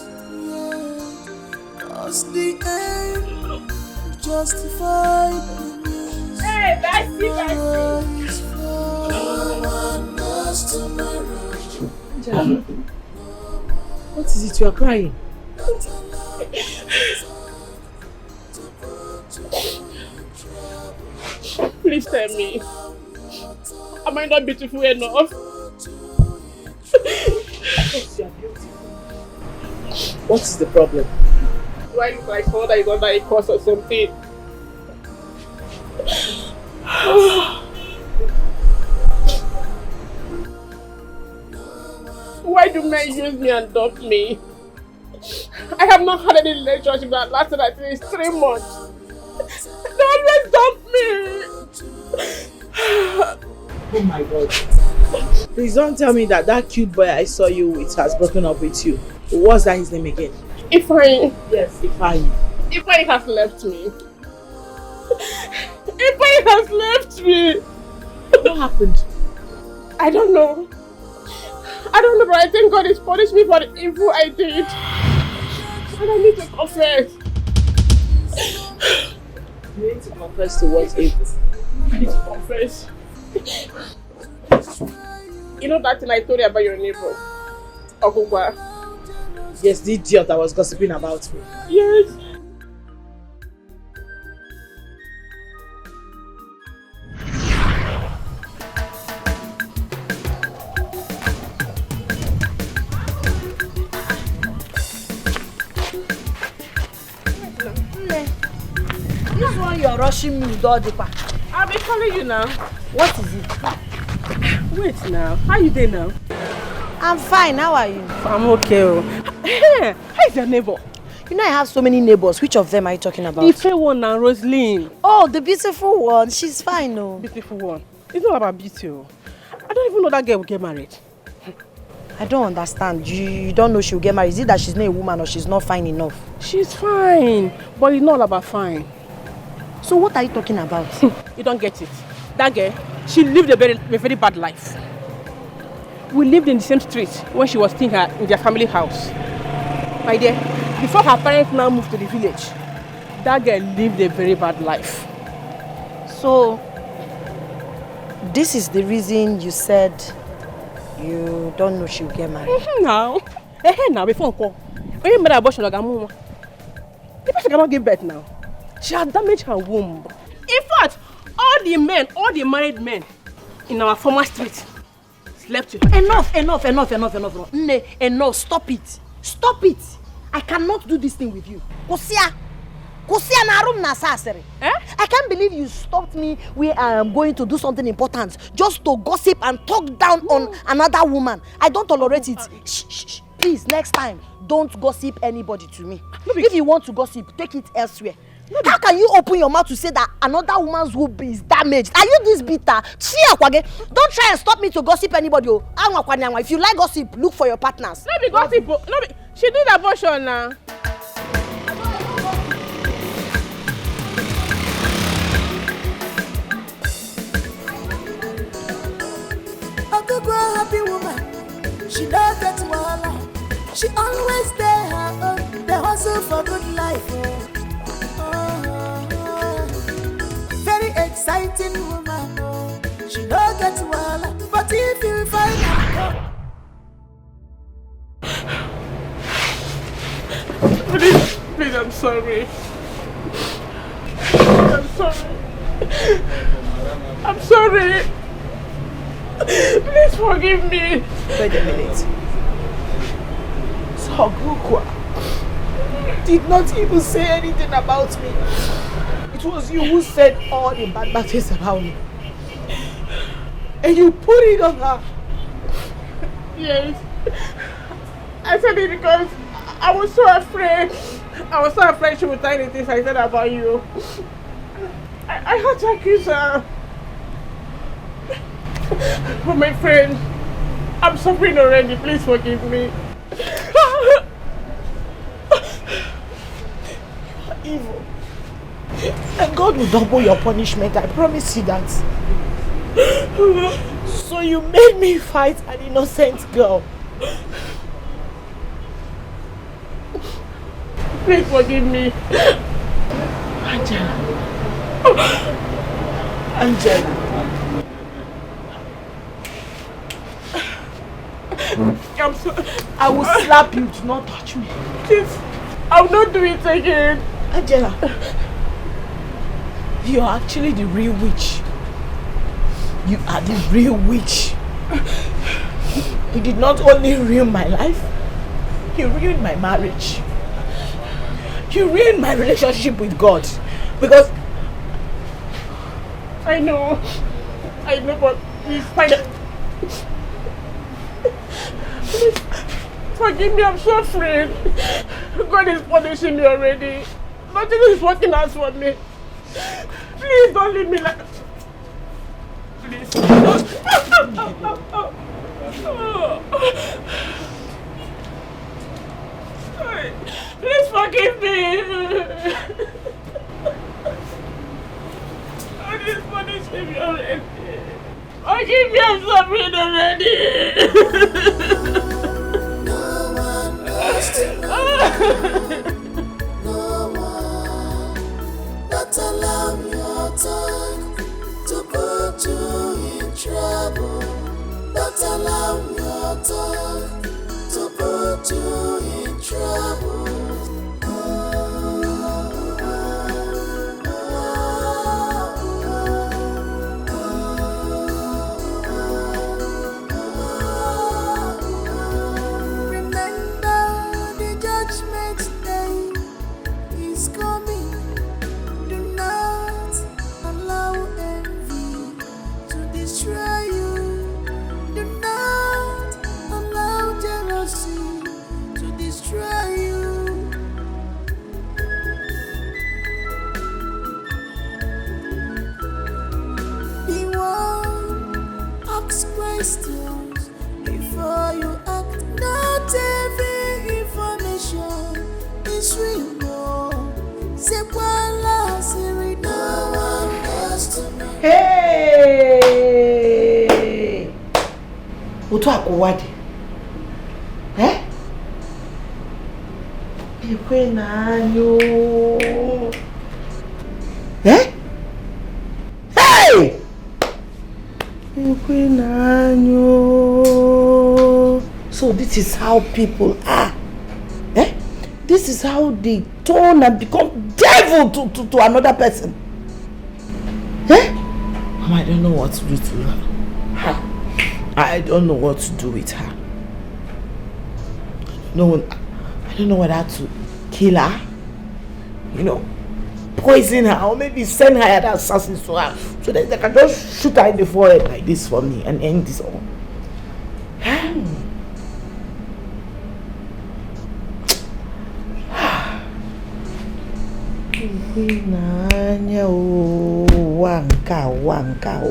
yeah. Cause the end justified the means. Hey, Bessie. No one knows tomorrow. What is it you are crying? Please tell me, am I not beautiful enough? What is the problem? Do I look like someone that is under a curse or something? Why do men use me and dump me? I have not had any relationship that lasted at least 3 months. They always dump me. Oh my God. Please don't tell me that cute boy I saw you with has broken up with you. What's that his name again? Ifeanyi. Yes, Ifeanyi. Ifeanyi has left me. Ifeanyi has left me. What happened? I don't know. I don't know, but I think God is punishing me for the evil I did. And I need to confess. You need to confess to what evil? I need to confess. You know that thing I told you about your neighbor? Okugwa? Yes, the idiot that was gossiping about me. Yes. This one you're rushing me with all the pack. I'll be calling you now. What is it? Wait now. How you doing now? I'm fine. How are you? I'm okay. Hey, how's your neighbor? You know I have so many neighbors. Which of them are you talking about? The fair one and Rosaline. Oh, the beautiful one. She's fine, no. Beautiful one. It's not about beauty. I don't even know that girl will get married. I don't understand. You don't know she'll get married. Is it that she's not a woman or she's not fine enough? She's fine, but it's not all about fine. So what are you talking about? You don't get it. That girl, she lived a very bad life. We lived in the same street when she was staying in their family house. My dear, before her parents now moved to the village, that girl lived a very bad life. So, this is the reason you said you don't know she'll get married? Now, before call. When you made abortion, the person cannot give birth now. She has damaged her womb. In fact, all the married men in our former street slept with her. Enough. Enough. Stop it. I cannot do this thing with you. Kosia na room na sasere. I can't believe you stopped me where I am going to do something important just to gossip and talk down on another woman. I don't tolerate it. Shh. Please, next time, don't gossip anybody to me. If you want to gossip, take it elsewhere. How can you open your mouth to say that another woman's womb is damaged? Are you this bitter? Don't try and stop me to gossip anybody. If you like gossip, look for your partners. Not be gossip. She did abortion now. A happy woman, she don't get wahala. She always there her own, the hustle for good life. Very exciting woman, she don't get wahala. But if you find her, Please, I'm sorry. I'm sorry. Please forgive me. Wait a minute. So Ogugwa did not even say anything about me. It was you who said all the bad things about me. And you put it on her. Yes. I said it because I was so afraid. She would tell the things I said about you. I had to accuse her. But my friend, I'm suffering already. Please forgive me. You are evil. And God will double your punishment. I promise you that. So you made me fight an innocent girl. Please forgive me. Angela. I'm sorry. I will slap you. Do not touch me. Please. I will not do it again. Angela. You are actually the real witch. You are the real witch. You did not only ruin my life, you ruined my marriage. You ruined my relationship with God. Because I know, but please find it. Please forgive me, I'm so afraid. God is punishing me already. Nothing is working out for me. Please don't leave me like. Please. Please forgive me. God is punishing me already. Forgive me, I'm suffering already. no one knows to no one. Don't allow your tongue to put you in trouble. Don't allow your tongue to put you in trouble. Remember the judgment day is coming. Do not allow envy to destroy you. Do not allow jealousy to questions before you act. Not every information is real. C'est quoi la série? No one knows to me. Hey! Otu akwụwadị. Ekwe na anyụ. Hey! Ekwe na anyụ. So this is how people are. This is how they turn and become devil to another person. Mama, I don't know what to do to her. I don't know what to do with her. I don't know whether to kill her, poison her, or maybe send her other assassins to her, so that they can just shoot her in the forehead like this for me and end this all.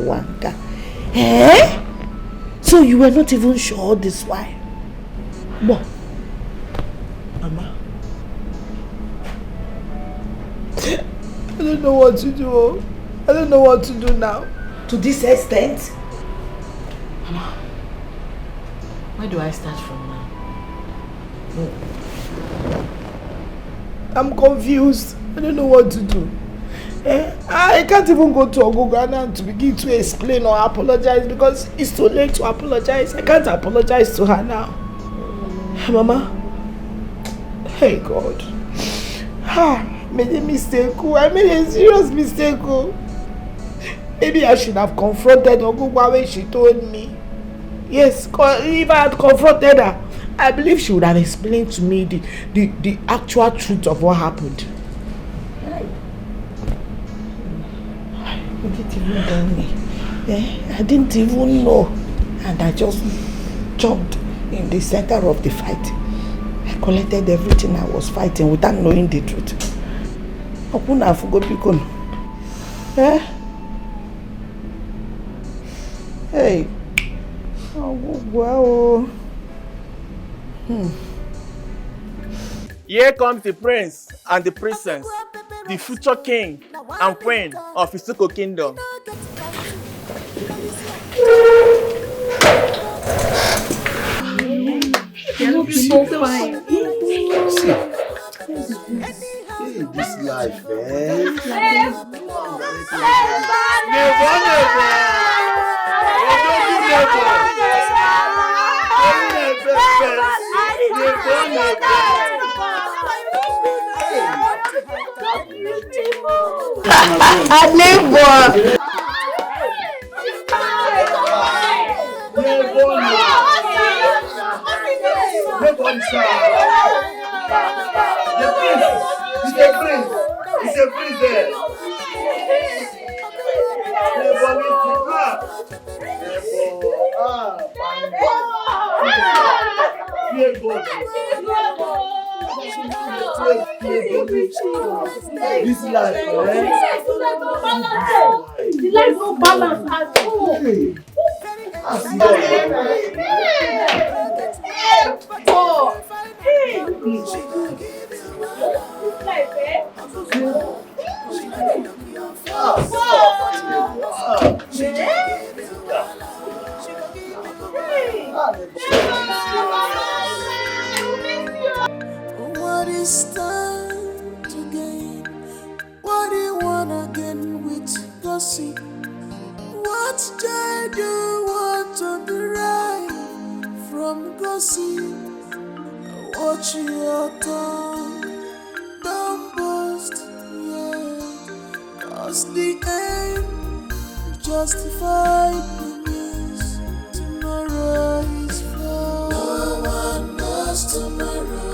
Wanka. So you were not even sure this why? What? Mama, I don't know what to do. I don't know what to do now. To this extent? Mama, where do I start from now? I'm confused. I don't know what to do. I can't even go to Ogugana to begin to explain or apologize because it's too late to apologize. I can't apologize to her now. Mama, hey God, I made a mistake. I made a serious mistake. Maybe I should have confronted Ogugwa when she told me. Yes, if I had confronted her, I believe she would have explained to me the actual truth of what happened. I didn't even tell me. I didn't even know. And I just jumped in the center of the fight. I collected everything I was fighting without knowing the truth. I couldn't have forgotten. Hey. Oh, wow. Here comes the prince and the princess, the future king and queen of Isuko Kingdom. You look so fine. This life, man. Neighbour. This life, the life no balance at all. What is time to gain? What do you wanna gain with gossip? What joy do you want to derive from gossip? Watch your tongue, don't boast, cause the aim justified the means. Tomorrow is flawed. No one knows tomorrow.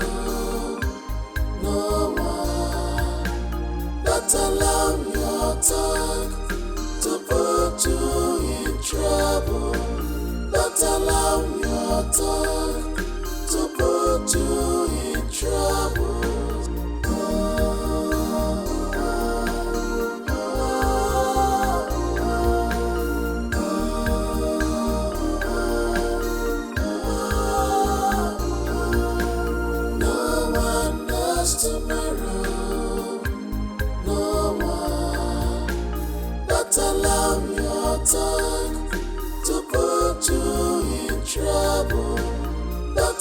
No one. Don't allow your tongue to put you in trouble. Don't allow your tongue to put you in trouble.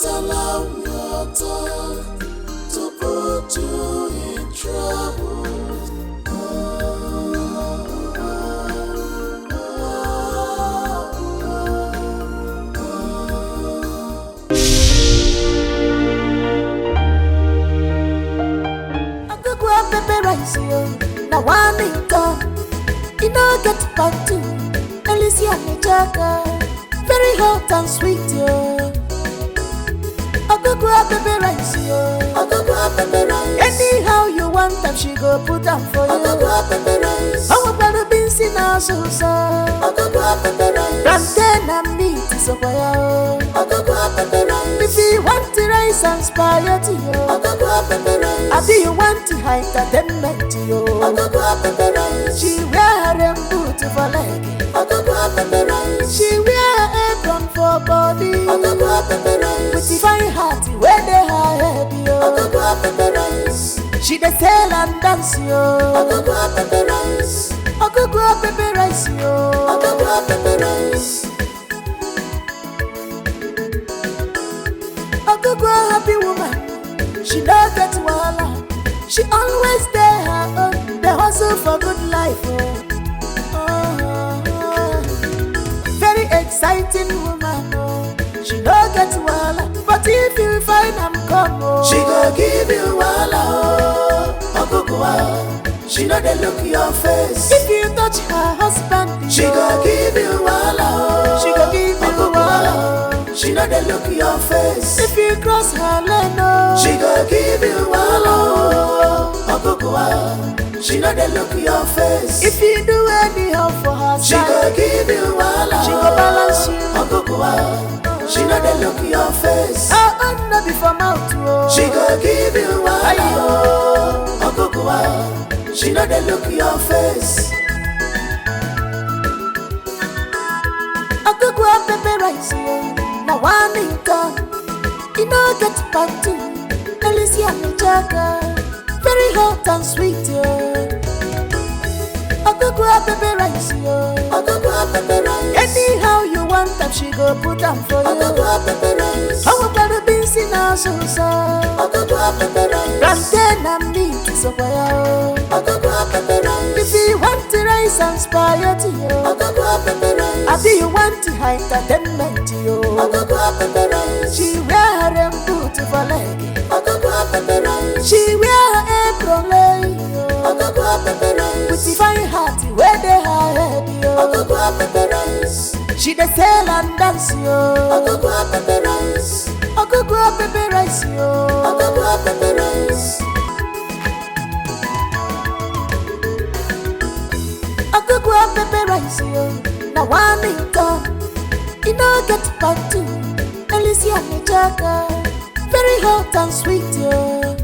not allow your talk to put you in trouble. Now one income, you know get back to Alicia Nijaga, very hot and sweet, yo. I go grab baby rice, yo. I go grab baby rice. Anyhow you want them, she go put them for you. I go grab baby rice. I want to be seen now, so I go grab baby rice. Plantain and meat is over here. I go grab baby rice. If you want the rice and spaghetti, yo. I go grab baby rice. I do you want to hide that then meant yo. I go grab baby rice. She wear them boot for leg. I go grab baby rice. She wear apron for body. I go grab baby rice. With the fine heart where they hide yo. I go grab baby rice. She dey sell and dance yo. I go grab baby rice. I go grab baby rice yo. I go grab baby rice. I go grab happy woman. She don't get wahala. She always stay her own. The hustle for good life. Very exciting woman. She don't get wahala. But if you find I'm come, she go give you wahala. She know they look your face. If you touch her husband, she go give you wahala. She go give you wahala. She know they look your face. If you cross her lane, she go give you wahala. She know they look your face. If you do anyhow for her, she go give you wahala. She go balance you. She know they look your face. Her honor before mouth. She go give you wahala. She know they look your face. I go grab baby rice. Now one income, you know get back to Alicia Nijaga, very hot and sweet, yo. I go grab baby rice, yo. I go grab baby rice. Anyhow you want them, she go put them for you. I go grab baby rice. I want to be seen now, so I go grab baby rice. Plantain and meat is over here. I go grab baby rice. If you want the rice and spaghetti, yo. I go grab baby rice. I do you want to hide that then meant yo. I go grab baby rice. She wear them boot for leg. I go grab baby rice. She wear apron leg. I go grab baby rice. With the fine heart where they hide yo. I go grab baby rice. She dey sell and dance yo. I go grab baby rice. I go grab baby rice yo. I go grab baby rice. I go grab baby rice yo. Now one income, you know get back to Alicia Nijaga, very hot and sweet yo.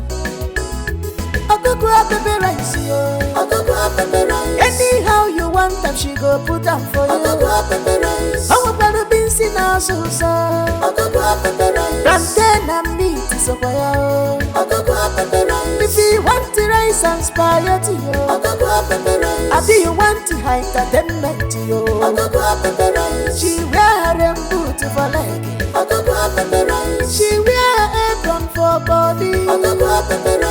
I go grab baby rice yo. I go grab baby rice. Anyhow you want them, she go put them for you. I go grab baby rice. I want to be seen now, so I go grab baby rice. Plantain and meat is over here. I go grab baby rice. If you want the rice and spaghetti yo. I go grab baby rice. I do you want to hide that then meant yo. I go grab baby rice. She wear them boot for leg. I go grab baby rice. She wear apron for body. I go grab baby rice.